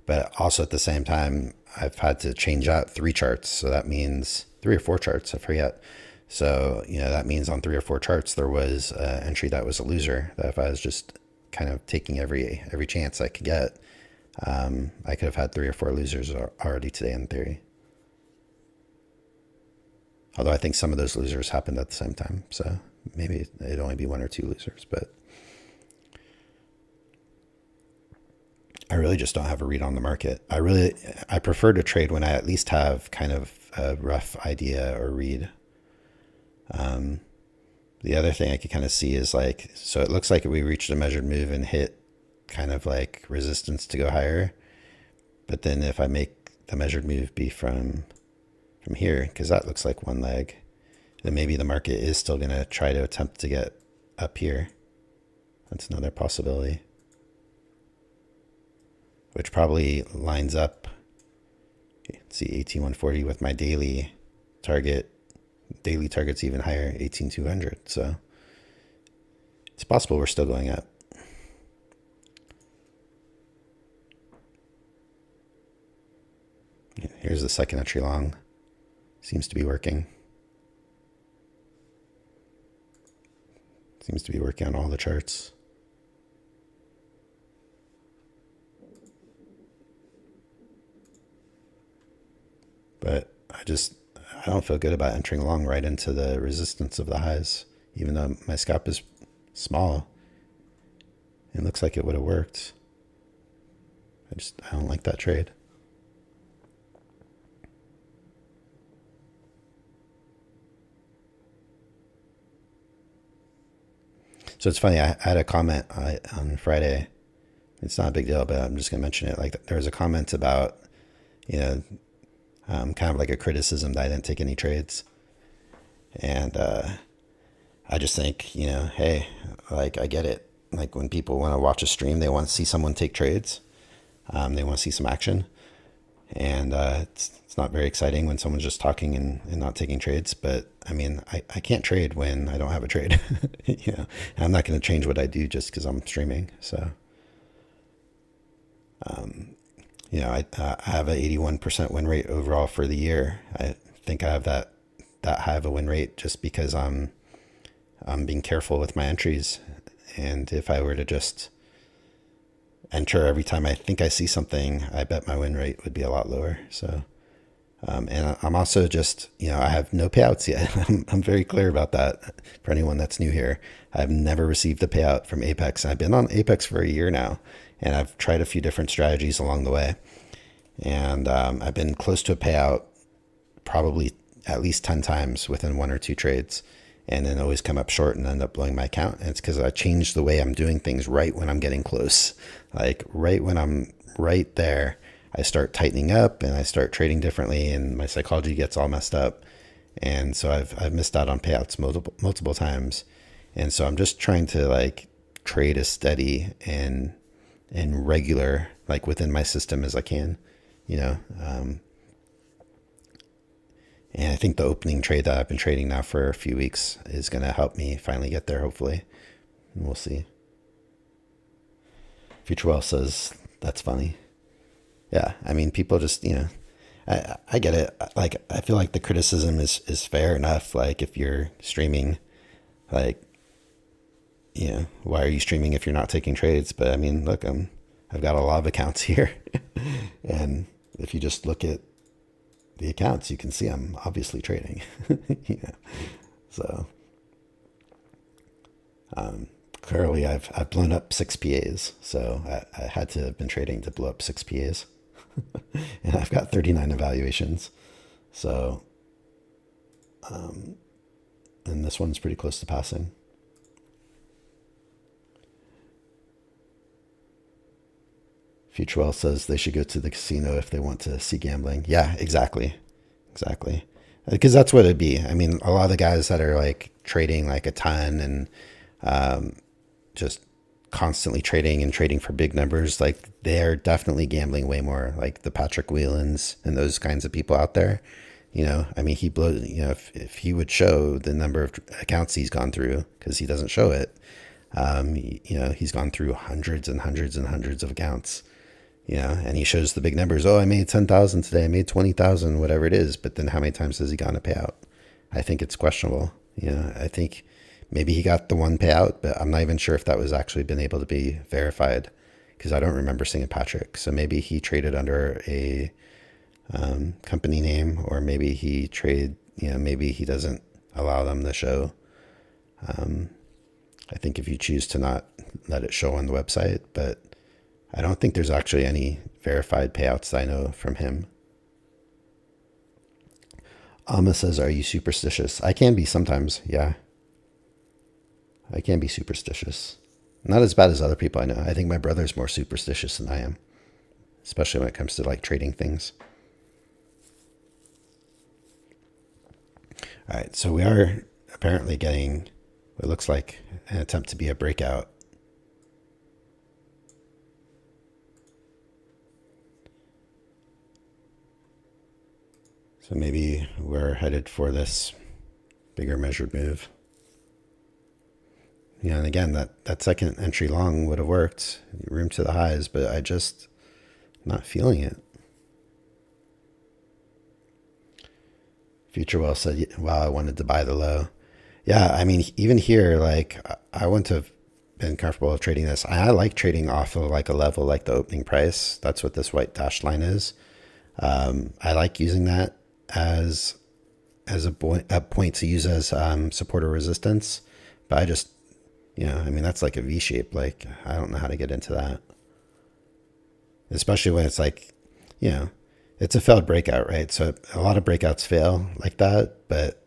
But also at the same time, I've had to change out 3 charts. So that means 3 or 4 charts, I forget. So, that means on 3 or 4 charts, there was an entry that was a loser. That if I was just kind of taking every chance I could get, I could have had 3 or 4 losers already today in theory. Although I think some of those losers happened at the same time. So maybe it'd only be 1 or 2 losers, but I really just don't have a read on the market. I prefer to trade when I at least have kind of a rough idea or read. The other thing I could kind of see is like, so it looks like we reached a measured move and hit kind of like resistance to go higher. But then if I make the measured move be from here, because that looks like one leg, then maybe the market is still going to try to attempt to get up here. That's another possibility, which probably lines up. Let's see, 18,140 with my daily target. Daily target's even higher, 18,200. So it's possible we're still going up. Here's the second entry long. Seems to be working. Seems to be working on all the charts. But I don't feel good about entering long right into the resistance of the highs, even though my scalp is small. It looks like it would have worked. I don't like that trade. So it's funny, I had a comment on Friday. It's not a big deal, but I'm just going to mention it. Like there was a comment about, kind of like a criticism that I didn't take any trades. And I just think, hey, like I get it. Like when people want to watch a stream, they want to see someone take trades. They want to see some action. And it's not very exciting when someone's just talking and not taking trades. But I mean, I can't trade when I don't have a trade. And I'm not going to change what I do just because I'm streaming. So, I have an 81% win rate overall for the year. I think I have that high of a win rate just because I'm being careful with my entries. And if I were to just enter every time I think I see something, I bet my win rate would be a lot lower. So, and I'm also just, I have no payouts yet. I'm very clear about that for anyone that's new here. I've never received a payout from Apex. I've been on Apex for a year now, and I've tried a few different strategies along the way. And I've been close to a payout probably at least 10 times within 1 or 2 trades, and then always come up short and end up blowing my account. And it's because I changed the way I'm doing things right when I'm getting close. Like right when I'm right there, I start tightening up and I start trading differently, and my psychology gets all messed up. And so I've missed out on payouts multiple times. And so I'm just trying to like trade as steady and regular, like within my system as I can, and I think the opening trade that I've been trading now for a few weeks is going to help me finally get there, hopefully. And we'll see. Future Well says, that's funny. Yeah, I mean, people just, I get it. Like, I feel like the criticism is fair enough. Like, if you're streaming, like, why are you streaming if you're not taking trades? But I mean, look, I've got a lot of accounts here. And if you just look at the accounts, you can see I'm obviously trading. So clearly I've blown up 6 PAs. So I had to have been trading to blow up 6 PAs. And I've got 39 evaluations. So, and this one's pretty close to passing. Futurewell says they should go to the casino if they want to see gambling. Yeah, exactly. Exactly. Because that's what it'd be. I mean, a lot of the guys that are like trading like a ton and just constantly trading and trading for big numbers, like they're definitely gambling way more, like the Patrick Whelans and those kinds of people out there. I mean, he blows, if he would show the number of accounts he's gone through, because he doesn't show it, he's gone through hundreds and hundreds and hundreds of accounts. And he shows the big numbers. Oh, I made 10,000 today. I made 20,000, whatever it is. But then how many times has he gotten a payout? I think it's questionable. I think maybe he got the one payout, but I'm not even sure if that was actually been able to be verified, because I don't remember seeing a Patrick. So maybe he traded under a company name, or maybe he maybe he doesn't allow them to show. I think if you choose to not let it show on the website, but I don't think there's actually any verified payouts that I know from him. Amma says, are you superstitious? I can be sometimes, yeah. I can be superstitious. Not as bad as other people I know. I think my brother's more superstitious than I am, especially when it comes to like trading things. All right, so we are apparently getting what looks like an attempt to be a breakout. So maybe we're headed for this bigger measured move. And again, that second entry long would have worked, room to the highs, but I just not feeling it. Futurewell said, wow, I wanted to buy the low. Yeah, I mean, even here, like I wouldn't have been comfortable with trading this. I like trading off of like a level like the opening price. That's what this white dashed line is. I like using that as a point to use as support or resistance, but I just I mean, that's like a V shape. Like I don't know how to get into that, especially when it's like it's a failed breakout, right? So a lot of breakouts fail like that, but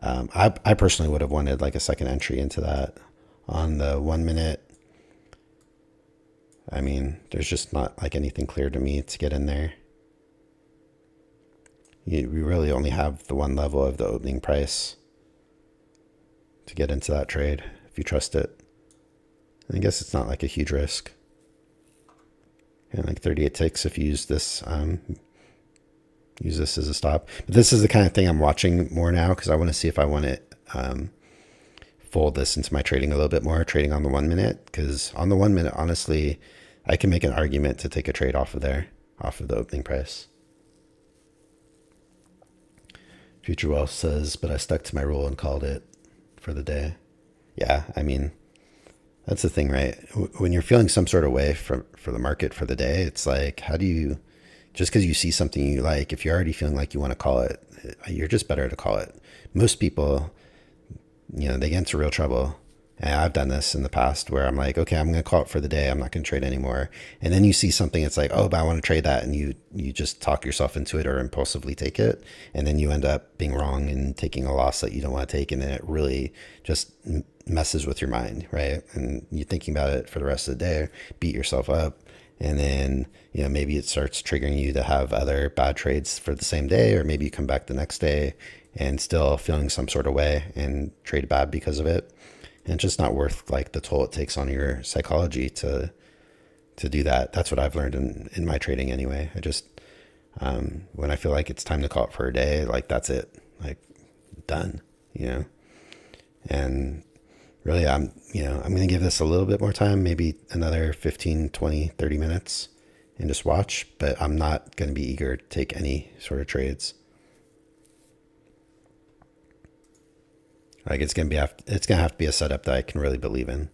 I personally would have wanted like a second entry into that on the 1 minute. I mean, there's just not like anything clear to me to get in there. We really only have the one level of the opening price to get into that trade, if you trust it. I guess it's not like a huge risk. And like 38 ticks if you use this as a stop. But this is the kind of thing I'm watching more now, because I want to see if I want to fold this into my trading a little bit more, trading on the 1 minute. Because on the 1 minute, honestly, I can make an argument to take a trade off of there, off of the opening price. Futurewell says, but I stuck to my rule and called it for the day. Yeah, I mean, that's the thing, right? When you're feeling some sort of way for the market for the day, it's like, how do you, just because you see something you like, if you're already feeling like you want to call it, you're just better to call it. Most people, they get into real trouble. And I've done this in the past where I'm like, okay, I'm going to call it for the day. I'm not going to trade anymore. And then you see something, it's like, oh, but I want to trade that. And you just talk yourself into it or impulsively take it. And then you end up being wrong and taking a loss that you don't want to take. And then it really just messes with your mind, right? And you're thinking about it for the rest of the day, beat yourself up. And then, maybe it starts triggering you to have other bad trades for the same day, or maybe you come back the next day and still feeling some sort of way and trade bad because of it. And it's just not worth like the toll it takes on your psychology to do that. That's what I've learned in my trading anyway. I just, when I feel like it's time to call it for a day, like that's it, like done, and really I'm going to give this a little bit more time, maybe another 15, 20, 30 minutes. and just watch, but I'm not going to be eager to take any sort of trades. Like it's going to have to be a setup that I can really believe in.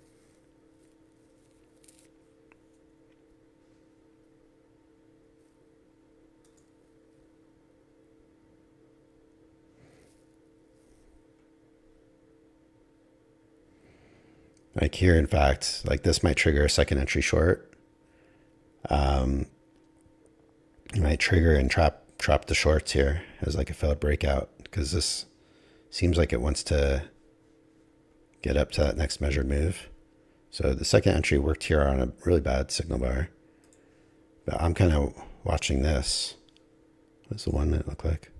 Like here, in fact, like this might trigger a second entry short. It might trigger and trap the shorts here as like a failed breakout, because this seems like it wants to get up to that next measured move. So the second entry worked here on a really bad signal bar, but I'm kind of watching this. What's the 1 minute look like?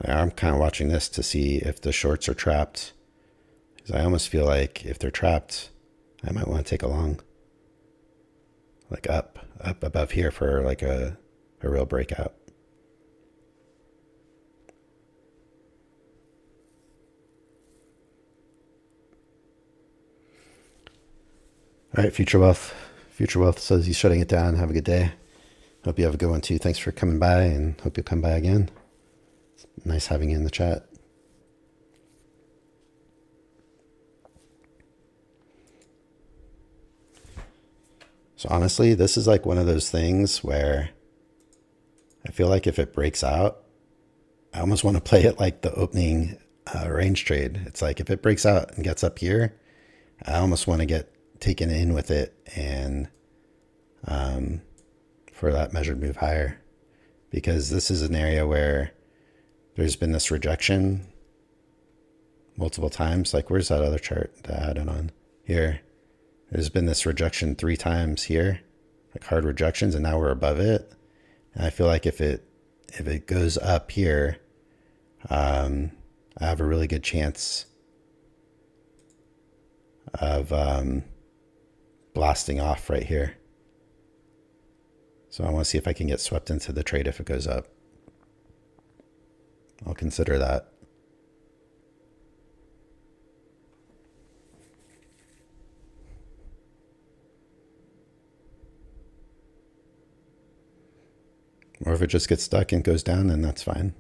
I'm kind of watching this to see if the shorts are trapped, because I almost feel like if they're trapped, I might want to take a long, like up above here for like a real breakout. All right, Future Wealth. Future Wealth says he's shutting it down. Have a good day. Hope you have a good one too. Thanks for coming by, and hope you'll come by again. It's nice having you in the chat. So honestly, this is like one of those things where I feel like if it breaks out, I almost want to play it like the opening range trade. It's like if it breaks out and gets up here, I almost want to get taken in with it and for that measured move higher, because this is an area where there's been this rejection multiple times. Like where's that other chart that I had it on? Here. There's been this rejection 3 times here, like hard rejections, and now we're above it. And I feel like if it goes up here, I have a really good chance of blasting off right here. So I want to see if I can get swept into the trade if it goes up. I'll consider that. Or if it just gets stuck and goes down, then that's fine.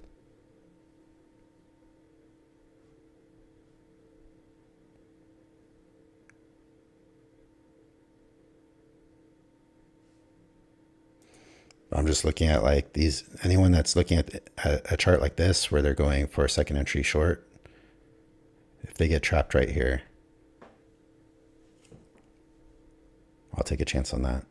I'm just looking at like these, anyone that's looking at a chart like this where they're going for a second entry short, if they get trapped right here, I'll take a chance on that.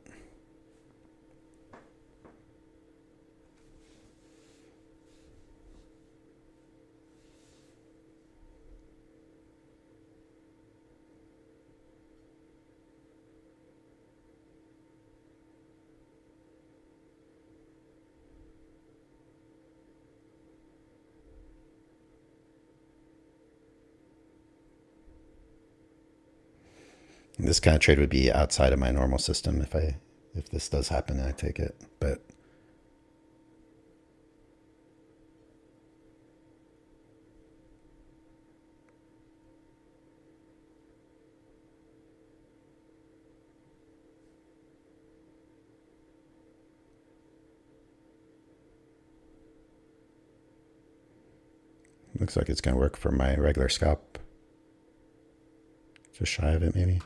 This kind of trade would be outside of my normal system if this does happen and I take it, but looks like it's going to work for my regular scalp. Just shy of it, maybe.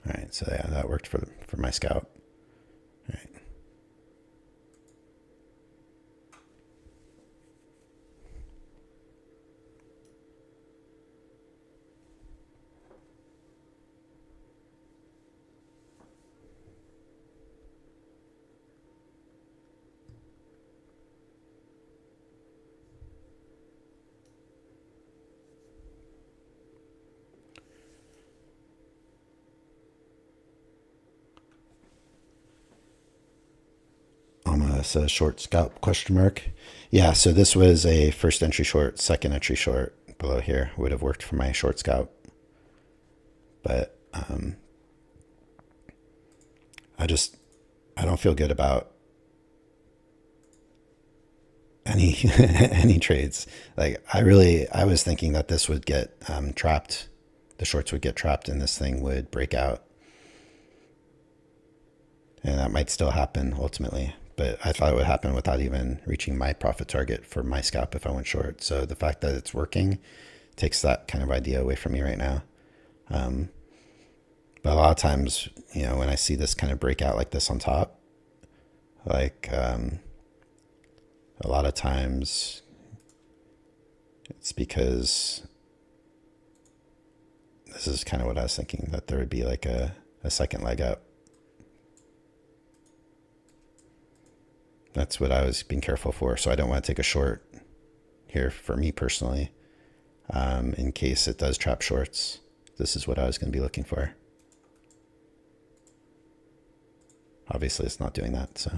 All right, so yeah, that worked for my scalp. All right. Says short scalp question mark. Yeah, so this was a first entry short, second entry short below here would have worked for my short scalp, but I don't feel good about any any trades. Like I was thinking that this would get trapped. The shorts would get trapped and this thing would break out. And that might still happen ultimately. But I thought it would happen without even reaching my profit target for my scalp if I went short. So the fact that it's working takes that kind of idea away from me right now. But a lot of times, when I see this kind of breakout like this on top, like a lot of times it's because this is kind of what I was thinking, that there would be like a second leg up. That's what I was being careful for. So I don't want to take a short here for me personally. In case it does trap shorts, this is what I was going to be looking for. Obviously it's not doing that, so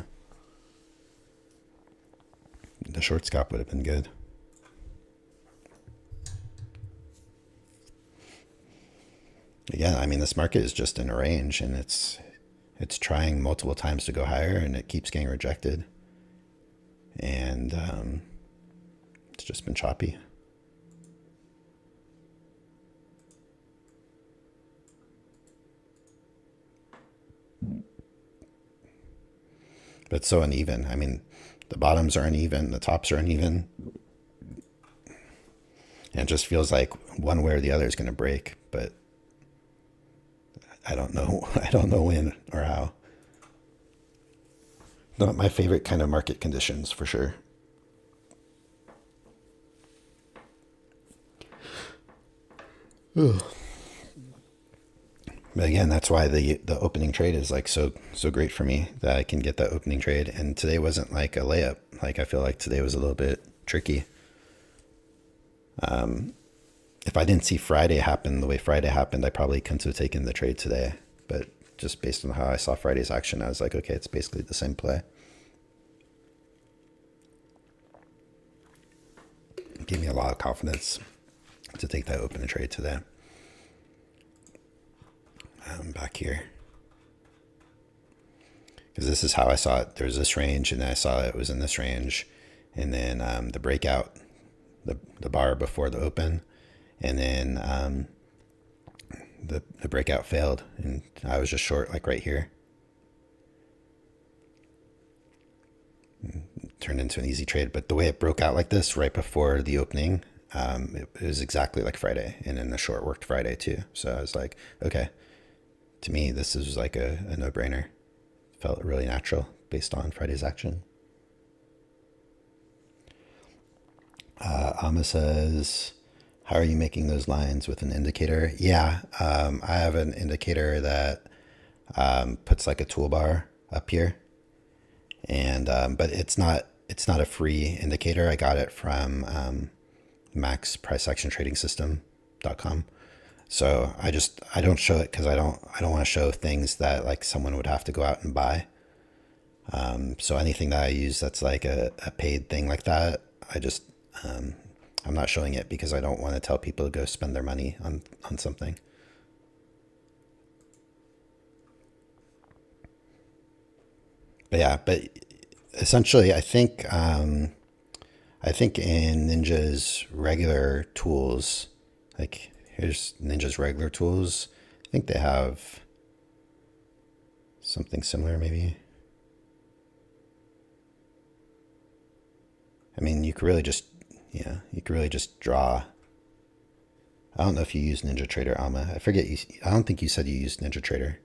the short scalp would have been good. Again, I mean, this market is just in a range and it's trying multiple times to go higher and it keeps getting rejected. And it's just been choppy. But it's so uneven. I mean, the bottoms are uneven, the tops are uneven. And it just feels like one way or the other is going to break, but I don't know. I don't know when or how. Not my favorite kind of market conditions for sure. Ugh. But again, that's why the opening trade is like so great for me, that I can get that opening trade. And today wasn't like a layup. Like I feel like today was a little bit tricky. If I didn't see Friday happen the way Friday happened, I probably couldn't have taken the trade today. But just based on how I saw Friday's action, I was like, okay, it's basically the same play. It gave me a lot of confidence to take that opening trade today. Back here, because this is how I saw it. There's this range, and then I saw it was in this range, and then the breakout, the bar before the open, and then the breakout failed, and I was just short, like right here. It turned into an easy trade, but the way it broke out like this right before the opening, it was exactly like Friday, and then the short worked Friday too. So I was like, okay. To me, this is like a no-brainer. Felt really natural based on Friday's action. Amma says, how are you making those lines with an indicator? Yeah, I have an indicator that puts like a toolbar up here. And but it's not a free indicator. I got it from maxpriceactiontrading.com. So I don't show it because I don't want to show things that like someone would have to go out and buy. So anything that I use that's like a paid thing like that, I'm not showing it because I don't want to tell people to go spend their money on something. But yeah, but essentially I think in Ninja's regular tools, like here's Ninja's regular tools. I think they have something similar maybe. I mean, you could really just draw. I don't know if you use NinjaTrader, Alma. I forget. I don't think you said you used NinjaTrader,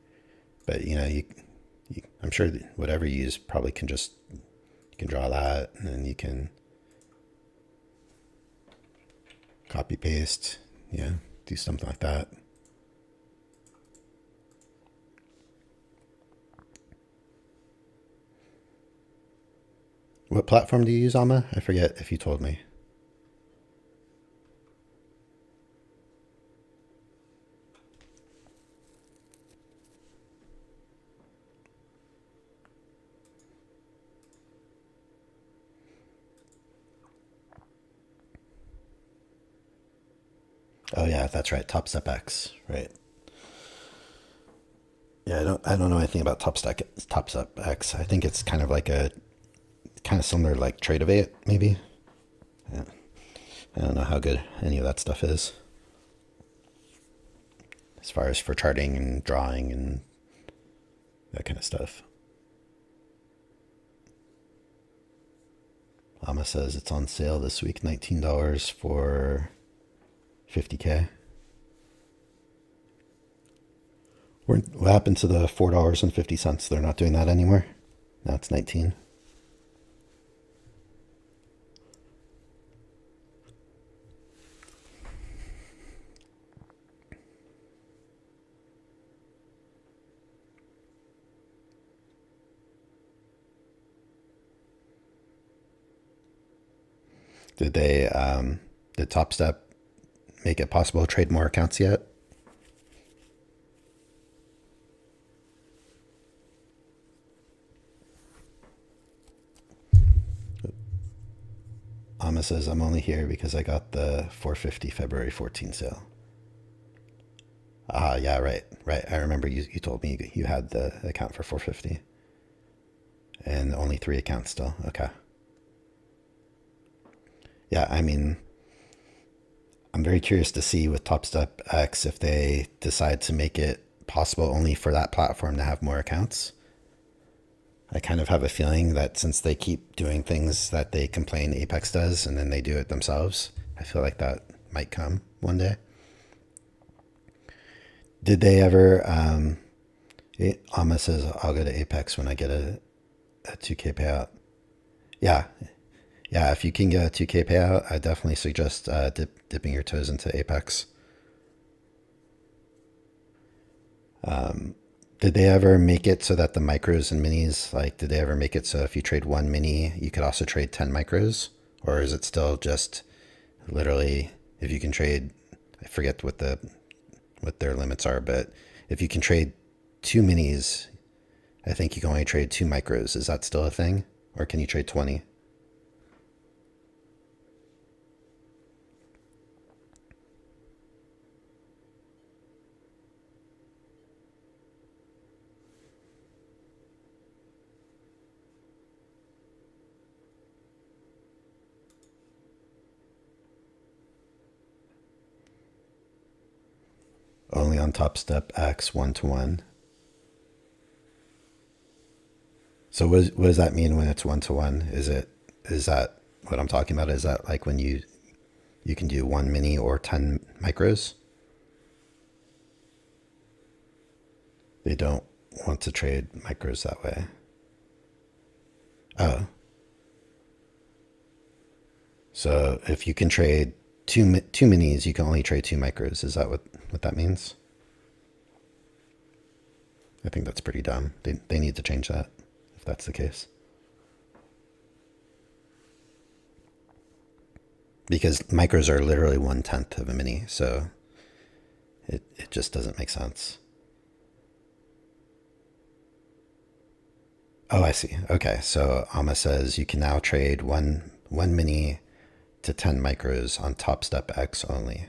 but I'm sure that whatever you use probably you can draw that, and then you can copy paste. Yeah. Do something like that. What platform do you use, Alma? I forget if you told me. Oh yeah, that's right. Top Step X, right? Yeah, I don't know anything about Top Step X. I think it's kind of like a kind of similar to like Trade maybe. Yeah. I don't know how good any of that stuff is as far as for charting and drawing and that kind of stuff. Amma says it's on sale this week, $19 for 50K. What happened to the $4.50? They're not doing that anymore. Now it's 19. Did Top Step make it possible to trade more accounts yet? Amma says, I'm only here because I got the 450 February 14 sale. Yeah, right. I remember you told me you had the account for 450 and only 3 accounts still. Okay. Yeah, I mean, I'm very curious to see with Top Step X if they decide to make it possible only for that platform to have more accounts. I kind of have a feeling that since they keep doing things that they complain Apex does and then they do it themselves, I feel like that might come one day. Did they ever, Amma says, I'll go to Apex when I get a 2K payout. Yeah. Yeah, if you can get a 2K payout, I definitely suggest dipping your toes into Apex. Did they ever make it so that the micros and minis, like, did they ever make it so if you trade 1 mini, you could also trade 10 micros? Or is it still just literally if you can trade, I forget what their limits are, but if you can trade 2 minis, I think you can only trade 2 micros. Is that still a thing? Or can you trade 20? Only on Top Step X 1-to-1. So what does that mean when it's 1-to-1? Is that what I'm talking about? Is that like when you can do 1 mini or 10 micros? They don't want to trade micros that way. Oh, so if you can trade two minis, you can only trade 2 micros. Is that what that means? I think that's pretty dumb. They need to change that if that's the case. Because micros are literally 1/10 of a mini, so it just doesn't make sense. Oh, I see. Okay, so Amma says you can now trade one mini to 10 micros on Top Step X only.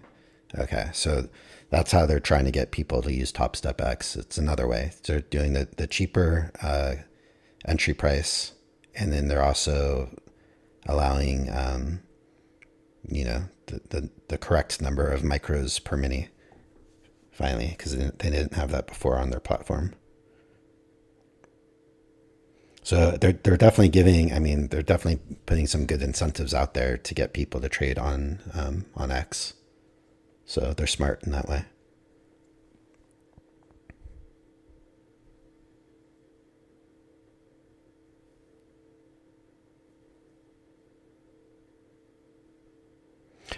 Okay, so that's how they're trying to get people to use Top Step X. It's another way. They're doing the cheaper entry price, and then they're also allowing, the correct number of micros per mini, finally, because they didn't have that before on their platform. So they're definitely they're definitely putting some good incentives out there to get people to trade on X. So they're smart in that way.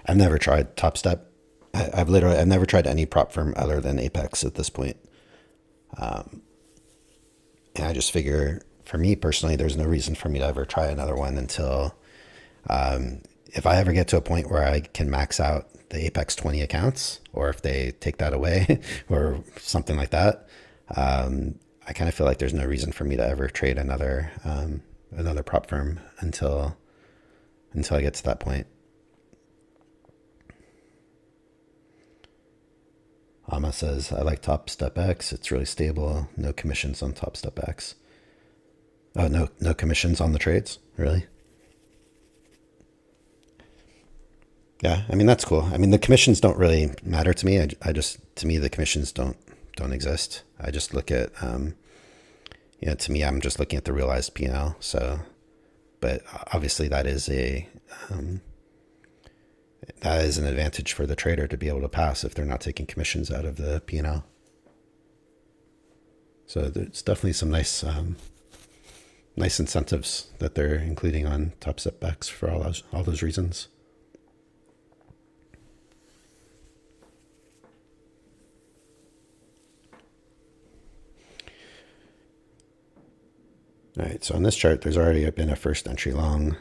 I've never tried Top Step. I've never tried any prop firm other than Apex at this point. And I just figure, for me personally, there's no reason for me to ever try another one until if I ever get to a point where I can max out the Apex 20 accounts, or if they take that away or something like that. I kind of feel like there's no reason for me to ever trade another prop firm until I get to that point. Ama says, I like Top Step X. It's really stable. No commissions on Top Step X. Oh, no commissions on the trades? Really? Yeah, I mean, that's cool. I mean, the commissions don't really matter to me. I just, to me, the commissions don't exist. I just look at, to me, I'm just looking at the realized P&L. So, but obviously that is an advantage for the trader to be able to pass if they're not taking commissions out of the P&L. So there's definitely some nice incentives that they're including on Top Step X for all those reasons. All right, so on this chart, there's already been a first entry long.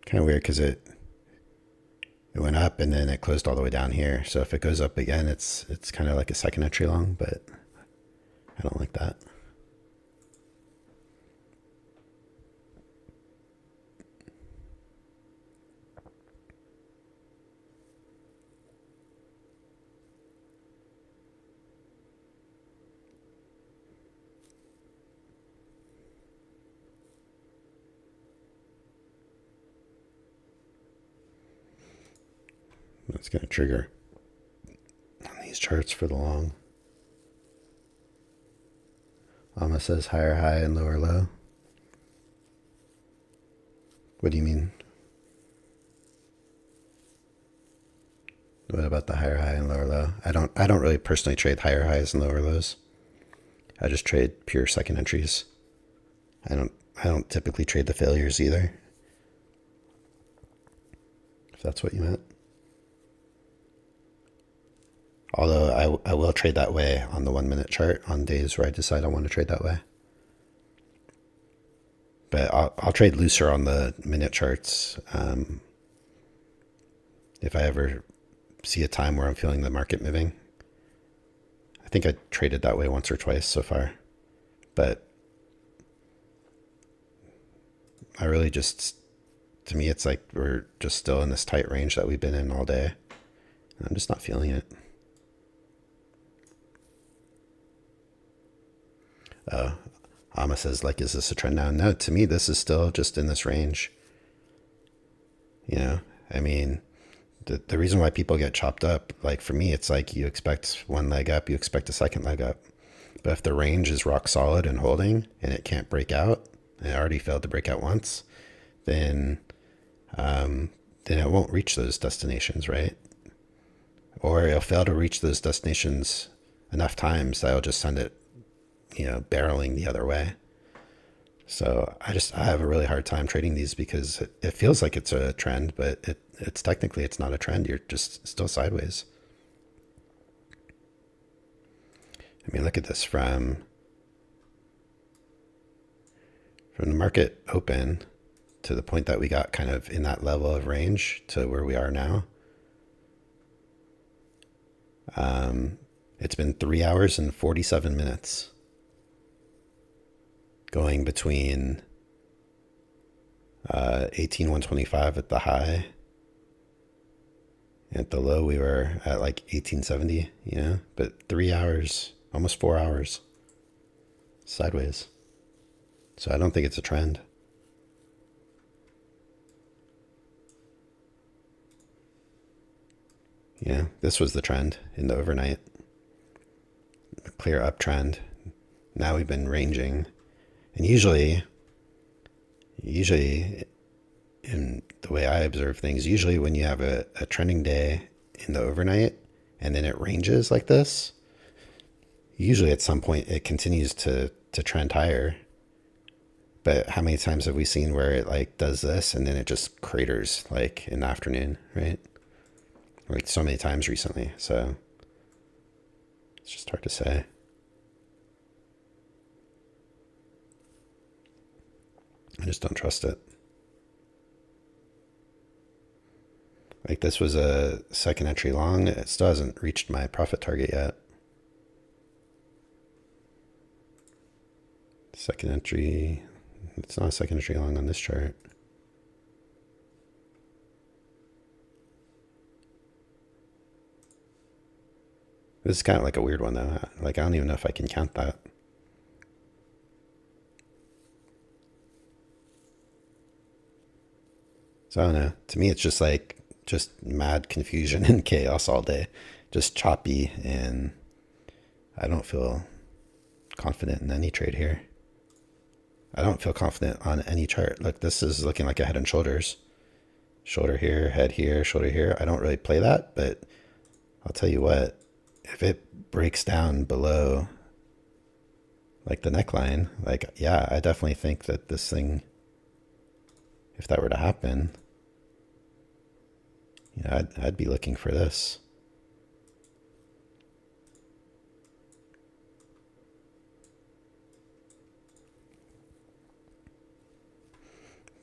Kind of weird because it went up and then it closed all the way down here. So if it goes up again, it's kind of like a second entry long, but I don't like that. That's going to trigger on these charts for the long. Alma says higher high and lower low. What do you mean? What about the higher high and lower low? I don't really personally trade higher highs and lower lows. I just trade pure second entries. I don't typically trade the failures either. If that's what you meant. Although I will trade that way on the 1 minute chart on days where I decide I want to trade that way. But I'll trade looser on the minute charts if I ever see a time where I'm feeling the market moving. I think I traded that way once or twice so far. But I really just, to me, it's like we're just still in this tight range that we've been in all day. I'm just not feeling it. Ama says, like, is this a trend now? No, to me, this is still just in this range. I mean, the reason why people get chopped up, like for me, it's like you expect one leg up, you expect a second leg up. But if the range is rock solid and holding and it can't break out, and it already failed to break out once, then it won't reach those destinations, right? Or it'll fail to reach those destinations enough times that it'll just send it barreling the other way. So I have a really hard time trading these because it feels like it's a trend, but it's technically it's not a trend. You're just still sideways. I mean, look at this from the market open to the point that we got kind of in that level of range to where we are now. It's been 3 hours and 47 minutes. Going between 18,125 at the high. At the low, we were at like 1870, but 3 hours, almost 4 hours sideways. So I don't think it's a trend. This was the trend in the overnight. A clear uptrend. Now we've been ranging. And usually in the way I observe things, usually when you have a trending day in the overnight and then it ranges like this, usually at some point it continues to trend higher. But how many times have we seen where it like does this and then it just craters like in the afternoon, right? Like so many times recently. So it's just hard to say. I just don't trust it. Like this was a second entry long. It still hasn't reached my profit target yet. Second entry. It's not a second entry long on this chart. This is kind of like a weird one though. Like, I don't even know if I can count that. So I don't know. To me, it's just like, just mad confusion and chaos all day. Just choppy, and I don't feel confident in any trade here. I don't feel confident on any chart. Look, this is looking like a head and shoulders. Shoulder here, head here, shoulder here. I don't really play that, but I'll tell you what, if it breaks down below like the neckline, like, yeah, I definitely think that this thing, if that were to happen, you know, I'd be looking for this.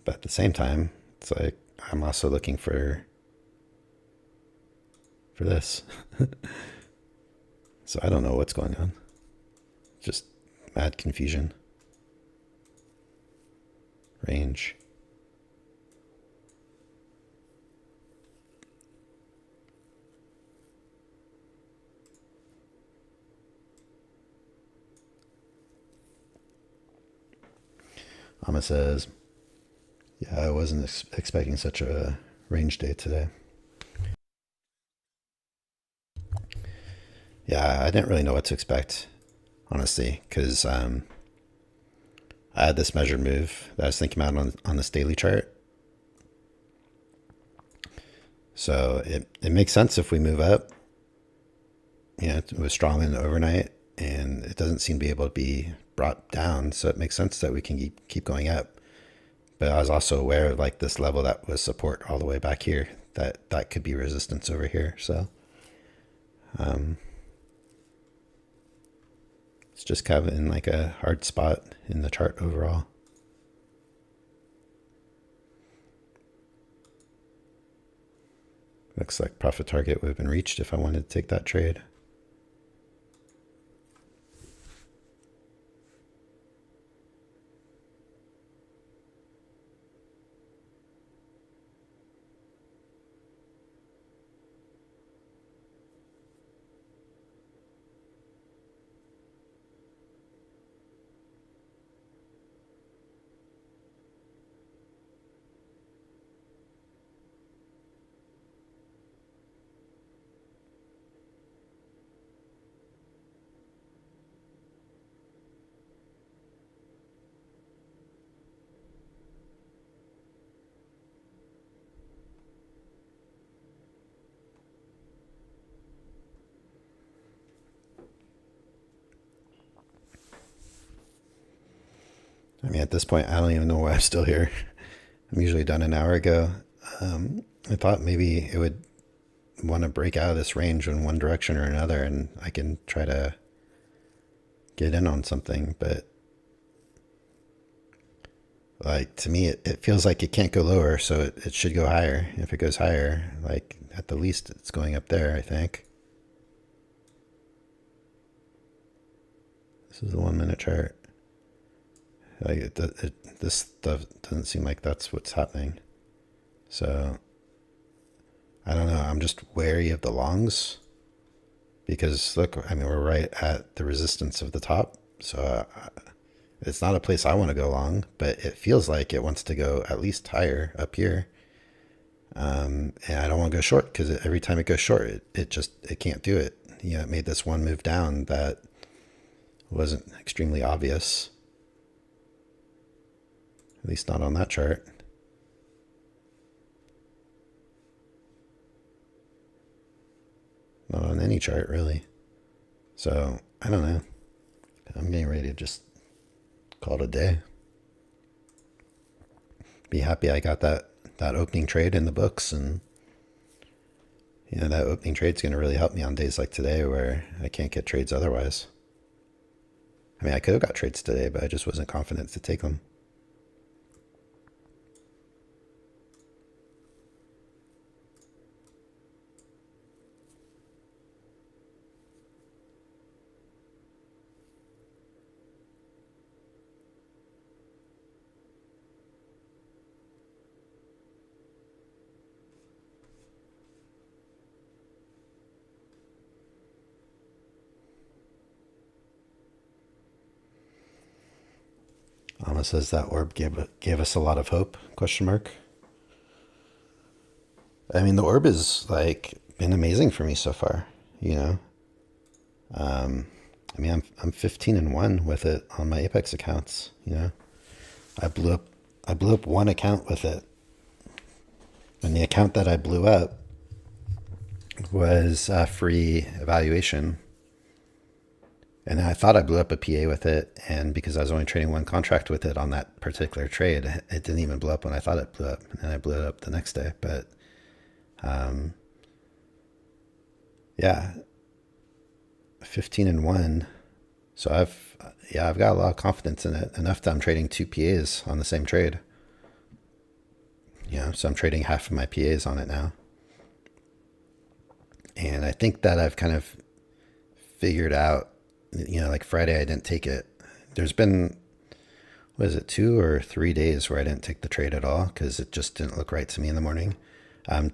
But at the same time, it's like, I'm also looking for this. So I don't know what's going on. Just mad confusion. Range. Amma says, yeah, I wasn't expecting such a range day today. Yeah, I didn't really know what to expect, honestly, because I had this measured move that I was thinking about on this daily chart. So it makes sense if we move up. You know, it was strong in the overnight, and it doesn't seem to be able to be brought down. So it makes sense that we can keep going up. But I was also aware of like this level that was support all the way back here, that could be resistance over here. So it's just kind of in like a hard spot in the chart overall. Looks like profit target would have been reached if I wanted to take that trade. I mean, at this point, I don't even know why I'm still here. I'm usually done an hour ago. I thought maybe it would want to break out of this range in one direction or another, and I can try to get in on something. But like, to me, it feels like it can't go lower, so it should go higher. If it goes higher, like at the least, it's going up there, I think. This is the 1 minute chart. Like this stuff doesn't seem like that's what's happening. So I don't know. I'm just wary of the longs because look, I mean, we're right at the resistance of the top. So it's not a place I want to go long, but it feels like it wants to go at least higher up here. And I don't want to go short because every time it goes short, it can't do it. You know, it made this one move down that wasn't extremely obvious. At least not on that chart. Not on any chart, really. So, I don't know. I'm getting ready to just call it a day. Be happy I got that opening trade in the books, and you know, that opening trade's going to really help me on days like today where I can't get trades otherwise. I mean, I could have got trades today, but I just wasn't confident to take them. It says that orb gave us a lot of hope, question mark. I mean, the orb is like been amazing for me so far, you know. I mean, I'm 15-1 with it on my Apex accounts, you know. I blew up one account with it. And the account that I blew up was a free evaluation. And I thought I blew up a PA with it, and because I was only trading one contract with it on that particular trade, it didn't even blow up when I thought it blew up, and I blew it up the next day. But yeah, 15-1. So I've got a lot of confidence in it, enough that I'm trading 2 PAs on the same trade. You know, so I'm trading half of my PAs on it now. And I think that I've kind of figured out, you know, like Friday I didn't take it. There's been, what is it, 2 or 3 days where I didn't take the trade at all because it just didn't look right to me in the morning.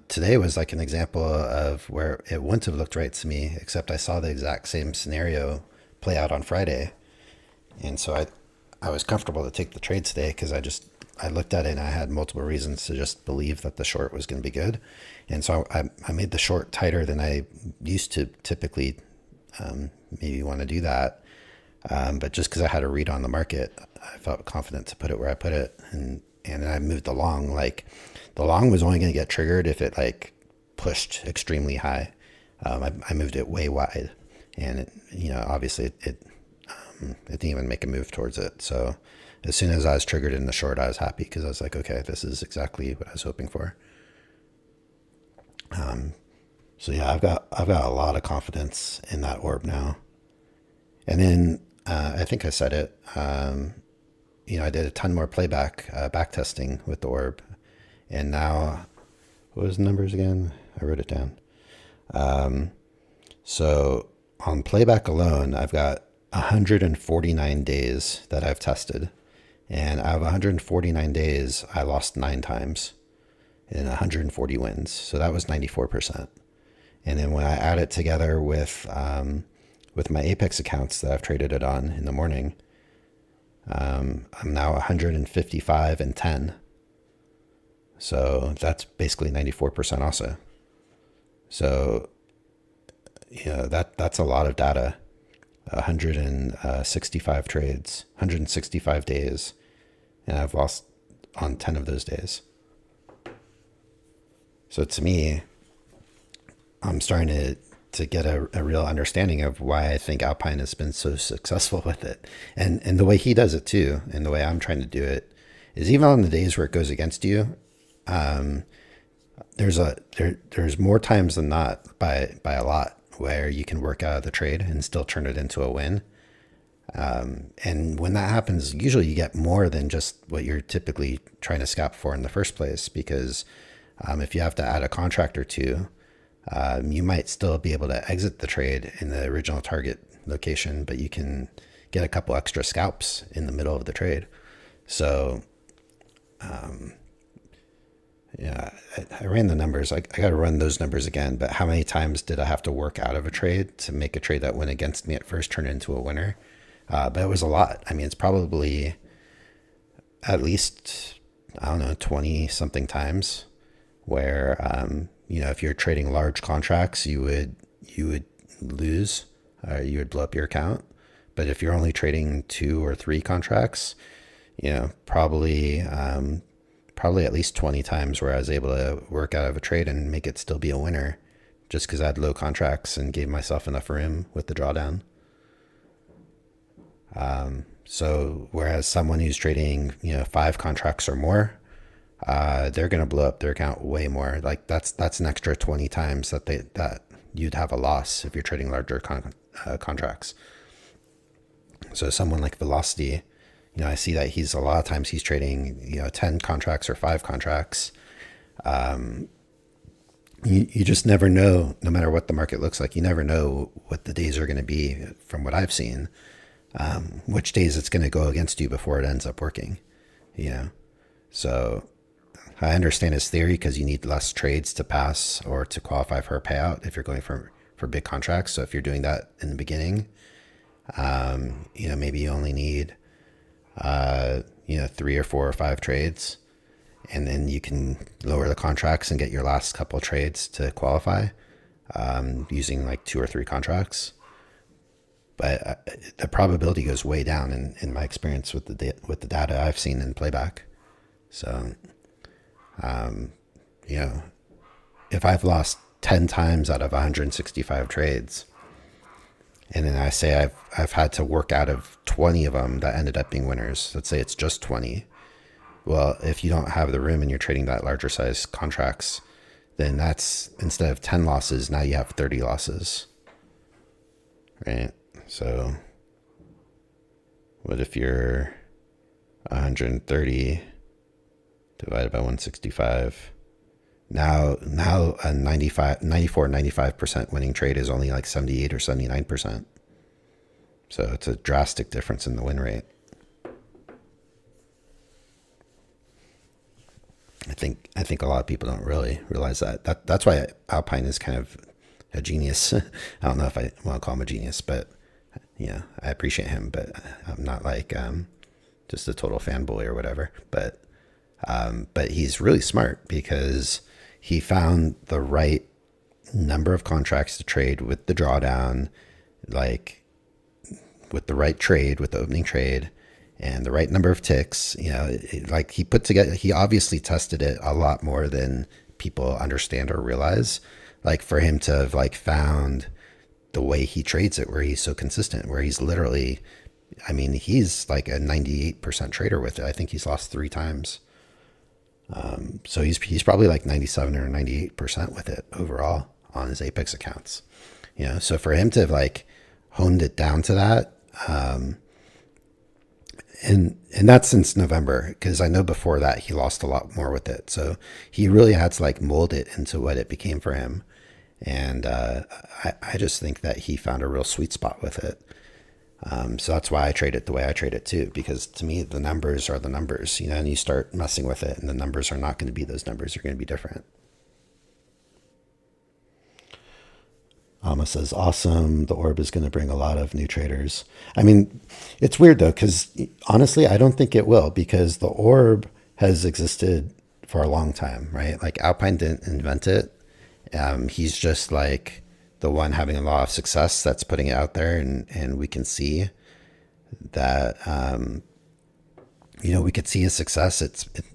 Today was like an example of where it wouldn't have looked right to me, except I saw the exact same scenario play out on Friday. And so I was comfortable to take the trade today because I looked at it and I had multiple reasons to just believe that the short was going to be good. And so I made the short tighter than I used to typically maybe want to do that. But just because I had a read on the market, I felt confident to put it where I put it. And I moved the long. Like the long was only going to get triggered if it like pushed extremely high. I moved it way wide, and it, you know, obviously it didn't even make a move towards it. So as soon as I was triggered in the short, I was happy because I was like, okay, this is exactly what I was hoping for. So yeah, I've got a lot of confidence in that orb now. And then I think I said it. You know, I did a ton more playback, back testing with the orb, and now, what was the numbers again? I wrote it down. So on playback alone, I've got 149 days that I've tested, and out of 149 days, I lost 9 times in 140 wins. So that was 94%. And then when I add it together with my Apex accounts that I've traded it on in the morning, I'm now 155-10. So that's basically 94% also. So, you know, that's a lot of data. 165 trades, 165 days, and I've lost on 10 of those days. So to me, I'm starting to get a real understanding of why I think Alpine has been so successful with it. And the way he does it too, and the way I'm trying to do it, is even on the days where it goes against you, there's more times than not by a lot where you can work out of the trade and still turn it into a win. And when that happens, usually you get more than just what you're typically trying to scalp for in the first place, because if you have to add a contract or two, you might still be able to exit the trade in the original target location, but you can get a couple extra scalps in the middle of the trade. So, yeah, I ran the numbers. I got to run those numbers again, but how many times did I have to work out of a trade to make a trade that went against me at first turn into a winner? But it was a lot. I mean, it's probably at least, I don't know, 20 something times where, you know, if you're trading large contracts, you would lose, you would blow up your account. But if you're only trading 2 or 3 contracts, you know, probably at least 20 times where I was able to work out of a trade and make it still be a winner, just because I had low contracts and gave myself enough room with the drawdown. So whereas someone who's trading, you know, 5 contracts or more, they're going to blow up their account way more. Like that's an extra 20 times that you'd have a loss if you're trading larger contracts. So someone like Velocity, you know, I see that a lot of times he's trading, you know, 10 contracts or 5 contracts. You just never know, no matter what the market looks like, you never know what the days are going to be from what I've seen, which days it's going to go against you before it ends up working, you know? So I understand his theory because you need less trades to pass or to qualify for a payout if you're going for big contracts. So if you're doing that in the beginning, you know, maybe you only need, 3 or 4 or 5 trades, and then you can lower the contracts and get your last couple trades to qualify using like 2 or 3 contracts. But the probability goes way down in my experience with the data I've seen in playback. So, if I've lost 10 times out of 165 trades, and then I say I've had to work out of 20 of them that ended up being winners, let's say it's just 20. Well, if you don't have the room and you're trading that larger size contracts, then that's, instead of 10 losses, now you have 30 losses, right? So what if you're 130 divided by 165? Now a 95% winning trade is only like 78 or 79%. So it's a drastic difference in the win rate. I think a lot of people don't really realize that. That's why Alpine is kind of a genius. I don't know if I want to call him a genius, but I appreciate him, but I'm not like just a total fanboy or whatever. But he's really smart because he found the right number of contracts to trade with the drawdown, like with the right trade, with the opening trade, and the right number of ticks. Like he obviously tested it a lot more than people understand or realize. Like for him to have like found the way he trades it, where he's so consistent, where he's literally, he's like a 98% trader with it. I think he's lost 3 times. So he's probably like 97 or 98% with it overall on his Apex accounts. So for him to have like honed it down to that, and that's since November, because I know before that he lost a lot more with it. So he really had to like mold it into what it became for him. And I just think that he found a real sweet spot with it. So that's why I trade it the way I trade it too, because to me, the numbers are the numbers, and you start messing with it and the numbers are not going to be those numbers. They're going to be different. Alma says, awesome. The orb is going to bring a lot of new traders. It's weird though, because honestly, I don't think it will, because the orb has existed for a long time, right? Like Alpine didn't invent it. He's just like the one having a lot of success that's putting it out there, and we can see that we could see his success.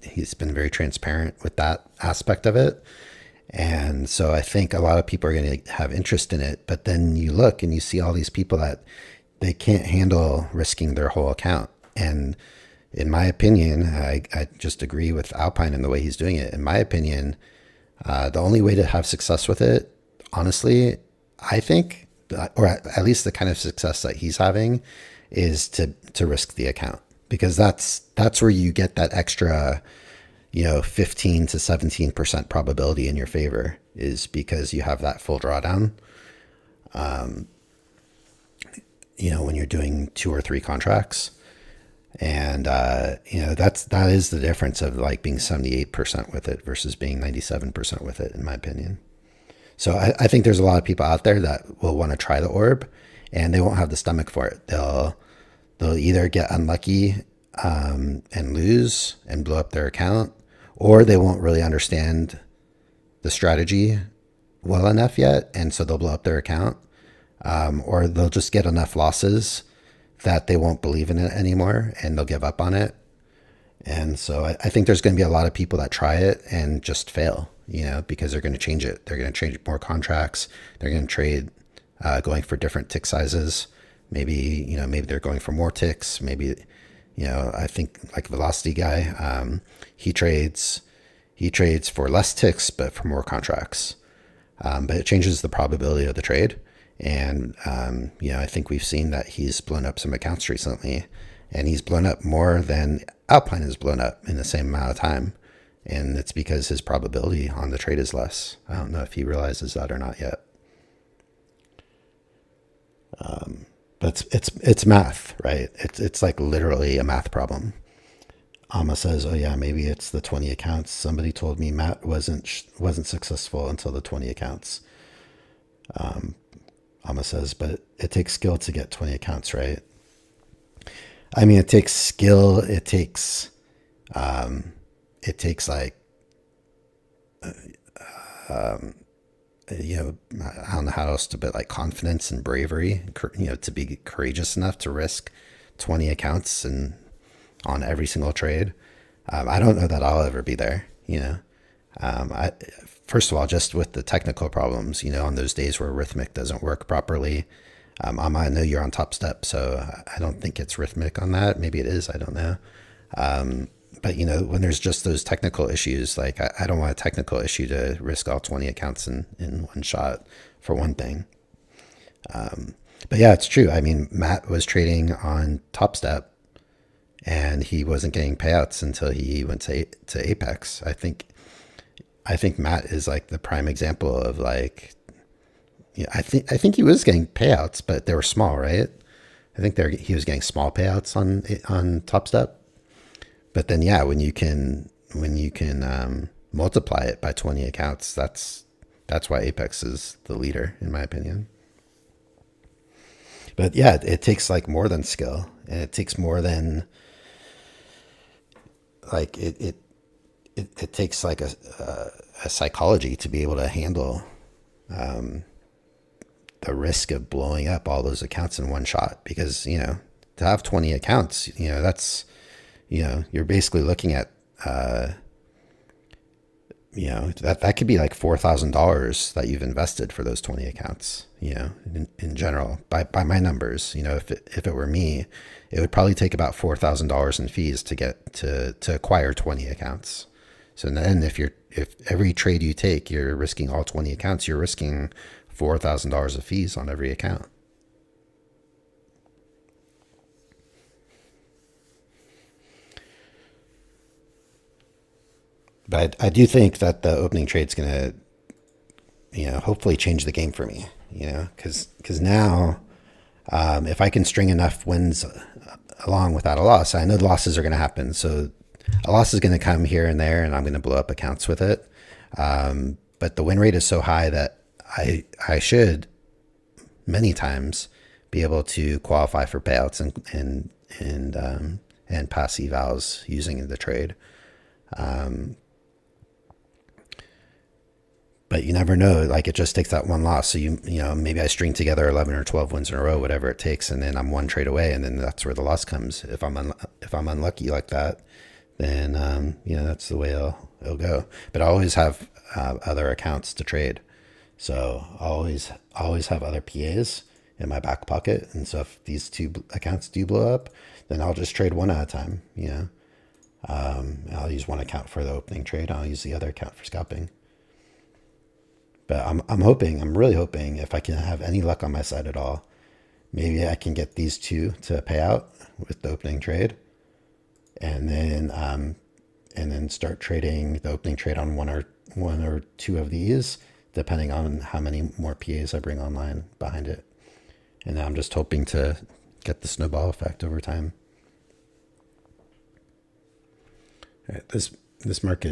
He's been very transparent with that aspect of it, and so I think a lot of people are going to have interest in it. But then you look and you see all these people that they can't handle risking their whole account. And in my opinion, I just agree with Alpine in the way he's doing it. In my opinion, the only way to have success with it, honestly, I think, or at least the kind of success that he's having, is to risk the account, because that's where you get that extra, 15 to 17% probability in your favor, is because you have that full drawdown. When you're doing 2 or 3 contracts. And, that is the difference of like being 78% with it versus being 97% with it, in my opinion. So I think there's a lot of people out there that will want to try the orb, and they won't have the stomach for it. They'll either get unlucky, and lose and blow up their account, or they won't really understand the strategy well enough yet. And so they'll blow up their account, or they'll just get enough losses that they won't believe in it anymore and they'll give up on it. And so I think there's going to be a lot of people that try it and just fail, because they're going to change it. They're going to change more contracts. They're going to trade, going for different tick sizes. Maybe they're going for more ticks. Maybe, I think like Velocity guy, he trades for less ticks, but for more contracts. But it changes the probability of the trade. And, I think we've seen that he's blown up some accounts recently, and he's blown up more than Alpine has blown up in the same amount of time. And it's because his probability on the trade is less. I don't know if he realizes that or not yet. But it's math, right? It's like literally a math problem. Alma says, oh yeah, maybe it's the 20 accounts. Somebody told me Matt wasn't successful until the 20 accounts. Alma says, but it takes skill to get 20 accounts, right? I mean, it takes skill. It takes like, you know, I don't know how else to, but like confidence and bravery, you know, to be courageous enough to risk 20 accounts and on every single trade. I don't know that I'll ever be there, you know. I First of all, just with the technical problems, you know, on those days where Rhythmic doesn't work properly. I know you're on Top Step, so I don't think it's Rhythmic on that. Maybe it is. I don't know. But you know, when there's just those technical issues, like I don't want a technical issue to risk all 20 accounts in one shot, for one thing. But yeah, it's true. I mean, Matt was trading on Top Step and he wasn't getting payouts until he went to Apex. I think Matt is like the prime example of like, yeah, I think he was getting payouts, but they were small, right? He was getting small payouts on Top Step. But then yeah, when you can multiply it by 20 accounts, that's why Apex is the leader, in my opinion. But yeah, it takes like more than skill, and it takes more than like it takes like a psychology to be able to handle the risk of blowing up all those accounts in one shot. Because you know, to have 20 accounts, you know, that's, you know, you're basically looking at you know, that could be like $4,000 that you've invested for those 20 accounts, you know, in general, by my numbers. You know, if it were me, it would probably take about $4,000 in fees to get to acquire 20 accounts. So then if every trade you take, you're risking all 20 accounts, you're risking $4,000 of fees on every account. But I do think that the opening trade's going to, you know, hopefully change the game for me, you know, because now if I can string enough wins along without a loss, I know the losses are going to happen. So a loss is going to come here and there, and I'm going to blow up accounts with it. But the win rate is so high that I should many times be able to qualify for payouts and pass evals using the trade. But you never know. Like, it just takes that one loss. So you know, maybe I string together 11 or 12 wins in a row, whatever it takes, and then I'm one trade away, and then that's where the loss comes. If I'm unlucky like that, then you know, that's the way it'll go. But I always have other accounts to trade, so I always have other PAs in my back pocket. And so if these two accounts do blow up, then I'll just trade one at a time. You know, I'll use one account for the opening trade. I'll use the other account for scalping. But I'm really hoping, if I can have any luck on my side at all, maybe I can get these two to pay out with the opening trade, and then start trading the opening trade on one or two of these, depending on how many more PAs I bring online behind it. And I'm just hoping to get the snowball effect over time. All right, this market